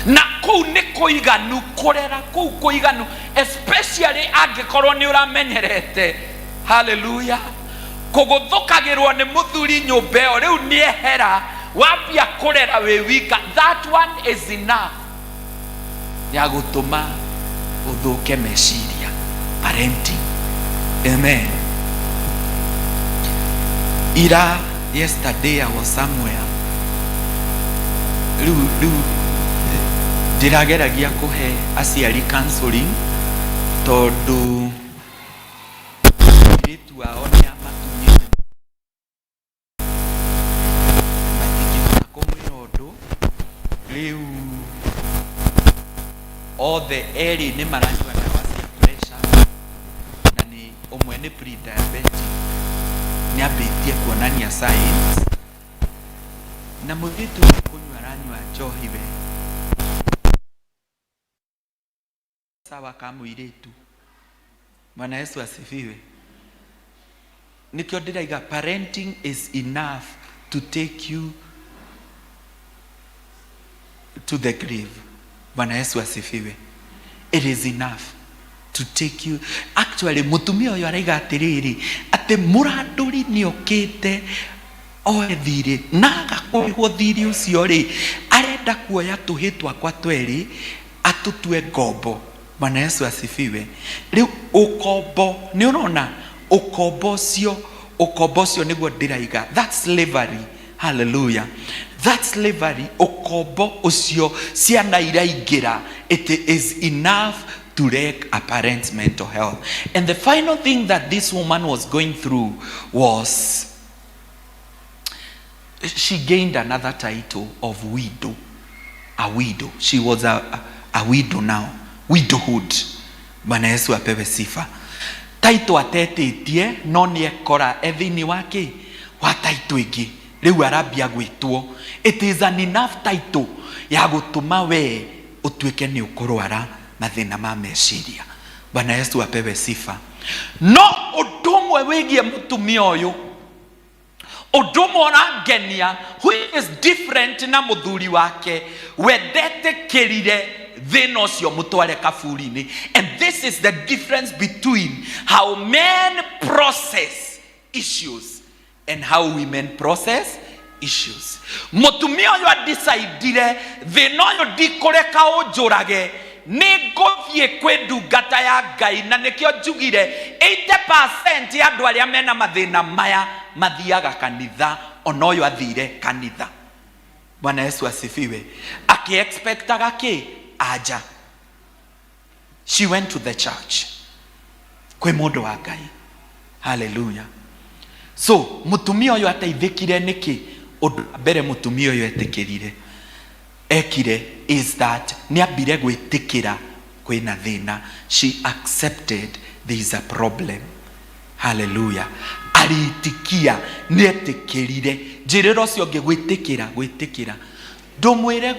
Speaker 15: na kou ni kuiganu kurera kou kuiganu especially angikorwo ni uramenyerete. Hallelujah. Kuguthukagirwo ni muthuri nyumba iyo riu ni ehera wambia kurera we wika. That one is enough ya gutuma uthuke meciria. Parenting. Amen. Yesterday I was somewhere. Ndirageragia kuhe aciari counseling tondu iritu ao ni amatunyite matingĩhota kũmwĩra ũndũ. Rĩu othe erĩ nĩ maranyua ndawa cia pressure na nĩ ũmwe nĩ pre-diabetic nĩ ambĩtie kuonania signs na mũirĩtu nĩ kũnyua aranyua njohi we sawa kama mũirĩtu. Bwana Yesu asifiwe. Nikio ndiraiga parenting is enough to take you to the grave. Bwana Yesu asifiwe. It is enough to take you. Actually, mutumia uyu araiga atiriri ati muraduri niokite oe thiri na agakuirwo thiri ucio ri arenda kuoya tuhi twakwa tweri atutue ngombo. Bwana Yesu asifiwe. Riu ukombo ni urona ukombo cio niguo ndiraiga. That's slavery. Hallelujah. That slavery, ukombo ucio ciana iraingira. It is enough to wreck a parent's mental health. And the final thing that this woman was going through was she gained another title of widow. A widow. She was a widow now. Widowhood. Bwana Yesu apewe sifa. Title atetetie no niekora ethini wake wa title ingi. Riu arabia gwitwo. It is an enough title ya gutuma we utuike ni ukurwara mathina ma meciria. Bwana Yesu apewe sifa. No udumwe wigie mutumia uyu. Udumwe orangenia who is different na muthuri wake wendete kirire thina ucio mutware kaburi-ini. And this is the difference between how men process issues and how women process issues. Mutumia uyu adisaidire thina uyu ndikureka unjurage ni ngothie kwi ndungata ya Ngai, na nikio njugire 80% ya andu aria mena mathina maya mathiaga kanitha, ona uyu athire kanitha. Bwana Yesu asifiwe. Aki expectaga ki aja. She went to the church kwe mundu wa Ngai. Hallelujah. So mutumia uyu ateithikire niki? Undu mbere mutumia uyu etikirire ekire is that niambire gwitikira kwina thina. She accepted there is a problem. Hallelujah. Aritikia nietikirire. Njiriro cio ngi gwitikira ndumwire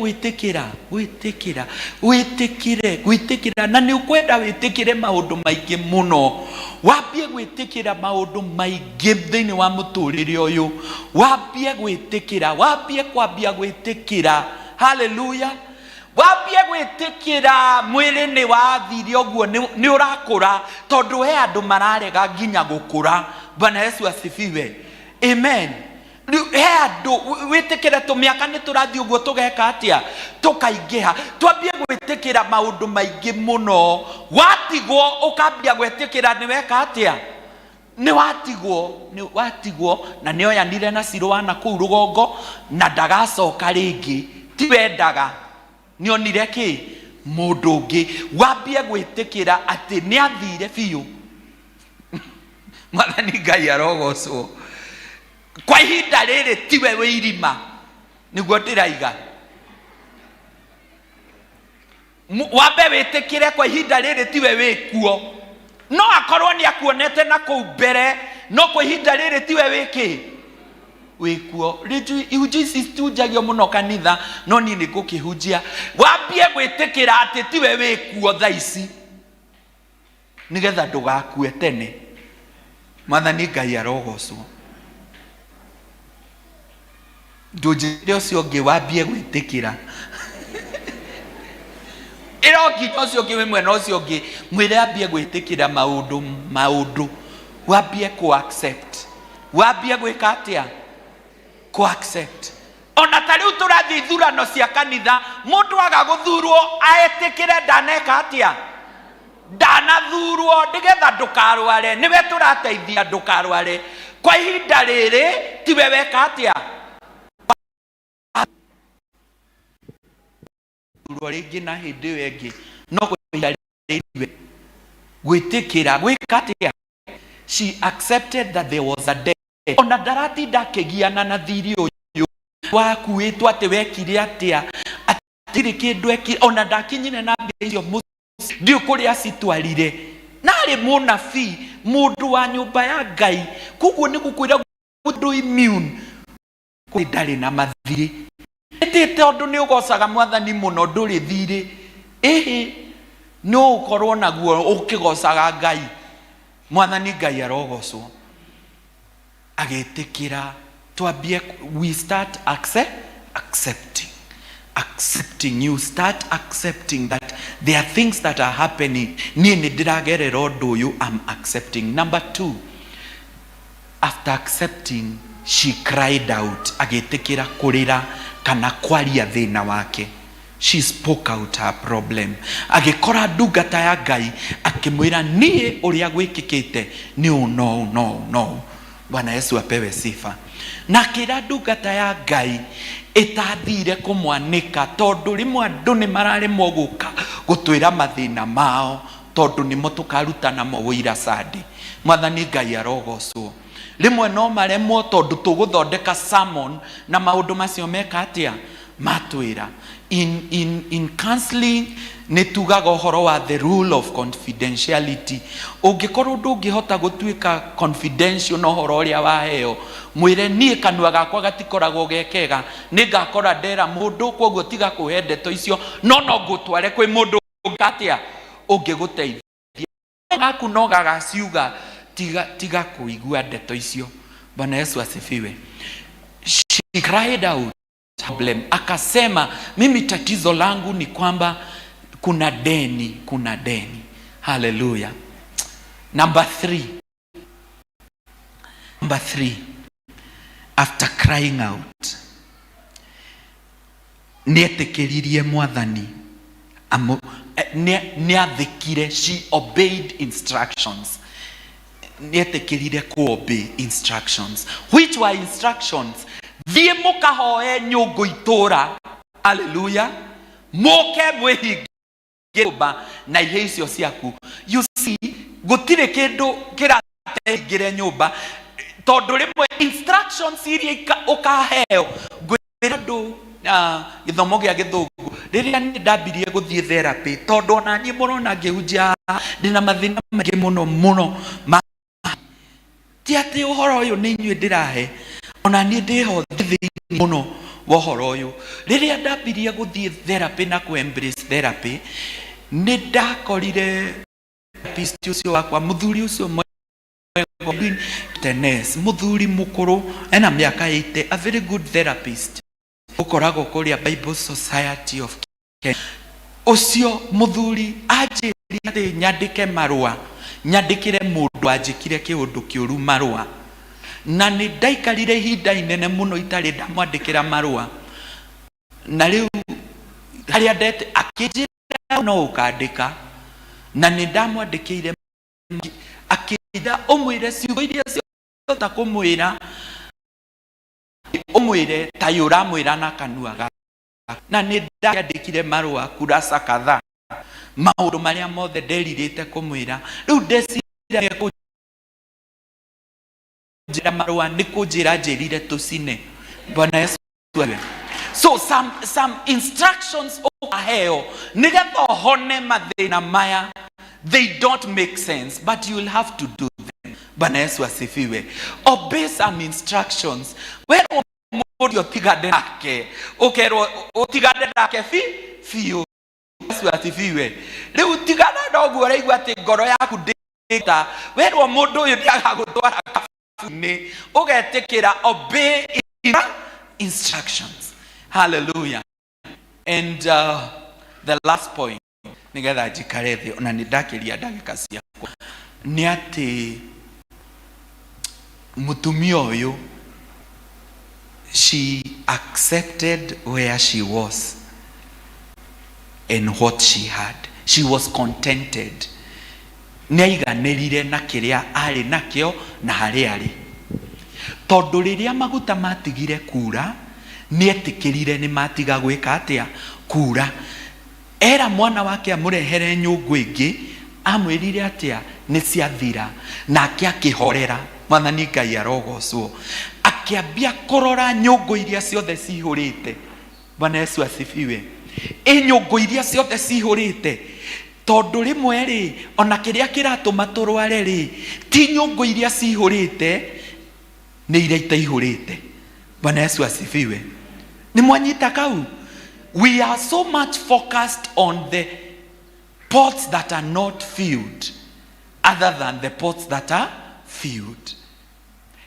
Speaker 15: gwitikira na ni ukwenda witikire maundu maingi muno. Wambie gwitikira maundu maingi thiini wa muturire uyu. Wambie gwitikira, wambie kwambia gwitikira. Hallelujah. Wambie gwitikira mwiri ni wathire uguo ni urakura tondu he andu mararega nginya gukura. Bwana Yesu asifiwe. Amen. He andu witikire tumiaka ni turathi uguo tugeka atia tukaingiha. Twambie gwitikira maundu maingi muno. Watigwo ukambia gwitikira ni weka atia ni watigwo na ni oyanire na Siroa na kuu rugongo na ndagacoka ringi. Ti wendaga ni onire ki mundu ungi. Wambie gwitikira ati ni athire biu. Mwathani Ngai arogocwo. Kwa ihinda riri tiwe wi irima niguo ndiraiga. Wambe witikire kwa ihinda riri tiwe wi kuo. No akorwo ni akuonete na kuu mbere, no kwa ihinda riri tiwe wiki wikuo. Riju ici tunjagio muno kanitha, no ni ngukihunjia. Wambie gwitikira ati tiwe wikuo thaa ici nigetha ndugakue tene. Mwathani Ngai arogocwo. Ndunjire ucio ngi wambie gwitikira. Irogi ucio ngi mwena ucio ngi mwire ambie gwitikira maundu. Wambie ku accept. Wambie gwika atia ku accept. Ona tari uturathi thurano cia kanitha mundu aga guthurwo aetikire ndaneka atia ndanathurwo ndigetha ndukarware. Niwe turateithia ndukarware. Kwa ihinda riri tiwe weka atia thurwo ringi na hindi iyo ingi. No kwa ihinda riri gwitikira gwika atia. She accepted that there was a death. Ona ndaratinda akigiana na thiri uyu wakuitwo ati wekire atia atiri kindu eki. Ona ndakinyire na mbia icio ndio kuria citwarire. Nari munabii mundu wa nyumba ya Ngai. Kuguo ni gukwira mundu immune kuri ndari na mathiri. Iti tondu ni ugocaga Mwathani muno nduri thiri. No ukorwo naguo ukigocaga Ngai. Mwathani Ngai arogocwo. Agetikira twambie we start accepting. accepting. You start accepting that there are things that are happening. I'm accepting. Number 2, after accepting, she cried out. Agetekera kurira kana kwaria thina wake. She spoke out her problem. Agekora ndungata ya Ngai akimwira nie uria gwikikite ni no. Bwana Yesu apewe sifa. Na kira ndungata ya Ngai itathire kumwanika tondu rimwe andu ni mararemwo guka gutwira mathina mao tondu nimo tukarutana mo wira sadi. Mwathani Ngai arogocwo. Rimwe no maremwo tondu tuguthondeka sermon na maundu macio meka atia matwira. In counseling nitugaga uhoro wa the rule of confidentiality. Ungikorwo ndungihota gutuika confidential no horo uria waheo mwire nie kanua gakwa gatikoragwo gekega ningakora ndera mundu kwoguo tiga kuhe ndeto icio no ngutware kwi mundu ngatia ungiguteithia gaku no gagaciuga tiga kuigua ndeto icio. Bwana Yesu asifiwe. She cried out problem. Akasema mimi tatizo langu ni kwamba kuna deni. Hallelujah. Number 3, after crying out, nietekeririe Mwathani niathikire. She obeyed instructions. Nietekeririe kuobey instructions. Which were instructions? Thie mukahoe nyungu itura. Hallelujah. Muke mwihinge nyumba na ihe icio ciaku. You see, gutire kindu kiratehingire nyumba tondu rimwe instructions iria ukaheo gwira ndu githomo gia githungu riria ni ndambirie guthie therapy tondu ona nyi murona ngihunjia ndina mathina maingi muno ti ati uhoro uyu ni inyue ndirahe ona ni ndiho thiini muno wa uhoro uyu. Riria ndambirie guthie therapy na ku embrace therapy ni ndakorire therapist ucio wakwa muthuri ucio tennis muthuri mukuru ena miaka 80, a very good therapist ukorago kuria Bible Society of Kenya. Ucio muthuri ajiri nyandike marua nyandikire mundu ajikire kiundu kiuru marua na ni ndaikarire hinda inene muno itari ndamwandikira marua na riu haria ndete akijira no ukandika na ni ndamwandikire akida umwire ciugo iria ciota kumwira umwire tayura mwira na kanua ga na ni ndandikire marua kurasa kadhaa maundu maria mothe nderirite kumwira riu ndecira kujira marua ni kujira njirire tucine. Bwana Yesu. So some instructions okaheo nigetha hone mathina maya, they don't make sense but you will have to do them. Bwana Yesu asifiwe. Obey some instructions. Where modio tigade nake ukero utigade nake fiu. Yesu asifiwe. Riu tigana ndogu araigwa ati ngoro yaku ndita wero mundu uyu ndiaga gutwara kafuni ugetikira obey instructions. Hallelujah. And the last point nigetha jikarethi ona nindakiria ndagika ciakwa ni ati mutumia uyu she accepted where she was and what she had. She was contented. Neiganirire na kiria ari nakio na hari ari tondu riria maguta matigire kura nietikirire ni matiga gwika atia kura. Era mwana wake amurehere nyungu ingi amwirire atia ni ciathira na akihorera. Mwathani Ngai arogocwo akiambia kurora nyungu iria ciothe cihurite. Bwana Yesu asifiwe. Nyungu iria ciothe cihurite tondu rimwe ri ona kiria kiratuma turware ri ti nyungu iria cihurite ni iria itaihurite. Bwana Yesu asifiwe. Ni mwanyita kau. We are so much focused on the pots that are not filled other than the pots that are filled.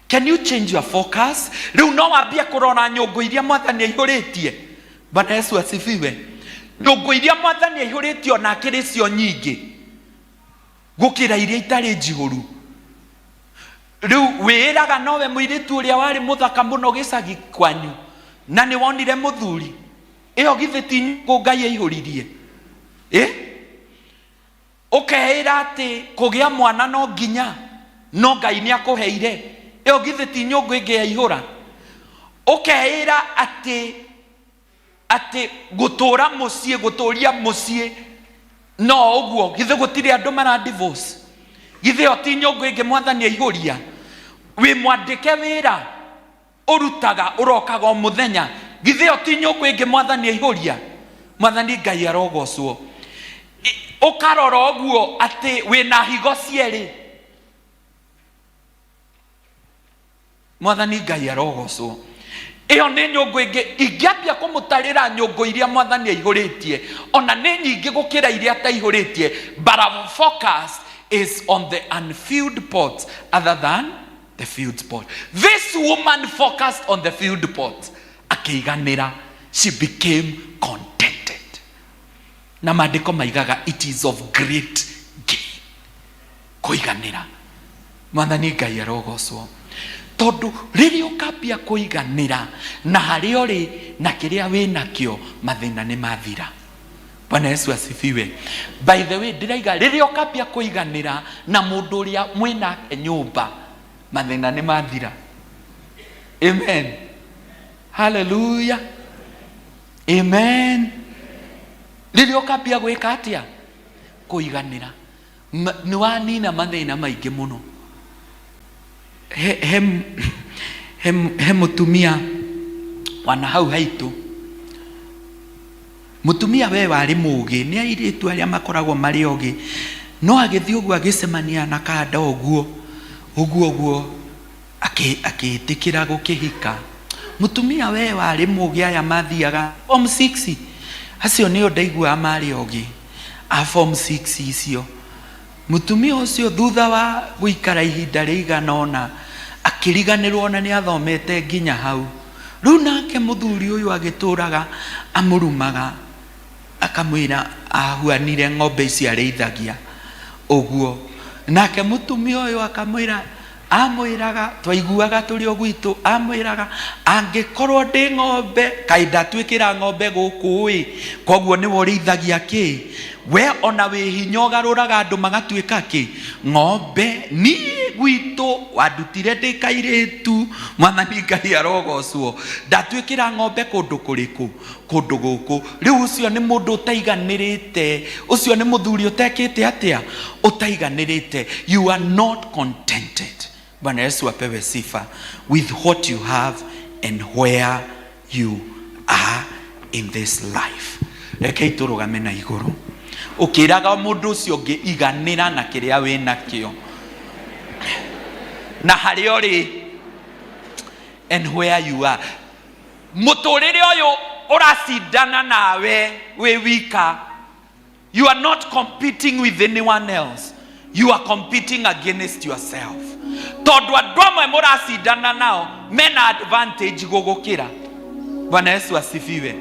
Speaker 15: Can you change your focus? Riu no wambia kurora nyungu iria Mwathani aihuritie. Bwana Yesu asifiwe. Nyũngũ iria Mwathani aihũrĩtie ona akĩrĩ cio nyingĩ gũkĩra iria itarĩ njihũru. Rĩu wĩraga nowe mũirĩtu ũrĩa warĩ mũthaka mũno gĩcagi kwanyu na nĩ wonire mũthuri, ĩyo githĩ ti nyũngũ Ngai aihũririe? Ũkeĩra atĩ kũgĩa mwana no nginya, no Ngai nĩ akũheire, ĩyo githĩ ti nyũngũ ĩngĩ yaihũra? Ũkeĩra atĩ gũtũũra mũciĩ, gũtũũria mũciĩ no ũguo, githĩ gũtirĩ andũ mara divorce? Githĩ ĩyo ti nyũngũ ĩngĩ Mwathani aihũria? Wĩ mwandĩke wĩra ũrutaga ũrokaga o mũthenya, githĩ ĩyo ti nyũngũ ĩngĩ Mwathani aihũria? Mwathani Ngai arogocwo. Ũkarora ũguo atĩ wĩna higo cierĩ, Mwathani Ngai arogocwo. Ĩyo nĩ nyũngũ ĩngĩ ingĩambia kũmũtarĩra nyũngũ iria Mwathani aihũrĩtie, ona nĩ nyingĩ gũkĩra iria ataihũrĩtie, but our focus is on the unfilled pots other than the filled pot. This woman focused on the filled pot. Akĩiganĩra, she became contented. Na maandĩko maigaga it is of great gain. Kũiganĩra. Mwathani Ngai arogocwo. Tondũ rĩrĩa ũkambia kũiganĩra na harĩa ũrĩ na kĩrĩa wĩ nakĩo, mathĩna nĩ mathira. Bwana Yesu asifiwe. By the way, ndĩraiga rĩrĩa ũkambia kũiganĩra na mũndũ ũrĩa mwĩnake nyũmba, mathĩna nĩ mathira. Amen. Hallelujah. Amen. Rĩrĩa ũkambia gwĩka atĩa? Kũiganĩra. Nĩ wanina mathĩna maingĩ mũno. He mutumia wana hau haitũ, mutumia we warĩ mũũgĩ, nĩ airĩtu arĩa makoragwo marĩ ogĩ, no agĩthiĩ ũguo agĩcemania na kanda ũguo akĩĩtĩkĩra gũkĩhika. Mutumia we warĩ mũũgĩ, aya mathiaga form 6, acio nĩo ndaiguaga marĩ ogĩ, a form 6 icio. Mutumia ũcio thutha wa gũikara ihinda rĩigana ũna akĩriganĩrwo na nĩ athomete nginya hau. Rĩu nake mũthuri ũyũ agĩtũraga amũrumaga, akamwĩra ahuanire ng'ombe ici arĩithagia ũguo. Nake mũtumia ũyũ akamwĩra, amwĩraga, twaiguaga tũrĩ o gwitũ, amwĩraga angĩkorwo ndĩ ng'ombe kaĩ ndatwĩkĩra ng'ombe gũkũ ĩ, koguo nĩwe ũrĩithagia kĩ? We ona wĩ hinya ũgarũraga andũ magatuĩka kĩ? Ng'ombe. Niĩ gwitũ wandutire ndĩ kairĩtu, Mwathani Ngai arogocwo, ndatwĩkĩra ng'ombe kũndũ kũrĩkũ? Kũndũ gũkũ. Rĩu ũcio nĩ mũndũ ũtaiganĩrĩte, ũcio nĩ mũthuri ũtekĩte atĩa? Ũtaiganĩrĩte. You are not contented. Bwana Yesu apewe sifa with what you have and where you are in this life. Rekei tũrũgame na igũrũ. Ũkĩraga mũndũ ũcio ũngĩ iganĩra na kĩrĩa wĩ nakĩo na harĩa ũrĩ and where you are. Mũtũrĩre ũyũ ũracindana nawe wĩ wika. You are not competing with anyone else. You are competing against yourself. Tondũ andũ amwe mũracindana nao mena advantage gũgũkĩra. Bwana Yesu asifiwe.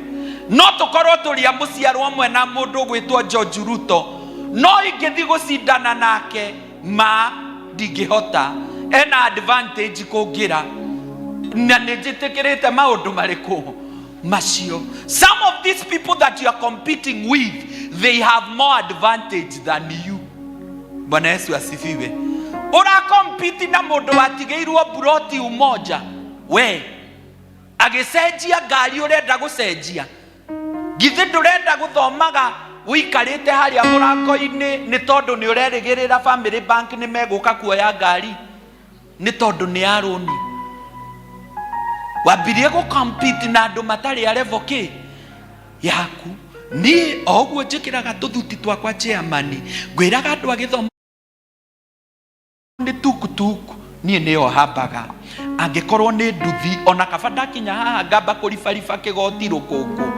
Speaker 15: No tũkorwo tũrĩ a mũciarwo ũmwe na mũndũ gwĩtwo George Ruto, no ingĩthiĩ gũcindana nake ndingĩhota, ena advantage kũngĩra. Na nĩnjĩtĩkĩrĩte maũndũ marĩkũ macio. Some of these people that you are competing with, they have more advantage than you. Bwana Yesu asifiwe. Urakompiti na mũndũ watigĩirwo buroti umoja, we agĩcenjia ngari ũrenda gũcenjia. Githĩ ndũrenda gũthomaga ũikarĩte harĩa mũrango-inĩ nĩ tondũ nĩ ũrerĩgĩrĩra Family Bank nĩ megũka kuoya ngari, nĩ tondũ nĩ ya rũni. Wambirie gũkompiti na andũ matarĩ a level kĩ yaku. Niĩ o ũguo njĩkĩraga tũthuti twakwa chairman, ngwĩraga andũ agĩthoma nĩ tukutuku, niĩ nĩyo hambaga. Angĩkorwo nĩ nduthi ona kaba ndakinya haha ngamba kũribariba kĩgoti rũkũngũ.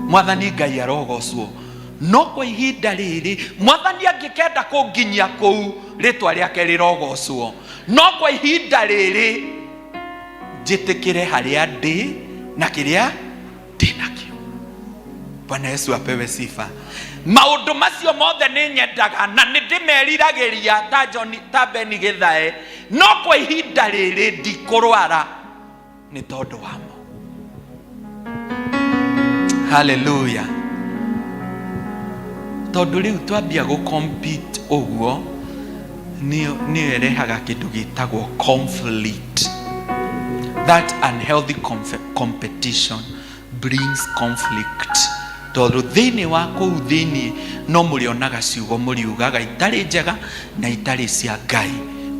Speaker 15: Mwathani Ngai arogocwo. No kwa ihinda rĩrĩ Mwathani angĩkenda kũnginyia kũu rĩtwa rĩake rĩrogocwo. No kwa ihinda rĩrĩ njĩtĩkĩre harĩa ndĩ na kĩrĩa ndĩ nakĩo. Bwana Yesu apewe sifa. Maundu macio mothe ni nyendaga na ni ndimeriragiria ta John ta Beni Githae, no kwa ihinda riri ndikurwara ni tondu wamo. Hallelujah. Tondu riu twambia go compete uguo ni erehaga kindu gitagwo conflict. That unhealthy competition brings conflict. Tondu thiini wa kuu thiini no murionaga ciugo muriugaga itari njega na itari cia Ngai.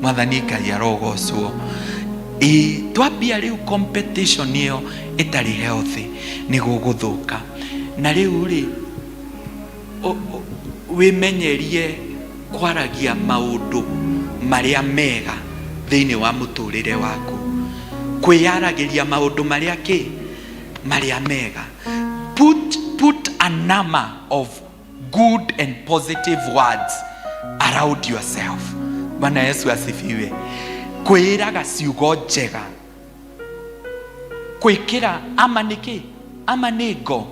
Speaker 15: Mwathani Ngai arogocwo. Twambia riu competition iyo itari healthy ni guguthuka. Na riu ri wimenyerie kwaragia maundu maria mega thiini wa muturire waku. Kwiyaragiria maundu maria ki maria mega. Put an armor of good and positive words around yourself. Bwana Yesu asifiwe. Kwiraga ciugo njega. Kwikira amaniki amanigo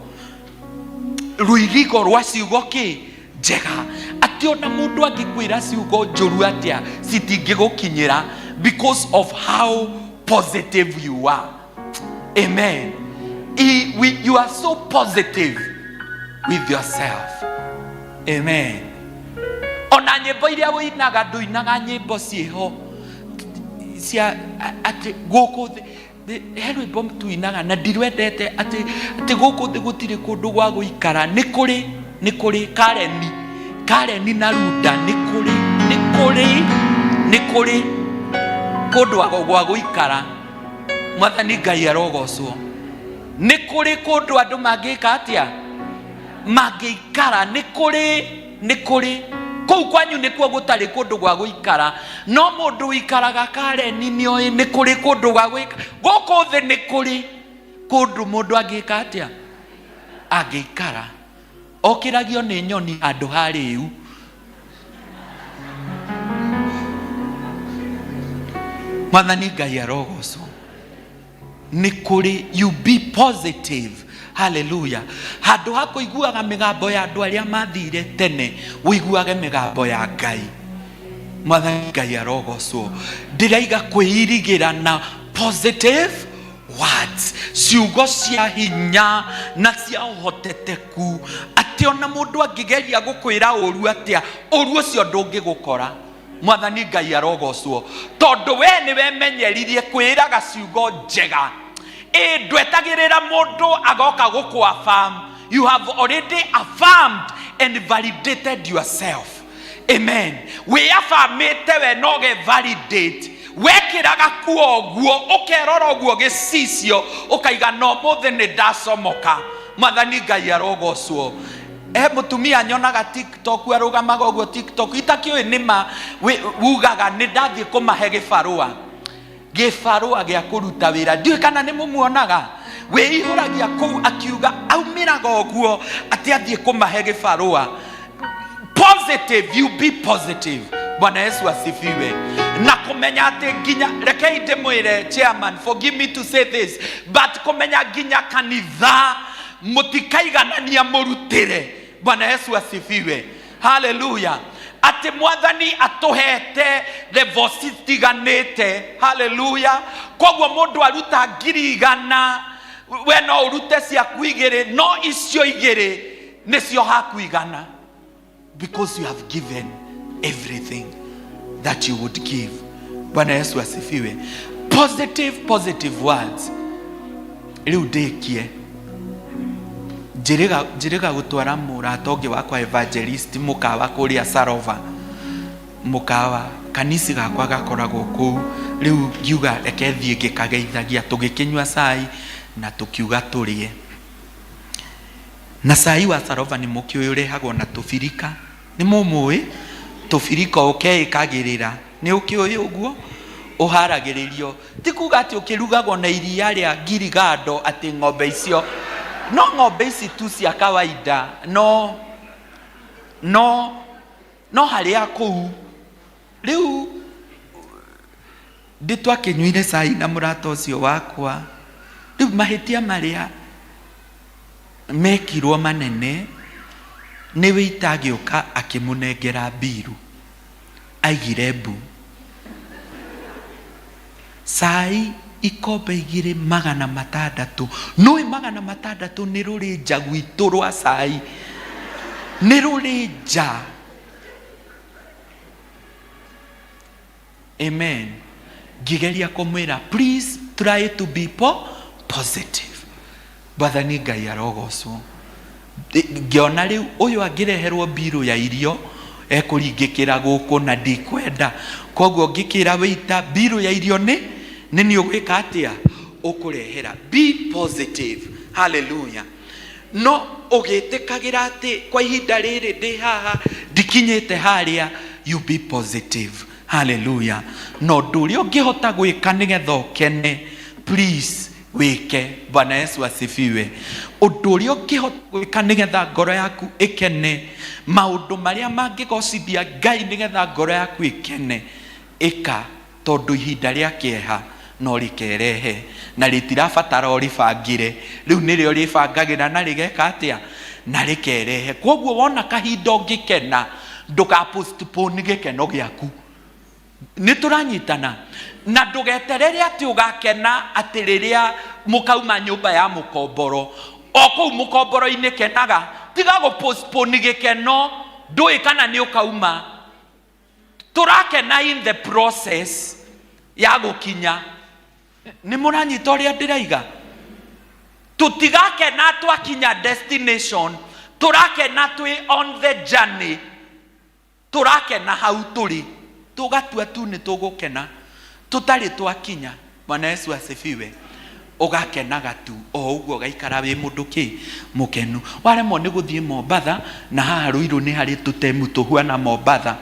Speaker 15: ruigigo rwa ciugo ki njega. Ati ona mundu angikwira ciugo njuru atia citingigukinyira because of how positive you are. Amen. You are so positive with yourself. Amen. Ona nyimbo iria winaga nduinaga nyimbo cieho cia ati guku rwimbo tuinaga na ndirwendete ati guku thi gutiri kundu gwa guikara. Ni kuri Kareni na Ruda ni kuri kundu gwa guikara. Mwathani Ngai arogocwo. Ni kuri kundu andu mangika atia magiikara. Ni kuri kou kwanyu nikuo gutari kundu gwa guikara. No mundu wikaraga Kareni nioi ni kuri kundu gwa guikara. Guku thi ni kuri kundu mundu angika atia agiikara. Okiragio ni nyoni andu hariu. Mwathani Ngai arogocwo. Ni kuri, you be positive. Hallelujah. Handu ha kuiguaga migambo ya andu aria mathire tene, uiguage migambo ya Ngai. Mwathani Ngai arogocwo. Ndiraiga kwirigira na positive words. Ciugo cia hinya na cia uhoteteku. Ati ona mundu angigeria gukwira uru atia, uru ucio ndungigukora. Mwathani Ngai arogocwo. Tondu we ni wemenyeririe kwiraga ciugo njega. Ndwetagirira mundu agoka guku affirm. You have already affirmed and validated yourself. Amen. We affirmate we no ge validate. Wekiraga kuo oguo ukerora oguo gicicio ukaiga no muthe ni ndacomoka. Mwathani Ngai arogocwo. Mutumia nyonaga TikTok arugamaga oguo TikTok itakiwe nima ugaga ni ndathie kumahe gifarua gia kuruta wira. Ndiwe kana ni mumuonaga weihuragia kou akiuga aumiraga oguo ati athie kumahe gifarua. Positive, you be positive. Bwana Yesu asifiwe. Na kumenya ati ginya rekei ndimwire chairman, forgive me to say this, but kumenya ginya kanitha mutikaiganania murutire. Bwana Yesu asifiwe. Hallelujah. Ati Mwathani atuhete levels itiganite. Hallelujah. Kogwo mundu aruta 100 we no urute cia kuigire, no icio igire nicio hakuigana, because you have given everything that you would give. Bwana Yesu asifiwe. Positive words. Riu ndikie njiriga gutwara muratongi wakwa evangelist mukawa kuria Sarova, mukawa kanisi gakwa gakoragwo kuu. Riu ngiuga reke thie ngikageithagia tugikinywa cai na tukiuga turie. Na cai wa Sarova ni mukiu urehagwo na tubirika. Ni mumui tubirika ukeikagirira. Ni ukiuĩ uguo uharagiririo. Ti kuga ati ukirugagwo na iria ria Girigado ati ng'ombe icio. No ng'ombe ici tu cia kawaida. No haria kuu. Riu nditwakinyuire cai na murata ucio wakwa. Riu mahitia maria mekirwo manene niwe itagĩũka akĩmũnengera mbiru aigire mbu sai ikombe 2,600 nũĩ 600 nĩ rũrĩ nja gwitũ rwa sai nĩ rũrĩ nja. Amen. Ngigeria kũmwĩra please try to be positive. Bathani Ngai arogocwo. Ngiona rĩu ũyũ angĩreherwo mbiru ya irio ekũringĩkĩra gũkũ na ndikwenda, koguo ngĩkĩra wĩita mbiru ya irio nĩ ũgwĩka atĩa ũkũrehera. Be positive. Hallelujah. No ũgĩtĩkagĩra atĩ kwa ihinda rĩrĩ ndĩ haha ndikinyĩte harĩa, you be positive. Hallelujah. No ũndũ ũrĩa ũngĩhota gwĩka nĩgetha ũkene, please wĩke. Bwana Yesu asifiwe. Ũndũ ũrĩa ũngĩhota gwĩka nĩgetha ngoro yaku ĩkene, maũndũ marĩa mangĩgocithia Ngai nĩgetha ngoro yaku ĩkene, ĩka, tondũ ihinda rĩa kĩeha no rĩkerehe na rĩtirabatara ũrĩbangĩre. Rĩu nĩrĩo rĩbangagĩra na rĩgeka atĩa na rĩkerehe. Koguo wona kahinda ũngĩkena, ndũgapostpone gĩkeno gĩaku. Nĩ tũranyitana na ndũgeterere atĩ ũgakena atĩ rĩrĩa mũkauma nyũmba ya mũkomboro. O kũu mũkomboro-inĩ kenaga, tiga gũpostpone gĩkeno, ndũĩ kana nĩ ũkauma. Tũrakena in the process ya gũkinya. Nĩ mũranyita ũrĩa ndĩraiga? Tũtigakena twakinya destination, tũrakena twĩ on the journey. Tũrakena hau tũrĩ, tũgatua tu nĩ tũgũkena tũtarĩ twakinya. Bwana Yesu asifiwe. Ũgakenaga tu o ũguo ũgaikara wĩ mũndũ mũkenu. Waremwo nĩ gũthiĩ Mombatha, na haha Ruiru nĩ harĩ tũtemu tũhuana Mombatha.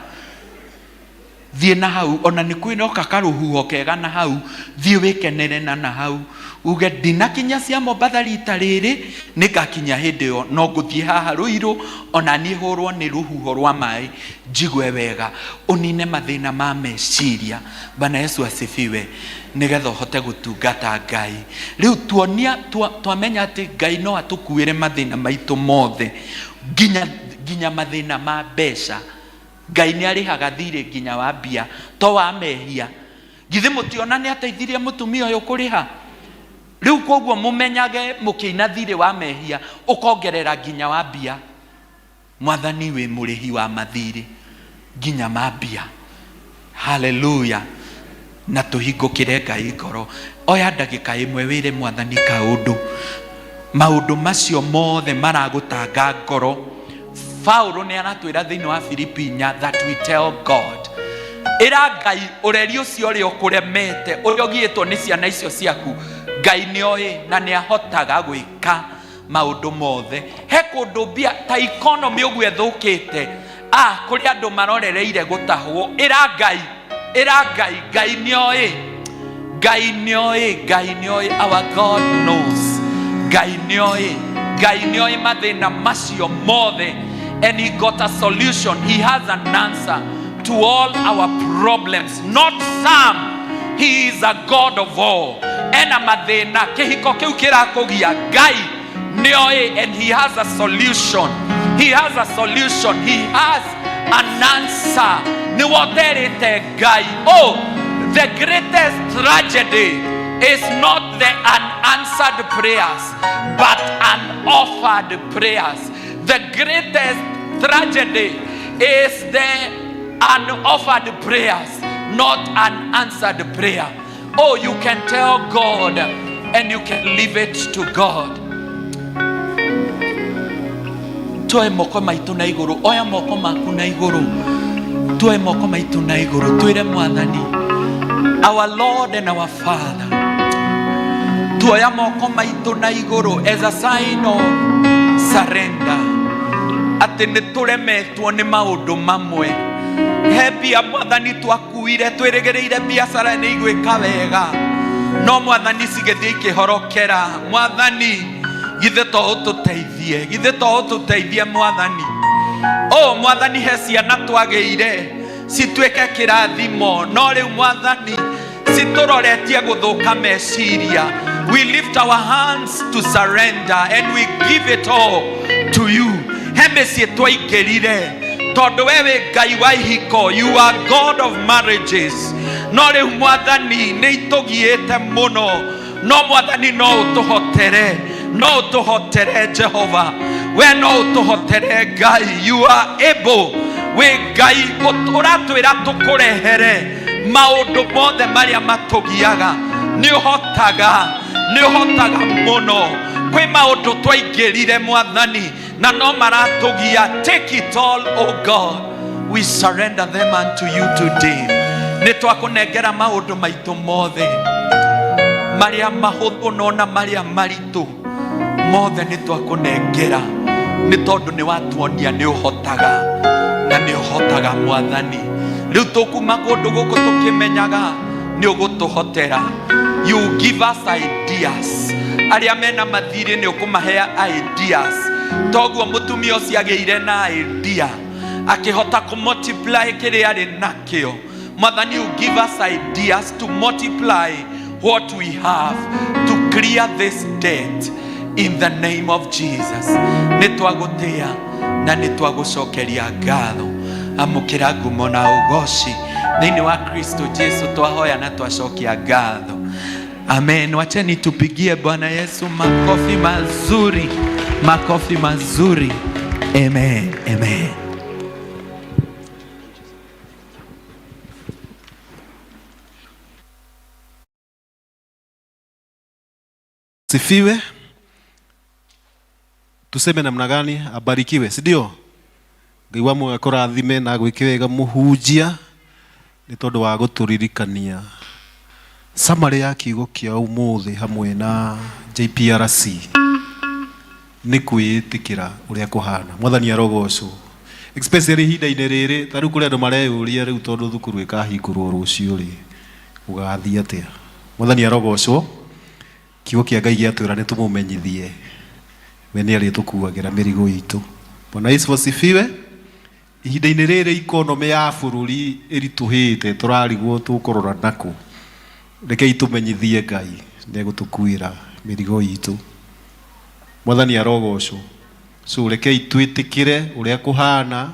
Speaker 15: Thiĩ na hau, ona nĩ kwĩnoka karũhuho kega na hau, thiĩ wĩkenere na hau. Uge ndinakinya cia Mombatha rita rĩrĩ, nĩngakinya hĩndĩ ĩyo, no ngũthiĩ haha Ruiru, ona niĩ hũrwo nĩ rũhuho rwa maĩ njigwe wega, ũnine mathĩna ma meciria. Bwana Yesu asifiwe. Nĩgetha ũhote gũtungata Ngai. Rĩu twamenya atĩ Ngai no atũkuĩre mathĩna maitũ mothe, nginya mathĩna ma mbeca. Ngai nĩ arĩhaga thirĩ nginya wa mbia, to wa mehia. Githĩ mũtiona nĩ ateithirie mũtumia ũyũ kũrĩha? Rĩu koguo mũmenyage mũkĩina thirĩ wa mehia, ũkongerera nginya wa mbia. Mwathani wĩ mũrĩhi wa mathirĩ nginya ma mbia. Hallelujah. Na tũhingũkĩre Ngai ngoro. Oya ndagĩka ĩmwe wĩre Mwathani kaũndũ. Maũndũ macio mothe maragũtanga ngoro. Paulo nĩ aratwĩra thĩinĩ wa Filipi 4 that we tell God. Ĩra Ngai ũreri ũcio ũrĩa ũkũremete, ũrĩa ũgiĩtwo nĩ ciana icio ciaku, Ngai nĩoĩ na nĩ ahotaga gwĩka maũndũ mothe. He kũndũ mbia ta economy ũguo ĩthũkĩte, kũrĩ andũ marorereire gũtahwo. Ĩra Ngai, Ngai nĩoĩ, Ngai nĩoĩ, our God knows. Ngai nĩoĩ mathĩna macio mothe, and he got a solution. He has an answer to all our problems, not some. He is a God of all. Ena mathĩna kĩhiko kĩu kĩrakũgia, Ngai nĩoĩ, and he has a solution. He has an answer. Nĩwoterete Ngai. Oh, the greatest tragedy is not the unanswered prayers, but unoffered prayers. The greatest tragedy is the unoffered prayers, not unanswered prayer. Oh, you can tell God and you can leave it to God. Toe moko maitu na iguru, oya moko maku na iguru. Toe moko maitu na iguru, tuire Mwathani, our Lord and our Father. Tuoya moko maitu na iguru as a sign of surrender. Ati nĩtũremetwo nĩ maũndũ mamwe. He mbia Mwathani twakuire, twĩrĩgĩrĩire biacara nĩ igwĩka wega, no Mwathani cigĩthiĩ ikĩhorokera. Mwathani githĩ to ũtũteithie Mwathani. Oh Mwathani, he ciana twagĩire cituĩke kĩrathimo, no rĩu Mwathani citũroretie gũthũka meciria. We lift our hands to surrender and we give it all to you. Hemesi twaingirire tondu wewe Ngai wa ihiko, you are God of marriages. No riu Mwathani ni itugiite muno, no Mwathani no utuhotere, no utuhotere Jehova, we no utuhotere Ngai. You are able, we Ngai uratwira tukurehere maundu mothe maria matugiaga. Ni uhotaga muno kwi maundu twaingirire Mwathani na no maratugia. Take it all, oh God, we surrender them unto you today. Ni twakunengera maundu maitu mothe maria mahuthu nona maria maritu mothe ni twakunengera, ni tondu ni watuonia ni uhotaga na ni uhotaga Mwathani. Riu tukuma kundu guku tukimenyaga ni ugutuhotera. You give us ideas. Aria mena mathiri ni ukumahea ideas. Toguo mutumia ucio ageire na idea akihota ku multiply kiri ari nakio. Mwathani, you give us ideas to multiply what we have to clear this debt in the name of Jesus. Nitwagutia na nitwagucokeria ngatho. Amukira ngumo na ugoci thiini wa Kristo Jesu twahoya na twacokia ngatho. Amen. Wacheni tupigie Bwana Yesu makofi mazuri, makofi mazuri. Amen, amen.
Speaker 2: Sifiwe. Tuseme namna gani? Abarikiwe, si ndio? Ngai wa mwe akurathime na gwike wega muhunjia ni tondu wa guturirikania summary ya kiugo kia umuthi hamwe na JPRC ni kwitikira uria kuhana. Mwathani arogocwo, especially hinda-ini riri tariu kuri andu mareyuria riu tondu thukuru ikahingurwo rucio ri ugathii atia. Mwathani arogocwo, kiugo kia Ngai giatwira ni tumumenyithie we ni ari tukuagira mirigo itu. Bwana Yesu asifiwe. Ihinda-ini riri ikonomi ya bururi irituhite, turarigwo tukurora naku. Rekei tumenyithie Ngai ni gutukuira mirigo itu. Mwathani arogocwo. So rekei twitikire uria kuhana,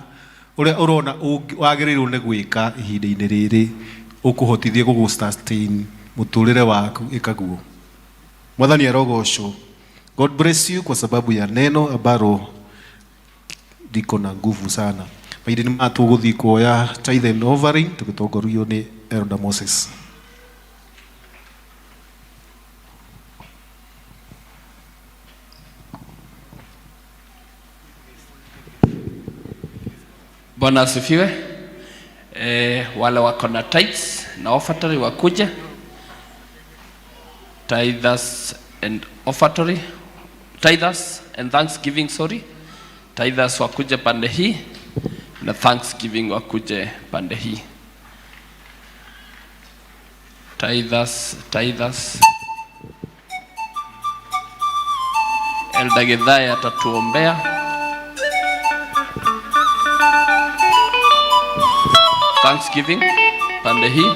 Speaker 2: uria urona wagirirwo ni gwika ihinda-ini riri ukuhotithie gugu sustain muturire waku ikaguo. Mwathani arogocwo. God bless you kwa sababu ya neno ambalo liko na nguvu sana. Maidini matuguthi kuoya tithe and offering tugitongorio ni Elder Moses.
Speaker 6: Bwana asifiwe. Wale wako na tithes na offertory wakuje. Tithers and offertory, tithers and thanksgiving, sorry. Tithers wakuje pande hii na thanksgiving wakuje pande hii. Tithers. Elder Githaya atatuombea. Thanksgiving pande hii.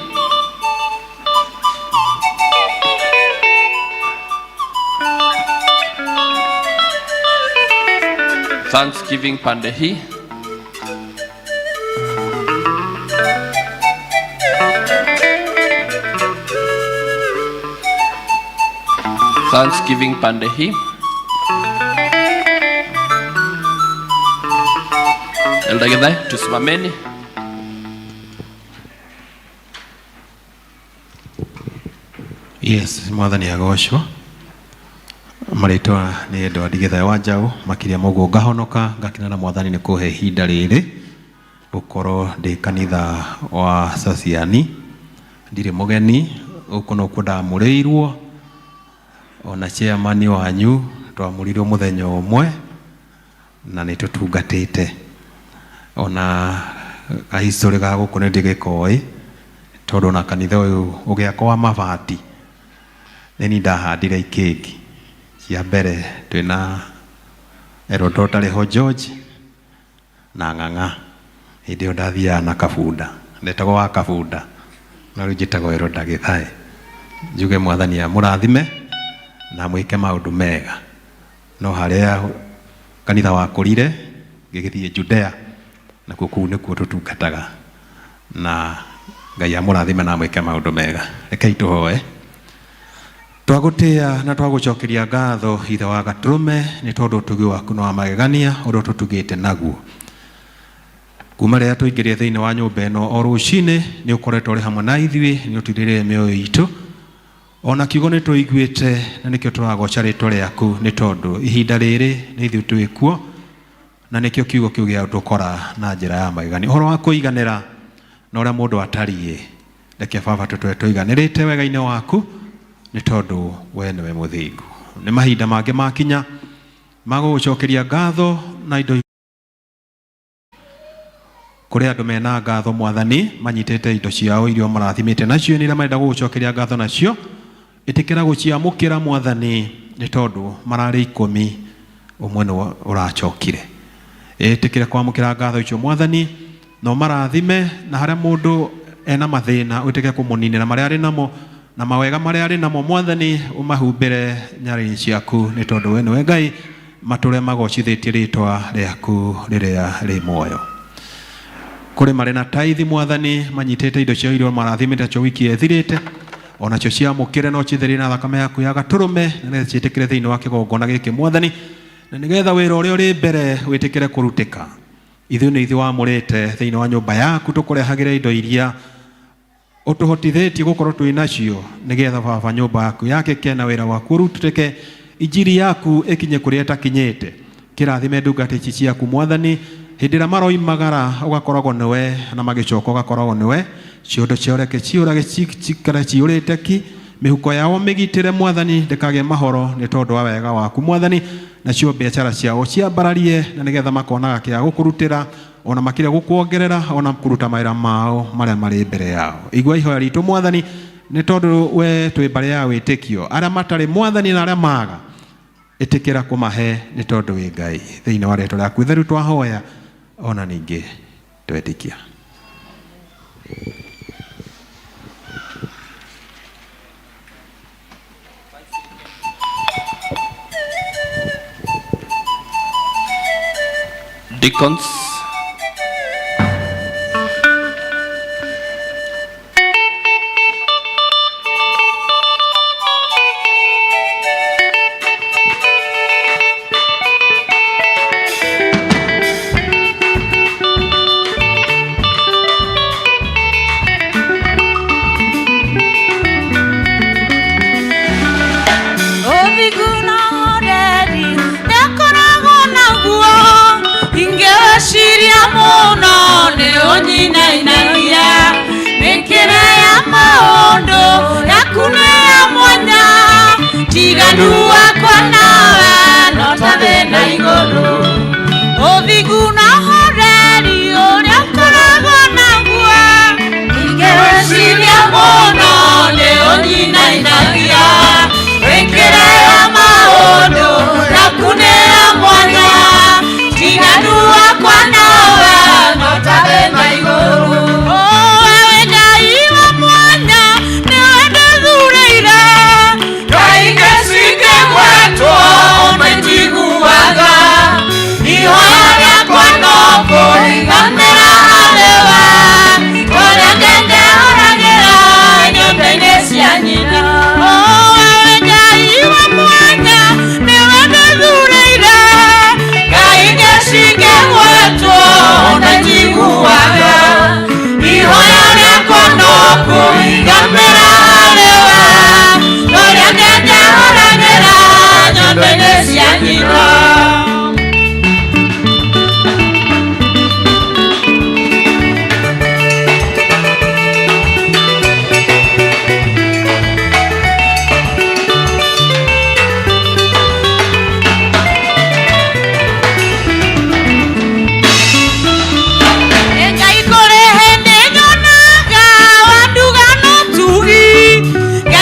Speaker 6: Thanksgiving pande hii. Thanksgiving pande hii. Elder Githaya, tusimameni.
Speaker 16: Yes, Mwathani agocwo. Maritwa ni Edward Githaya wa Njau, makiria moguo ngahonoka ngakina na Mwathani ni kuhe ihinda riri gukorwo ndi kanitha wa Saciani. Ndire mugeni uko no kundamuriirwo ona chairman wanyu twamurirwo muthenya umwe na ni tutungatite ona history ga guko ni ndigikoi tondu na kanitha uyu ugiakwa wa mabati ni ndahandire ikeki cia mbere twina Erodota Reho George na Ng'ang'a hindi yo ndathia na Kabunda ndetagwo wa Kabunda na riu njitagwo Eroda Githaya. Njuge Mwathani amurathime na mwike maundu mega. No haria kanitha wakũrire ngĩgĩthiĩ Judea na kũu nĩkuo tũtungataga, na Ngai amũrathime na mwike maundu mega. Rekei tũhoe. Twagũtĩa na twagũcokeria ngatho Ithe wa Gatũrũme nĩ tondũ ũtugi waku nĩ wa magegania ũrĩa tũtugĩte naguo. Kuma rĩrĩa tũingĩrire thĩinĩ wa nyũmba ĩno o rũcinĩ nĩ ũkoretwo ũrĩ hamwe na ithuĩ, nĩ ũtuĩrĩire mĩoyo itũ, ona kiugo nĩ tũiguĩte, na nĩkĩo tũragoca rĩtwa rĩaku nĩ tondũ ihinda rĩrĩ nĩ ithuĩ twĩ kuo, na nĩkĩo kiugo kĩu gĩa gũtũkora na njĩra ya magegania. Ũhoro wa kũiganĩra na ũrĩa mũndũ atariĩ, reke Baba tũtũe tũiganĩrĩte wega-inĩ waku nĩ tondũ we nĩwe mũthingu. Nĩ mahinda mangĩ makinya ma gũgũcokeria ngatho na indo kũrĩ andũ mena ngatho Mwathani manyitĩte indo ciao iria marathimĩte nacio nĩ iria marenda gũgũcokeria ngatho nacio. Ĩtĩkĩra gũciamũkĩra Mwathani nĩ tondũ mararĩ 10 ũmwe nĩ ũracokire. Ĩtĩkĩra kwamũkĩra ngatho icio Mwathani, no marathime na harĩa mũndũ ena mathĩna ũtĩkĩra kũmũninĩra marĩa arĩ namo, na mawega marĩa arĩ namo Mwathani ũmahumbĩre nyarĩrĩ ciaku nĩ tondũ we nĩwe Ngai matũre magocithĩtie rĩtwa rĩaku rĩrĩa rĩ muoyo. Kũrĩ marĩ na tithe Mwathani manyitĩte indo ciao iria marathimĩte cio wiki ethirĩte, onacio ciamũkĩre no citherie na thakame yaku ya Gatũrũme na ciĩtĩkĩre thĩinĩ wa kĩgongona gĩkĩ Mwathani, na nĩgetha wĩra ũrĩa ũrĩ mbere wĩtĩkĩre kũrutĩka. Ithuĩ nĩ ithuĩ wamũrĩte thĩinĩ wa nyũmba yaku tũkũrehagĩre indo iria ũtũhotithĩtie gũkorwo twĩ nacio, nĩgetha Baba nyũmba yaku yakĩke na wĩra waku ũrutĩke, injiri yaku ĩkinye kũrĩa ĩtakinyĩte. Kĩrathime ndungata ici ciaku Mwathani, hĩndĩ ĩrĩa maroimagara ũgakoragwo nĩwe na magĩcoka ũgakoragwo nĩwe. Ciondo ciao reke ciũrage cikare ciũrĩte ki, mĩhuko yao mĩgitĩre Mwathani ndĩkagĩe mahoro nĩ tondũ wa wega waku Mwathani, nacio biacara ciao ciambararie na nĩgetha makonaga kĩa gũkũrutĩra, ona makĩria gũkuongerera, ona kũruta mawĩra mao marĩa marĩ mbere yao. Igua ihoya ritũ Mwathani nĩ tondũ we twĩ mbarĩ ya wĩtĩkio. Arĩa matarĩ Mwathani na arĩa maga, ĩtĩkĩra kũmahe nĩ tondũ wĩ Ngai. Thĩinĩ wa rĩtwa rĩaku itheru twahoya, ona ningĩ twetĩkia.
Speaker 6: Deacons.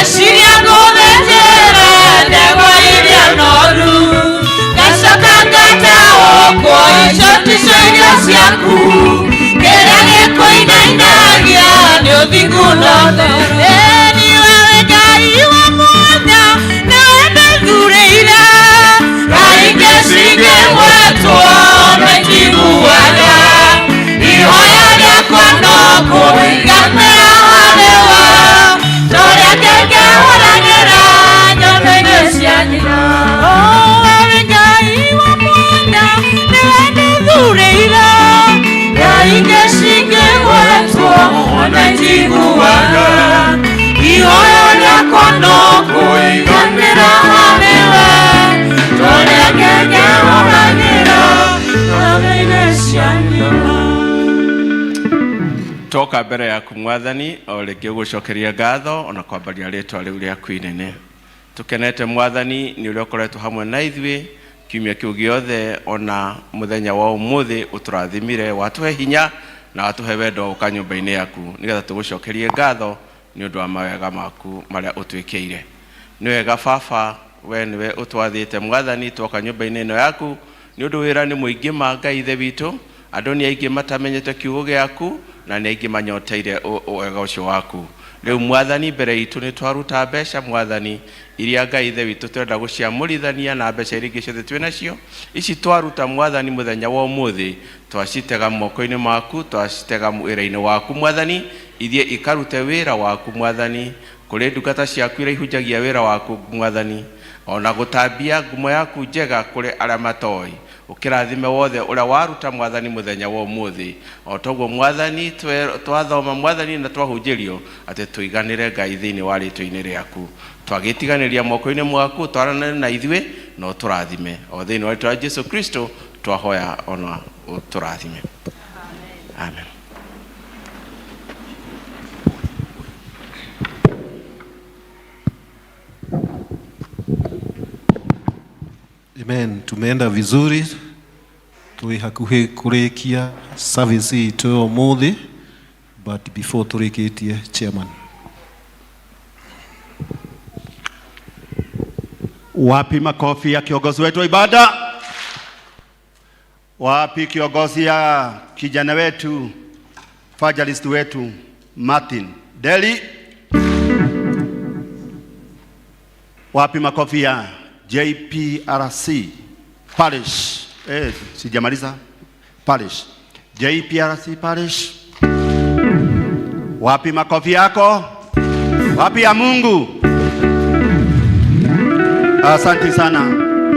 Speaker 17: Shiria go the jere, the way you know.
Speaker 3: twoka mbere yaku mwathani o rĩngĩ gũcokeria ngatho ona kwambaria rĩtwa rĩu rĩaku inene. Tukenete mwathani nĩ ũrĩa ũkoretwo hamwe na ithuĩ kiumia kĩu gĩothe ona mũthenya wa ũmũthĩ ũtũrathimire, watũhe hinya na watũhe wendo ũka nyũmba-inĩ yaku nĩgetha tũgũcokerie ngatho nĩ ũndũ wa mawega maku marĩa ũtwĩkĩire. Nĩ wega Baba, we nĩwe ũtwathĩte mwathani twoka nyũmba-inĩ ĩno yaku nĩ ũndũ wĩra nĩ mũingĩ ma Ngai ithe witũ. Andũ nĩ aingĩ matamenyete kiugo gĩaku na nĩ aingĩ manyoteire wega ũcio waku. Rĩu mwathani mbere itũ nĩ twaruta mbeca mwathani iria Ngai ithe witũ twenda gũciamũrithania na mbeca iria ingĩ ciothe twĩ nacio. Ici twaruta mwathani mũthenya wa ũmũthĩ twacitega moko-inĩ maku, twacitega wĩra-inĩ waku mwathani, ithiĩ ikarute wĩra waku mwathani kũrĩ ndungata ciaku iria ihunjagia wĩra waku mwathani, ona gũtambia ngumo yaku njega kũrĩ arĩa matoĩ. Ũkĩrathime wothe ũrĩa waruta mwathani mũthenya wa ũmũthĩ. O toguo mwathani twathoma mwathani na twahunjĩrio atĩ tũiganĩre Ngai thĩinĩ wa rĩtwa-inĩ rĩaku. Twagĩtiganĩria moko-inĩ mwaku twaranĩre na ithuĩ na ũtũrathime. O thĩinĩ wa rĩtwa rĩa Jesu Kristo twahoya ona ũtũrathime. Amen.
Speaker 2: Amen. Tumeenda vizuri, tui hakuhi kurekia service ito umuthi, but before tureketie chairman.
Speaker 1: Wapi makofi ya kiongozi wetu wa ibada? Wapi kiongozi ya kijana wetu, evangelist wetu Martin Deli? Wapi makofi ya JPRC Parish? Sijamaliza. Parish. JPRC Parish. Wapi makofi yako? Wapi ya Mungu? Asante sana.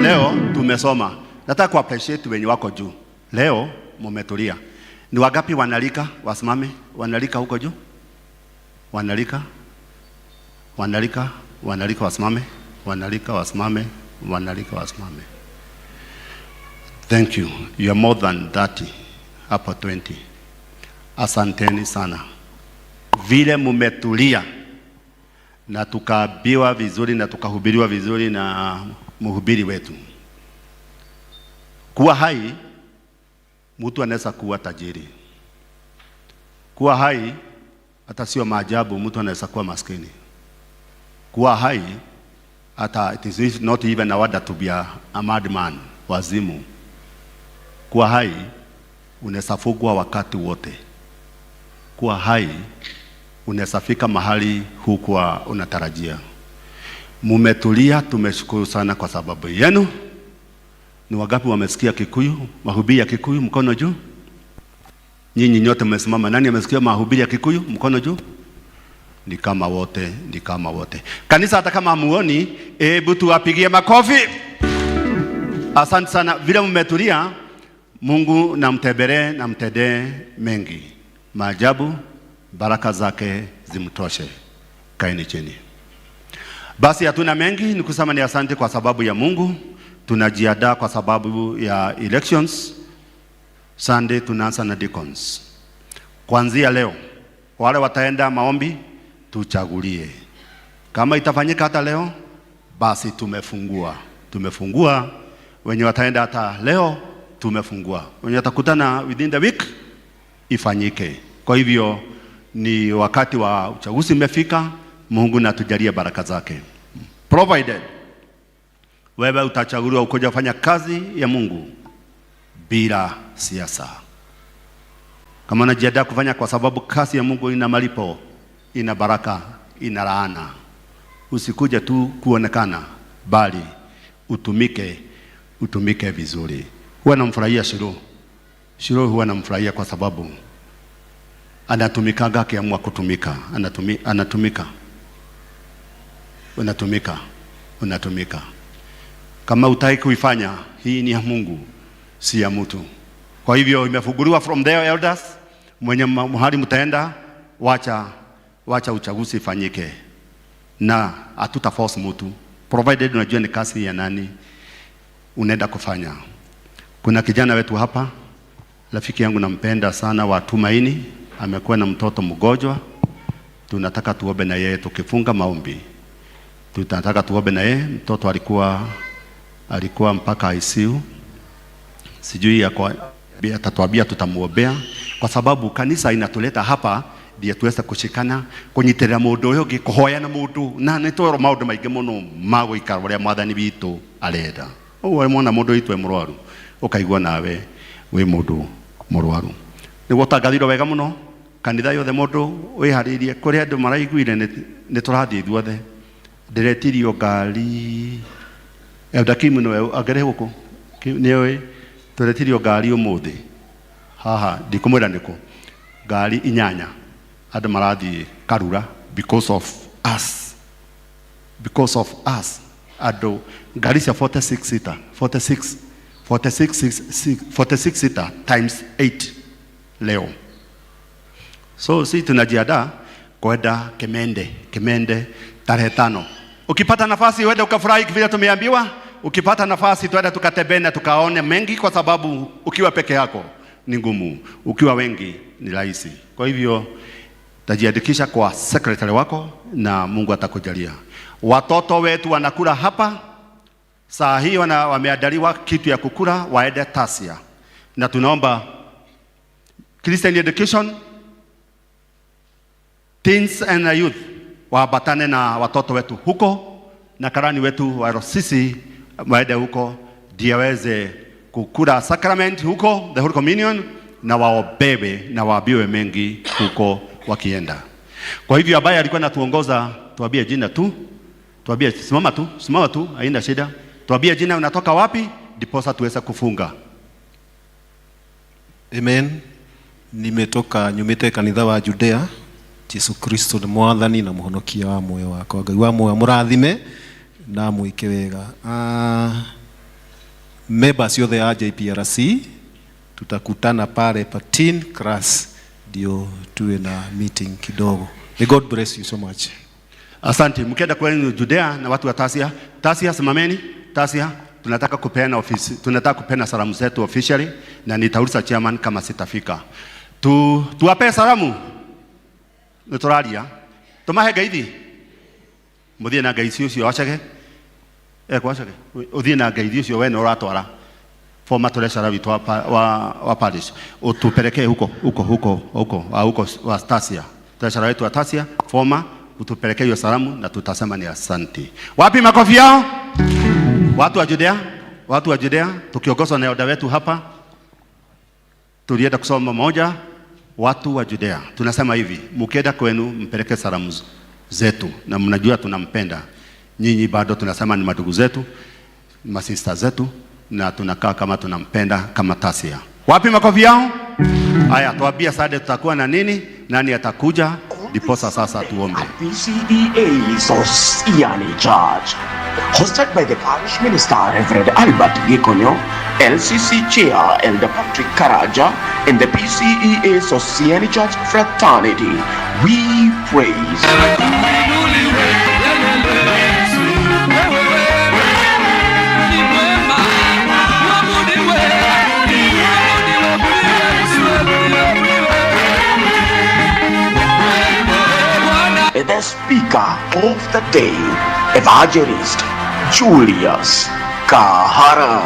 Speaker 1: Leo tumesoma. Nataka ku appreciate wenye wako juu. Leo mumetulia. Ni wangapi wanalika? Wasimame. Wanalika huko juu? Wanalika? Wanalika? Wanalika wasimame. Wanalika wasimame. Wanalika wasimame. Thank you. You are more than 30. Hapo 20. Asanteni sana. Vile mumetulia na tukaambiwa vizuri na tukahubiriwa vizuri na mhubiri wetu. Kuwa hai, mtu anaweza kuwa tajiri. Kuwa hai, hata sio maajabu, mtu anaweza kuwa maskini. Kuwa hai, hata it is not even a wonder to be a madman, wazimu. Kuwa hai, unaweza fugwa wakati wote. Kuwa hai, unaweza fika mahali hukuwa unatarajia. Mumetulia, tumeshukuru sana kwa sababu yenu. Ni wangapi wamesikia Kikuyu? Mahubiri ya Kikuyu, mkono juu. Nyinyi nyote mmesimama. Nani amesikia mahubiri ya Kikuyu? Mkono juu. Ni kama wote, ni kama wote. Kanisa hata kama hamuoni, hebu tuwapigie makofi. Asante sana. Vile mmetulia, Mungu namtebere na mtendee mengi. Maajabu, baraka zake zimtoshe. Kaeni chini. Basi hatuna mengi, ni kusema ni asante kwa sababu ya Mungu. Tunajiandaa kwa sababu ya elections. Sunday tunaanza na deacons. Kuanzia leo, wale wataenda maombi, tuchagulie. Kama itafanyika hata leo, basi tumefungua. Tumefungua. Wenye wataenda hata leo, tumefungua. Wenye watakutana within the week, ifanyike. Kwa hivyo, ni wakati wa uchaguzi umefika. Mungu na tujalie baraka zake. Provided wewe utachaguliwa ukoja kufanya kazi ya Mungu bila siasa. Kama unajiandaa kufanya kwa sababu kazi ya Mungu ina malipo, ina baraka, ina laana. Usikuje tu kuonekana, bali utumike vizuri. Huwa namfurahia Shiro. Shiro huwa namfurahia kwa sababu anatumikaga akiamua kutumika. Unatumika. Kama utaki kuifanya, hii ni ya Mungu, si ya mtu. Kwa hivyo imefunguliwa from there elders. Mwenye mahali mtaenda, wacha uchaguzi ifanyike. Na hatuta force mtu. Provided unajua ni kazi ya nani unaenda kufanya. Kuna kijana wetu hapa, rafiki yangu nampenda sana, wa Tumaini, amekuwa na mtoto mgonjwa. Tunataka tuombe na yeye tukifunga maombi. Tunataka tuombe na yeye. Mtoto alikuwa mpaka ICU. Sijui atatuambia tutamuombea kwa sababu kanisa inatuleta hapa ndio tuweze kushikana kunyitira mundu uyu ngi kuhoya na mundu na nitoro maundu maingi muno maguikara uria mwathani witu arenda. Uwe mwana mundu itwe murwaru ukaigua nawe wi mundu murwaru. Niguo tangathirwo wega muno kanitha yothe mundu wiharirie kuria andu maraiguire ni turathii ithuothe. Ndiretirio ngari Eldakimu niwe agere guku niwe turetirio ngari umuthi haha ndikumwira niku ngari 8 andu marathii Karura because of us andu ngari cia 46 seater times 8 leo. So si tunajiandaa kwenda Kimende tarehe 5. Ukipata nafasi uende ukafurahi vile tumeambiwa. Ukipata nafasi tuende tukatembee na tukaone mengi, kwa sababu ukiwa peke yako ni ngumu, ukiwa wengi ni rahisi. Kwa hivyo tajiandikisha kwa secretary wako na Mungu atakujalia. Watoto wetu wanakula hapa saa hii, wameandaliwa kitu ya kukula, waende Tasia. Na tunaomba Christian education, teens and youth wabatane na watoto wetu huko, na karani wetu wa Rosisi waende huko ndio waweze kukula sacrament huko, the Holy Communion, na waobewe na waambiwe mengi huko wakienda. Kwa hivyo ambaye alikuwa anatuongoza, tuambie jina tu, tuambie simama tu, haina shida. Tuambie jina, unatoka wapi, ndiposa tuweze kufunga.
Speaker 2: Amen. Nimetoka nyumite kanitha wa Judea. Yesu Kristo ni mwathani na muhonokia wa moyo wako. Ngai wa moyo murathime na muike wega. Members yothe ya JPRC tutakutana pale Patin class ndio tuwe na meeting kidogo. May God bless you so much.
Speaker 1: Asante. Mkienda kwenu Judea na watu wa Tasia simameni. Tasia tunataka kupeana ofisi, tunataka kupeana salamu zetu officially, na nitauliza chairman kama sitafika. Tuwape salamu. Nituraria. Tumahe gaithi. Muthie na gaithi ucio wacage. Kwacage. Uthie na gaithi ucio we no ratwara. Former treasurer witu wa parish. Utupelekee huko wa Tasia. Treasurer wetu wa Tasia, former, utupelekee hiyo salamu na tutasema ni asante. Wapi makofi yao? Watu wa Judea, tukiongozwa na elder wetu hapa. Tulienda kusoma moja. Watu wa Judea, tunasema hivi, mkienda kwenu mpeleke salamu zetu, na mnajua tunampenda nyinyi, bado tunasema ni madugu zetu, masista zetu, na tunakaa kama tunampenda kama Tasia. Wapi makofi yao? Haya, tuambia sasa tutakuwa na nini, nani atakuja, diposa sasa tuombe.
Speaker 17: PCEA Society Church, hosted by the parish minister Reverend Albert Gikonyo, LCC Chair Elder Patrick Karaja, and the PCEA Society Church Fraternity. We praise. The speaker of the day, Evangelist Julius Kahara.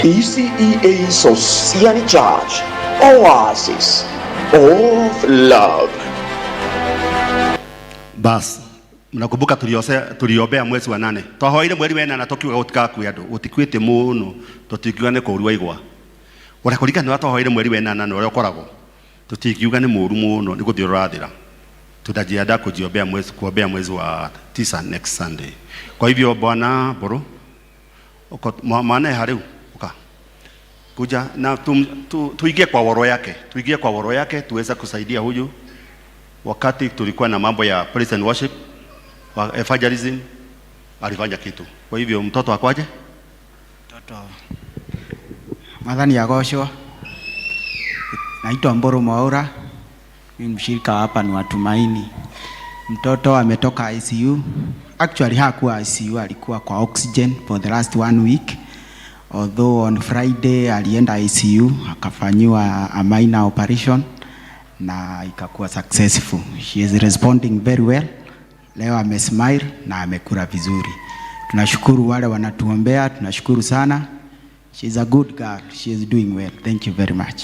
Speaker 17: PCEA Society Church, Oasis of Love.
Speaker 1: Bas, mnakumbuka tuliombea mwezi wa 8. Twahoire mweri wa 8 tukiuga gutikakuya andu, gutikwite muno, tutikiuga ni kurua igwa. Ora kurika ni watu hoire mweri wa 8 na ore okoragwo. Tutikiuga ni muru muno, ni guthio rathira. Tutajiandaa kuombea mwezi wa 9 next Sunday. Kwa hivyo Bwana boro maana hariu kuja na tuingie kwa woro yake, tuweza kusaidia huyu. Wakati tulikuwa na mambo ya praise and worship wa evangelism, alifanya kitu. Kwa hivyo mtoto akwaje?
Speaker 18: Mtoto Mwathani agoshwa. Naitwa Mboro Mwaura. Mimi mshirika hapa ni Watumaini. Mtoto ametoka ICU. Actually hakuwa ICU, alikuwa kwa oxygen for the last 1 week. although on Friday alienda ICU akafanyiwa a minor operation na ikakuwa successful. She is responding very well. Leo amesmile na amekula vizuri. Tunashukuru wale wanatuombea, tunashukuru sana. She is a good girl. She is doing well. Thank you very much.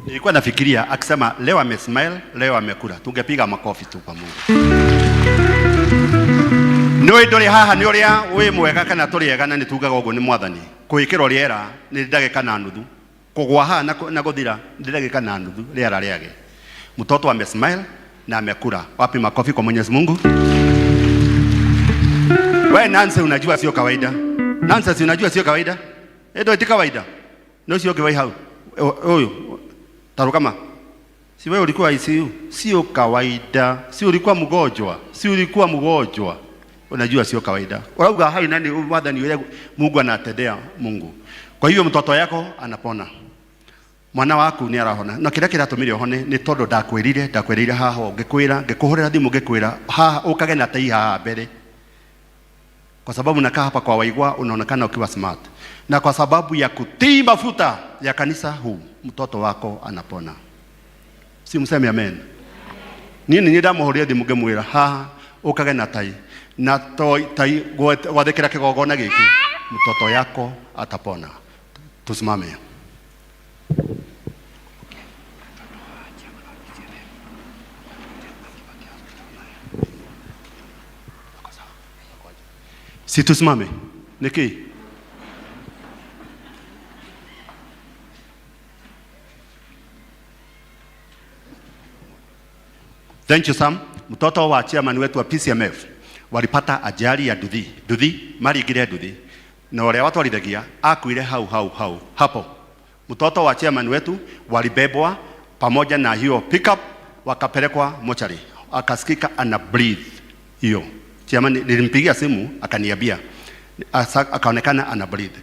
Speaker 1: Nilikuwa nafikiria akisema leo amesmile, leo amekula. Tungepiga makofi tu kwa Mungu. Noi ndori haha ni uria wi mwega kana turiega ni tugaga uguo ni mwathani. Kuikirwo riera ni ndagika na nuthu. Kugwa haha na guthira ni ndagika na nuthu riera riage. Mtoto amesmile na amekula. Wapi makofi kwa Mwenyezi Mungu? Wewe Nancy unajua sio kawaida. Nancy unajua sio kawaida. Ndio eti kawaida. Ndio sio kiwai hau. Huyo Tarukama. Si wewe ulikuwa ICU? Sio kawaida. Si ulikuwa mgonjwa? Si ulikuwa mgonjwa? Unajua sio kawaida. Unauga hai nani mwathani yule Mungu anatendea Mungu. Kwa hiyo mtoto yako anapona. Mwana waku ni arahona. Na kila tumire hone ni todo ndakwirire haha ngikwira ngikuhurira thimu ngikwira haha ukage na tai haha mbere. Kwa sababu nakaa hapa kwa Waigwa unaonekana ukiwa smart. Na kwa sababu ya kutii mafuta ya kanisa huu mtoto wako anapona. Si mseme amen. Nini ni ndamuhuria thimu ngemwira haha ukage na tai. Na tai gwathekera kigogona giki mtoto yako atapona. Tusimame. Si tusimame. Niki. Thank you Sam. Mtoto wa chairman wetu wa PCMF walipata ajali ya nduthi marigire nduthi na wale watu walithagia akuire hau hapo. Mtoto wa chairman wetu walibebwa pamoja na hiyo pickup wakapelekwa mochari, akasikika ana breathe. Hiyo chairman nilimpigia simu akaniambia akaonekana ana breathe.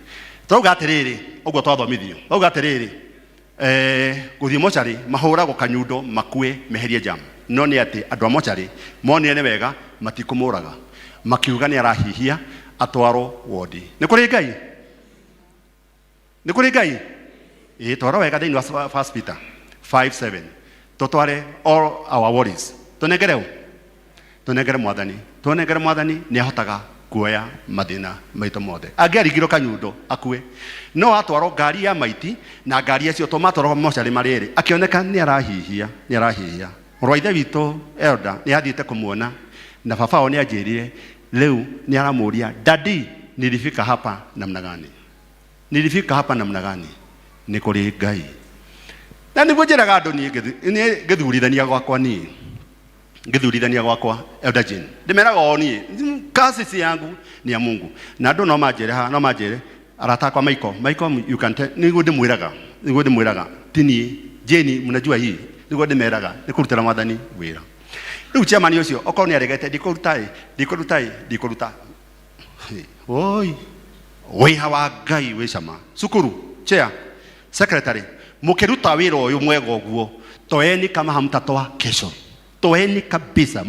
Speaker 1: Tuga atiriri ugo twathomithio uga atiriri guthie mochari mahura gukanyundo makue meherie jam no ni ati andu a mochari monire wega matikumuraga makiuga ni arahihia atwaro wodi. Ni kuri Ngai twaro wega thini wa 1 Peter 5:7 totware all our worries tunegere mwathani ni ahotaga kuoya mathina maito mothe. Angiarigiro kanyundo akue no atwaro ngari ya maiti na ngari acio tomatoro mochari mariri akioneka ni arahihia Rwaithe witũ Elda ni athiĩte kumuona na baba ni anjĩrire leo ni aramuria daddy nilifika hapa namna gani ni kuri Ngai na niguo njĩraga andũ niĩ ngĩthurithania gwakwa Elder Jane ndĩmeraga o niĩ kasi yangu ni ya Mungu na andũ no manjĩre arata kwa Michael you can tell niguo ndĩmwĩraga tini Jane mnajua hii niguo ndĩmeraga nĩ kũrutĩra mwathani wĩra. Rĩu chairman ũcio okorwo nĩ aregete ndikũruta oi wĩha wa Ngai wĩ cama. Cukuru chair secretary mũkĩruta wĩra ũyũ mwega ũguo toeni kama hamtatoa kesho, toeni kabisa,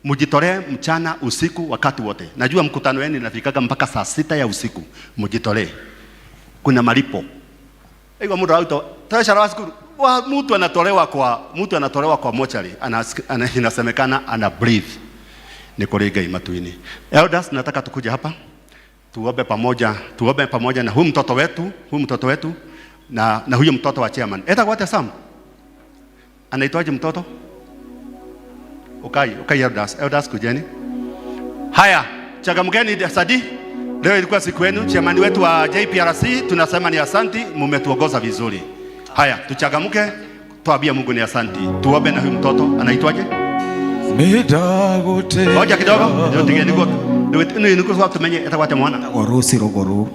Speaker 1: mujitolee mchana usiku wakati wote. Najua mkutano wenu inafikaga mpaka saa 6 ya usiku. Mujitolee, kuna malipo. Hiyo muda auto tashara siku mtu anatolewa kwa mochari inasemekana ana breathe. Ni kuri Ngai matuini. Elders, nataka tukuje hapa tuombe pamoja na huyu mtoto wetu na huyo mtoto wa chairman. Eta Sam anaitwaje mtoto? Okay Elders kujeni. Haya, changamkeni Sadi. Leo ilikuwa siku yenu, chairman wetu wa JPRC tunasema ni asanti, mmetuongoza vizuri. Haya, tuchangamke, tuambie Mungu ni asanti. Tuombe na huyu mtoto anaitwaje? Ngoja kidogo, niko sawa tumenye atakwata mwana. Rosi Rogoro.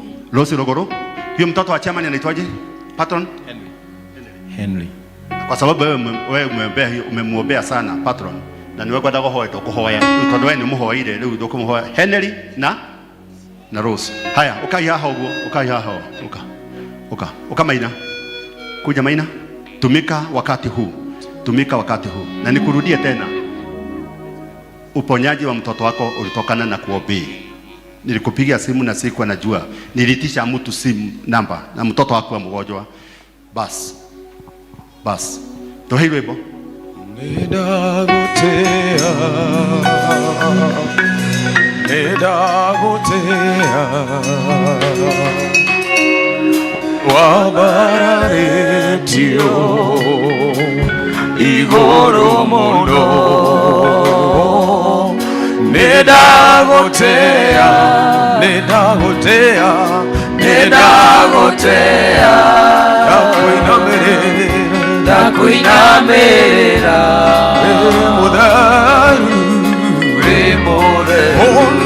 Speaker 1: Huyo mtoto wa chairman anaitwaje? Patron? Henry. Kwa sababu wewe umemwombea sana patron. Na niwe kwenda kuhoya. Utondo wenu muhoire leo ndoko muhoya. Henry na Rose. Haya, ukai haha. Maina. Kuja Maina. Tumika wakati huu. Na nikurudie tena. Uponyaji wa mtoto wako ulitokana na kuobii. nilikupigia simu na sikuwa najua, nilitisha mtu simu namba na mtoto wako mgonjwa. Bas tohilo ibo
Speaker 3: Nedagotea wabararetio igoro mono Nedagotea Dakuinamerera Mudaru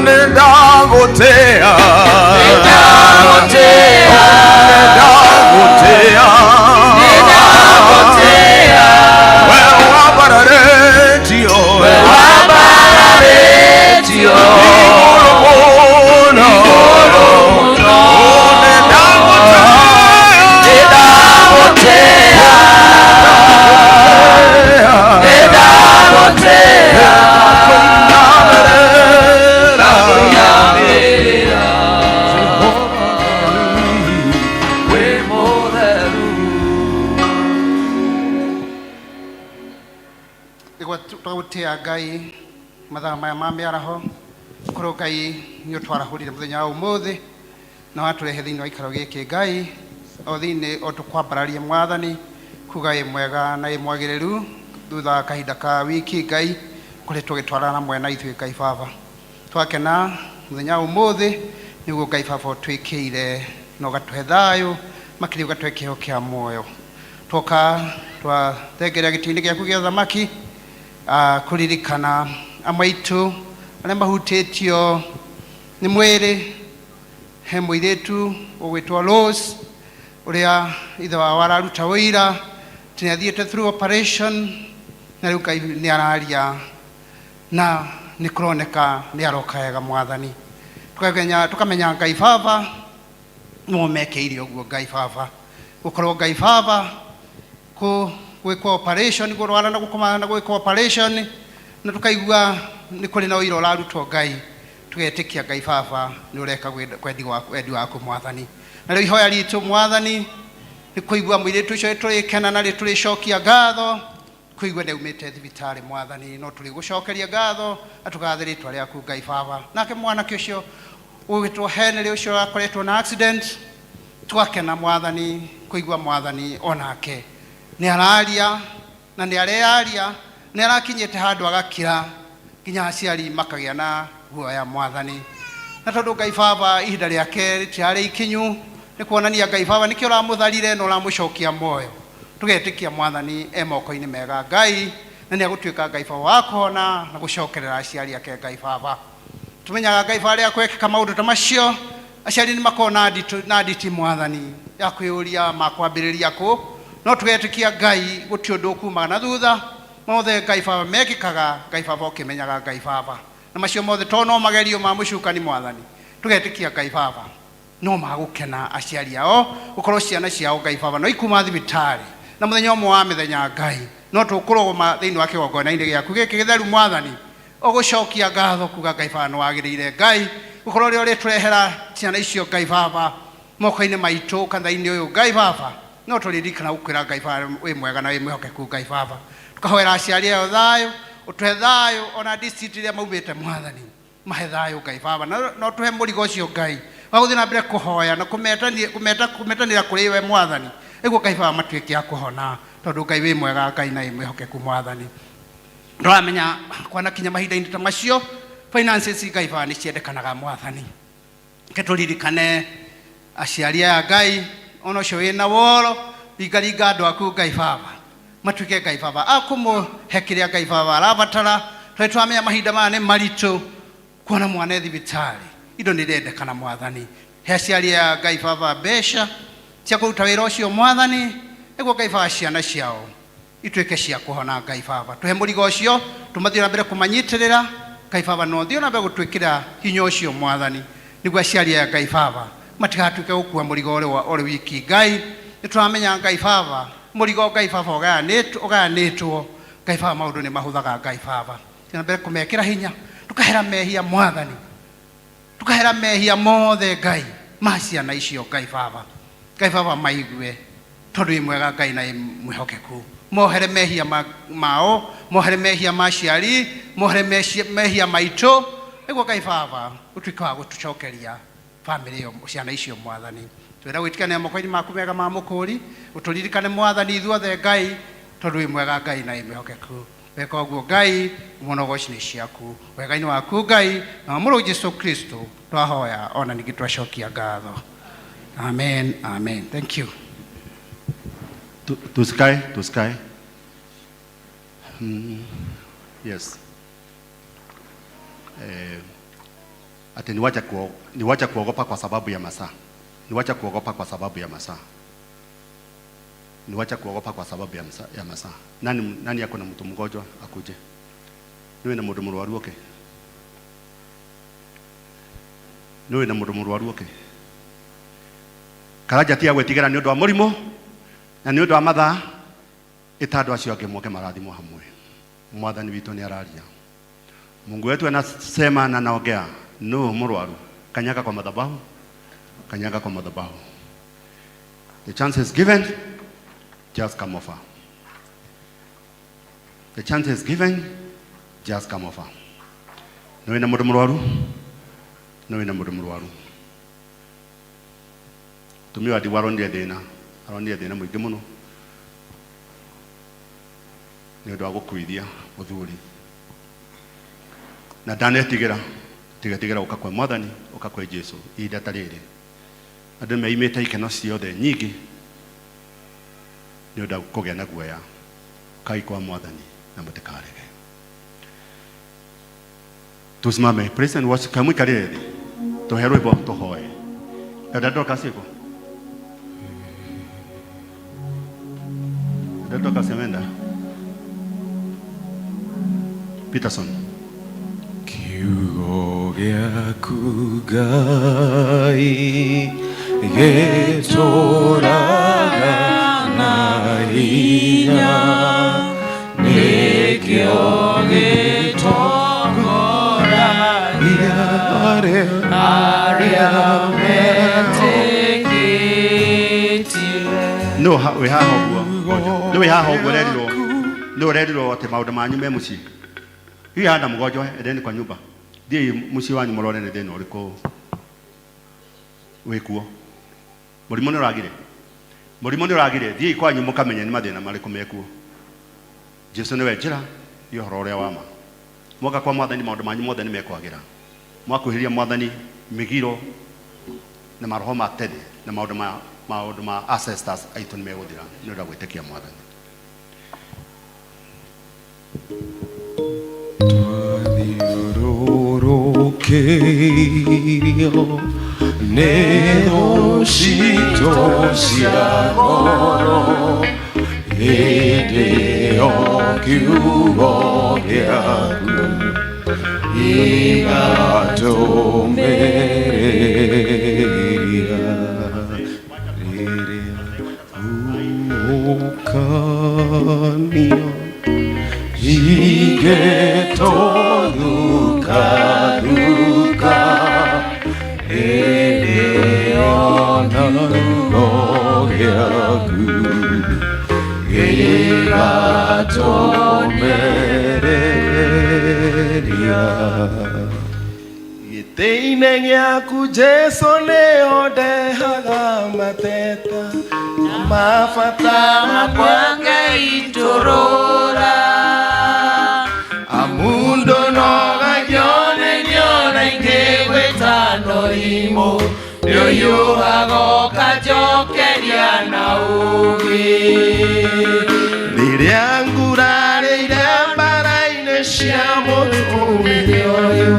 Speaker 3: Nedagotea
Speaker 19: Ngai mathaa maya ma mĩaraho korwo Ngai nĩ ũtwarahũrire mũthenya wa ũmũthĩ na watũrehe thĩinĩ wa ikaro gĩkĩ Ngai o thĩinĩ o tũkwambararia Mwathani kuga ĩ mwega na ĩ mwagĩrĩru thutha wa kahinda ka wiki Ngai kũrĩ tũgĩtwarana mwena ithuĩ Ngai Baba twakena mũthenya wa ũmũthĩ nĩguo Ngai Baba ũtwĩkĩire na ũgatũhe thayũ makĩria ũgatũhe kĩheo kĩa muoyo twoka twathengerera gĩtĩ-inĩ gĩaku gĩa thamaki kuririkana amaitu arĩa mahutĩtio nĩ mwĩrĩ he mũirĩtu ũgwĩtwo Rose ũrĩa ithe wao araruta ũira atĩ nĩ athiĩte through operation na rĩu Ngai nĩ araria na nĩ kũroneka nĩ aroka wega Mwathani tũkamenya Ngai Baba no mekeire ũguo Ngai Baba gũkorwo Ngai Baba gwĩkwo operation gũrwara na gũkoma na gwĩkwo operation na tukaigua nĩ kũrĩ na ũira ũrarutwo Ngai tugetĩkia Ngai Baba nĩ ũreka wendi waku Mwathani na rĩu ihoya ritũ Mwathani nĩ kũigua mũirĩtu ũcio tũrĩkena na tũrĩcokia ngatho kũigua ndaumĩte thibitarĩ Mwathani no tũrĩgũcokeria ngatho atũgathe rĩtwa rĩaku Ngai Baba nake mwanake ũcio ũgĩtwo Henry ũcio akoretwo na accident twakena Mwathani kũigua Mwathani onake nĩ araria na nĩ arearia nĩ arakinyĩte handũ agakira nginya aciari makagĩa na guoya Mwathani na tondũ Ngai Baba ihinda rĩake rĩtiarĩ ikinyu nĩ kuonania Ngai Baba nĩkĩo ũramũtharire na ũramũcokia muoyo tũgetĩkia Mwathani moko-inĩ mega Ngai na nĩ agũtuĩka Ngai Baba wa kuona na gũcokerera aciari ake Ngai Baba tũmenyaga Ngai Baba rĩrĩa gwĩkĩka maũndũ ta macio aciari nĩ makona na nditi Mwathani ya kwĩũria makwambĩrĩria kũ no tũgetĩkia Ngai gũtirĩ ũndũ ũkumaga na thutha mothe Ngai Baba mekĩkaga Ngai Baba ũkĩmenyaga Ngai Baba na macio mothe to no magerio ma mũcukani Mwathani tũgetĩkia Ngai Baba no magũkena aciari ao gũkorwo ciana ciao Ngai Baba no ikuma thibitarĩ na mũthenya ũmwe wa mĩthenya Ngai no tũkũrũgama thĩinĩ wa kĩgongona-inĩ gĩaku gĩkĩ gĩtheru Mwathani ũgũcokia ngatho kuga Ngai Baba nĩ wagĩrĩire Ngai gũkorwo rĩo rĩtũrehera ciana icio Ngai Baba moko-inĩ maitũ kanitha-inĩ ũyũ Ngai Baba no tũririkana gũkwĩra Ngai Baba wĩ mwega na wĩ mwĩhokeku Ngai Baba tukahoera aciari ao thayũ ũtũhe thayũ ona district iria maumĩte Mwathani mahe thayũ Ngai Baba no tũhe mũrigo ũcio Ngai wa gũthiĩ na mbere kũhoya na kũmetanĩra kũrĩ we Mwathani nĩguo Ngai Baba matuĩke a kũhona tondũ Ngai wĩ mwega Ngai na wĩ mwĩhokeku Mwathani ndĩramenya kwanakinya mahinda-inĩ ta macio finances Ngai Baba nĩ ciendekanaga Mwathani ke tũririkane aciari aya Ngai ona ũcio wĩna woro ringaringa andũ aku Ngai Baba matuĩke Ngai Baba akũmũhe kĩrĩa Ngai Baba arabatara tondũ twamenya mahinda maya nĩ maritũ kuona mwana thibitarĩ indo nĩ irendekana Mwathani he aciari aya Ngai Baba mbeca cia kũruta wĩra ũcio Mwathani nĩguo Ngai Baba ciana ciao ituĩke cia kũhona Ngai Baba tũhe mũrigo ũcio tũmathiĩ na mbere kũmanyitĩrĩra Ngai Baba no thiĩ na mbere gũtwĩkĩra hinya ũcio Mwathani nĩguo aciari aya Ngai Baba matigatuĩke gũkua mũrigo ũrĩ wiki Ngai nĩ tũramenya Ngai Baba mũrigo Ngai Baba ũgayanĩtwo Ngai Baba maũndũ nĩ mahũthaga Ngai Baba na mbere kũmekĩra hinya tũkahera mehia Mwathani tukahera mehia mothe Ngai ma ciana icio Ngai Baba maigue tondu wi mwega Ngai na mwihokeku mohere mehia mao mohere mehia ma ciari mohere mehia maitu niguo Ngai Baba utuike wa gutucokeria family yo ciana icio Mwathani twira gwitikane moko-ini maku mega ma mukuri uturirikane Mwathani ithuothe Ngai tondu wi mwega Ngai na mwihokeku weka ũguo Ngai mũnogoci nĩ ciaku wega-inĩ waku Ngai na mũrũ Jesu Kristo twahoya ona ningĩ twacokia ngatho amen amen thank you
Speaker 1: Tusikae. Yes. Ati niwacha kuogopa kwa sababu ya masaa. Niwacha kuogopa kwa sababu ya masaa. Niwacha kuogopa kwa sababu ya masaa. Nani yako na mtu mgonjwa akuje? Niwe na mtu mrwaru okay. Niwe na mtu mrwaru okay. Karaja tia gwetigera ni undu wa murimo na ni undu wa mathaa itandu acio angi moke marathimo hamwe. Mwathani witu ni araria. Mungu wetu anasema na naongea no murwaru kanyaga kwa madhabahu. The chance is given, just come over. The chance is given, just come over. No ina mundu murwaru. Tumi wa diwarondia thina mwingi muno ni undu wa gukuithia uthuri na ndanetigera uka kwa Mwathani uka kwa Jesu ihinda ta riri andu meimite ikeno ciothe nyingi ni undu wa kugia na guoya kai kwa Mwathani na mutikarege. Tusimame praise and worship kamwe kariri tuherwe bo tuhoe dada kasiko dada kasemenda Peterson
Speaker 3: kiugo giaku Ngai gitũraga na hinya nĩkĩo gĩtongoragia arĩa metĩkĩtie.
Speaker 1: No we haha ũguo rerirwo atĩ maũndũ manyu me mũciĩ. Hihi handa mgonjwa endeni kwa nyumba. Thiĩ mũciĩ wanyu mũrore nĩ thĩna ũrĩkũ wĩkuo. Mũrimũ nĩ ũragire. Thiĩ kwanyu mũkamenya nĩ mathĩna marĩkũ mekuo. Jesu nĩwe njĩra ya ũhoro ũrĩa wa ma. Mwoka kwa Mwathani maũndũ manyu mothe nĩ mekwagĩra. Mwakuhĩrĩria Mwathani mĩgiro na maroho ma tene na maũndũ ma ancestors aitũ nĩ megũthira nĩ ũndũ wa gwĩtĩkia Mwathani.
Speaker 3: Twathiũrũrũkĩirio nĩ thũ citũ cia ngoro hĩndĩ o kiugo gĩaku igatũmĩrĩria rĩrĩa ũkanio ingĩtũthuka hĩndĩ ona kiugo gĩaku gĩgatũmĩrĩria. Gĩtĩ-inĩ gĩaku Jesũ nĩho ndehaga mateta na mabata makwa Ngai tũrũra. Amu ndũnogagio nĩ nyona ingĩgwĩta noimũ nĩũhiũhaga ũkanjokeria na ũũgĩ. Rĩrĩa ngurarĩire mbara-inĩ cia mũtũrĩre ũyũ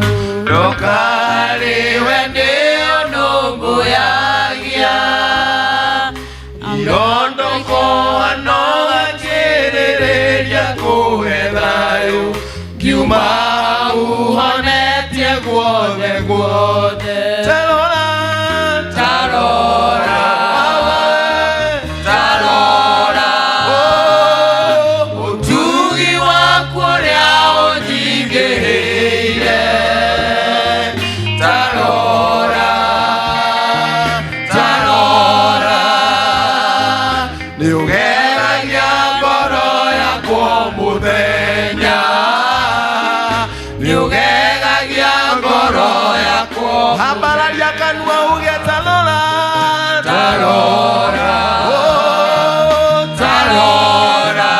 Speaker 3: ndoka harĩwe ndĩũnũmbũyagia. Irondoko anogakĩrĩrĩria kũhe thayũ ngiuma hau honetie guothe. muthenya niugegagia ngoro yakwa ambararia kanua uge tarora tarora tarora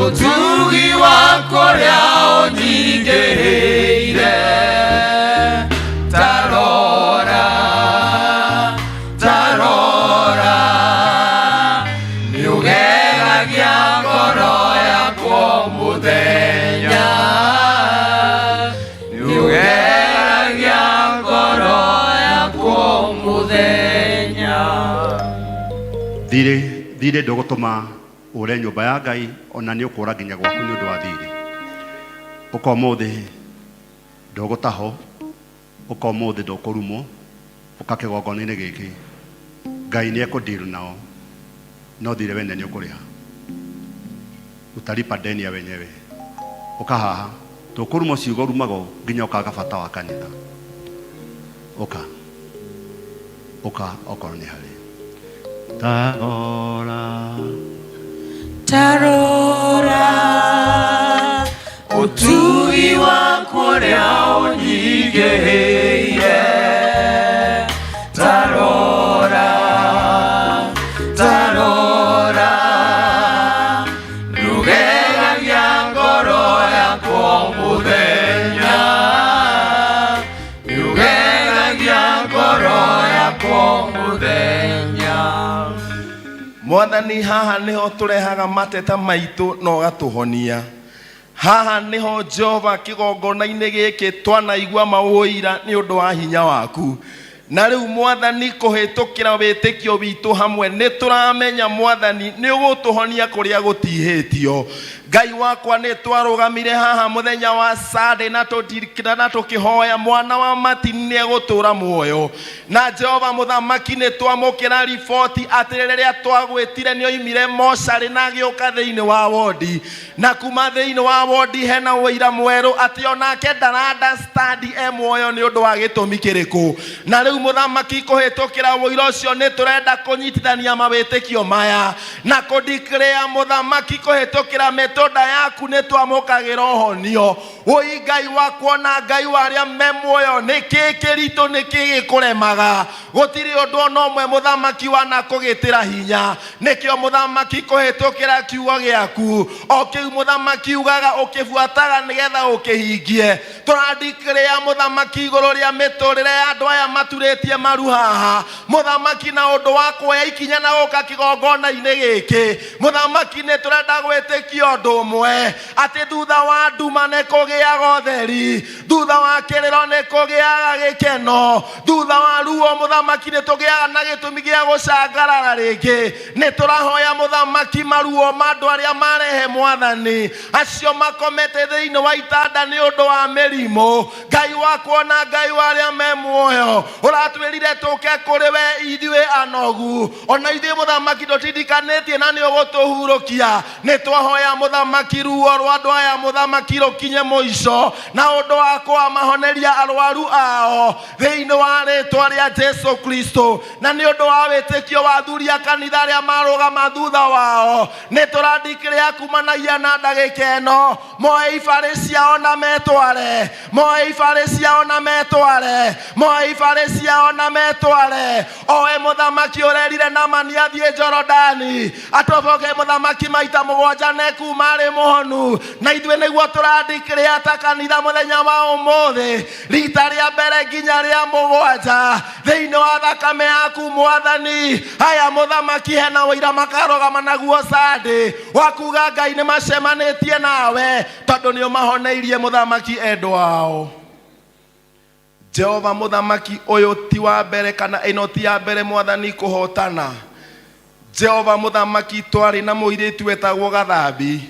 Speaker 3: utugi wakwa ria unyingĩrĩire tarora tarora niugegagia ngoro yakwa muthenya niugegagia ngoro yakwa muthenya.
Speaker 1: Thirĩ ndũgũtũma ũre nyũmba ya Ngai ona nĩ ũkũra nginya gwaku nĩ ũndũ wa thirĩ. Ũka ũmũthĩ ndũgũtahwo, ũka ũmũthĩ ndũkũrumwo, ũka kĩgongona-inĩ gĩkĩ Ngai nĩ ekũndiru nao, no thirĩ wene nĩ ũkũrĩha, utalipa deni ya wenyewe. Ũka haha tũkũrumwo ciugo rumago nginya ũkaga bata wa kanitha. Ũka okorwo nĩ harĩ tarora
Speaker 3: tarora utui wakwa ria unyingĩrĩire tarora tarora niugegagia ngoro yakwa muthenya niugegagia ngoro yakwa muthenya. Mwathani haha niho turehaga mateta maitu no gatuhonia. Haha niho Jehova kigongona-inĩ gĩkĩ twanaigua maũira nĩ ũndũ wa hinya waku. Na rĩu Mwathani kũhĩtũkĩra wĩtĩkio witũ hamwe nĩ tũramenya Mwathani nĩ ũgũtũhonia kũrĩa gũtihĩtio. Ngai wakwa nĩ twarũgamire haha mũthenya wa Sunday na tũkĩhoya mwana wa matini nĩ egũtũra muoyo. Na Jehova mũthamaki nĩ twamũkĩra riboti atĩ rĩrĩa twagwĩtire nĩ oimire mocarĩ na agĩũka thĩinĩ wa wodi. Na kuma thĩinĩ wa wodi hena ũira mwerũ atĩ onake ndara-understand muoyo nĩ ũndũ wa gĩtũmi kĩrĩkũ. Na rĩu mũthamaki kũhĩtũkĩra ũira ũcio nĩ tũrenda kũnyitithania mawĩtĩkio maya na kũdeclare mũthamaki kũhĩtũkĩra metoda yaku nĩ twamũkagĩra ũhonio. Woi Ngai wakwa na Ngai wa arĩa me muoyo nĩkĩ kĩritũ nĩkĩ gĩkũremaga? Gũtirĩ ũndũ ona ũmwe mũthamaki wana kũgĩtĩra hinya. Nĩkĩo mũthamaki kũhĩtũkĩra kiugo gĩaku o kĩu mũthamaki ugaga ũkĩbuataga nĩgetha ũkĩhingie. Tũradeclare mũthamaki igũrũ rĩa mĩtũrĩre ya andũ aya maturĩtie maru haha. Mũthamaki na ũndũ wa kuoya ikinya na gũka kĩgongona-inĩ gĩkĩ. Mũthamaki nĩ tũrenda gwĩtĩkia ũndũ ũmwe atĩ thutha wa nduma nĩ kũgĩaga ũtheri, thutha wa kĩrĩro nĩ kũgĩaga gĩkeno, thutha wa ruo mũthamaki nĩ tũgĩaga na gĩtũmi gĩa gũcangarara rĩngĩ. Nĩ tũrahoya mũthamaki maruo ma andũ arĩa marehe Mwathani acio makomete thĩinĩ wa itanda nĩ ũndũ wa mĩrimũ. Ngai wakwa na Ngai wa arĩa me muoyo ũratwĩrire tũke kũrĩ we ithuĩ anogu. Ona ithuĩ mũthamaki tũtindikanĩtie na nĩ ũgũtũhurũkia. Nĩ twahoya mũthamaki ruo rwa andũ aya mũthamaki rũkinye mũico na ũndũ wa kwamahoneria arwaru ao thĩinĩ wa rĩtwa rĩa Jesu Kristo. Na nĩ ũndũ wa wĩtĩkio wa athuri a kanitha arĩa marũgama thutha wao nĩ tũradeclare kumanagia na ndagĩka ĩno moe ibarĩ ciao na metware, moe ibarĩ ciao na metware, moe ibarĩ ciao na metware. Owe mũthamaki ũrerire Naamani athiĩ Jorodani atoboke mũthamaki maita mũgwanja na kuma arĩ mũhonu. Na ithuĩ nĩguo tũradeclare ta kanitha mũthenya wa ũmũthĩ rita rĩa mbere nginya rĩa mũgwanja thĩinĩ wa thakame yaku Mwathani. Haya mũthamaki hena ũira makarũgama naguo Sunday wa kuga Ngai nĩ macemanĩtie nawe tondũ nĩ ũmahoneirie mũthamaki endwa ao. Jehova mũthamaki ũyũ ti wa mbere kana ĩno ti ya mbere Mwathani kũhotana. Jehova mũthamaki twarĩ na mũirĩtu wetagwo Gathambi.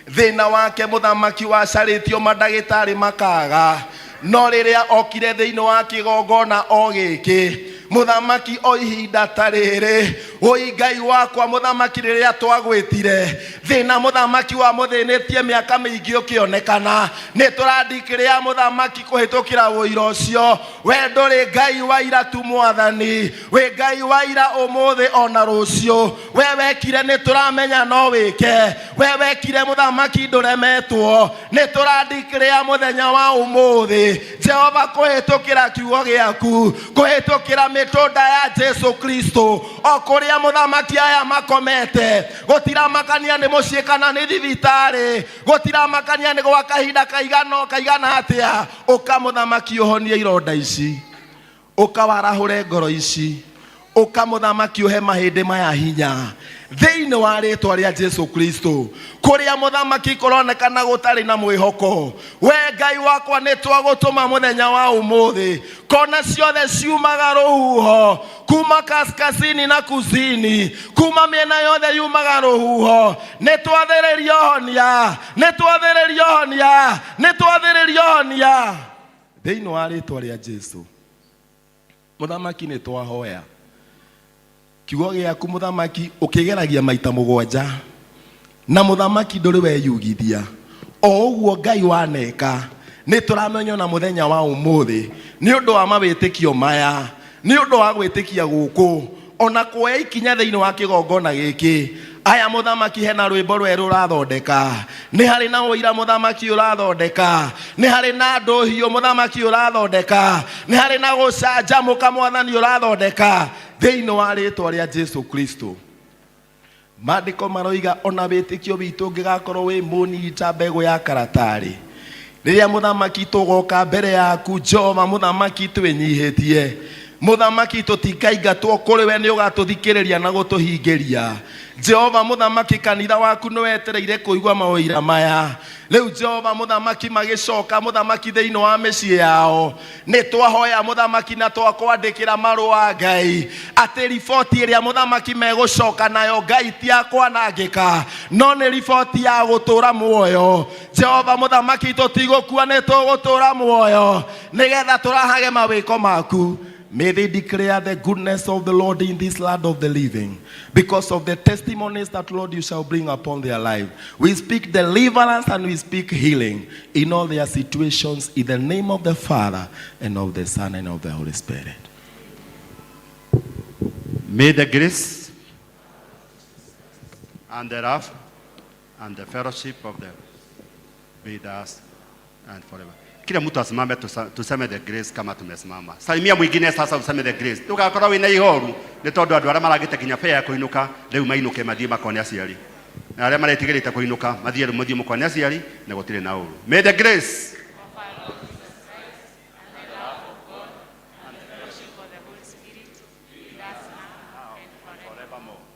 Speaker 3: Thĩna wake mũthamaki wacarĩtio mandagĩtarĩ makaga, no rĩrĩa okire thĩinĩ wa kĩgongona o gĩkĩ mũthamaki o ihinda ta rĩrĩ
Speaker 20: oi Ngai wakwa muthamaki riria twagwitire thina muthamaki wa muthinitie miaka mingi ukionekana ni turandikiria muthamaki kuhitukira wira ucio we nduri Ngai wa ira tu mwathani we Ngai wa ira umuthi ona rucio we wekire ni turamenya no wike we wekire muthamaki nduremetwo ni turandikiria muthenya wa umuthi Jehova kuhitukira kiugo giaku kuhitukira mitunda ya Jesu Kristo okuria muthamaki aya makomete gutiramakania ni mucii kana ni thibitari gutiramakania ni gwa kahinda kaigana atia uka muthamaki uhonie ironda ici ukawarahure ngoro ici uka muthamaki uhe mahindi maya hinya thiini wa ritwa ria Jesu Kristo kuria muthamaki kuronekana gutari na mwihoko we Ngai wakwa ni twagutuma muthenya wa umuthi kona ciothe ciumaga ruhuho kuma kaskazini na kusini kuma miena yothe yumaga ruhuho ni twathiririo honia thiini wa ritwa ria Jesu muthamaki ni twahoya kiugo giaku muthamaki ukigeragia maita 7 na muthamaki nduri weyugithia o uguo Ngai waneka ni turamenya na muthenya wa umuthi ni undu wa mawitikio maya ni undu wa gwitikia guku ona kuoya ikinya thiini wa kigongona giki aya muthamaki hena rwimbo rweru rathondeka ni hari na uira muthamaki urathondeka ni hari na nduhio muthamaki urathondeka ni hari na gucanjamuka mwathani urathondeka thiini wa ritwa ria Jesu Kristo Maandiko maroiga ona witikio witu ngigakorwo wi munita mbegu ya karatari riria muthamaki tugoka mbere yaku Jehova muthamaki twinyihitie muthamaki tutikaingatwo kuri we ni ugatuthikiriria na gutuhingiria Jehova muthamaki kanitha waku no wetereire kuigwa maoira maya riu Jehova muthamaki magicoka muthamaki thiini wa micii yao ni twahoya muthamaki na twakwandikira marua Ngai ati riboti iria muthamaki megucoka nayo Ngai ti akwanangika no ni riboti ya gutura muoyo Jehova muthamaki tutigukua ni tugutura muoyo nigetha turahage mawiko maku. May they declare the goodness of the Lord in this land of the living. Because of the testimonies that, Lord, you shall bring upon their life. We speak deliverance and we speak healing in all their situations in the name of the Father and of the Son and of the Holy Spirit.
Speaker 1: May the grace and the love and the fellowship of them be with us and forever. Kila mtu asimame tuseme the grace kama tumesimama. Salimia mwingine sasa useme the grace. Tugakorwo wina ihoru ni tondu andu aria maragite kinya pea kuinuka riu mainuke mathie makone aciari. Na aria maretigirite kuinuka mathie muthie mukone aciari na gutire na uru. May the grace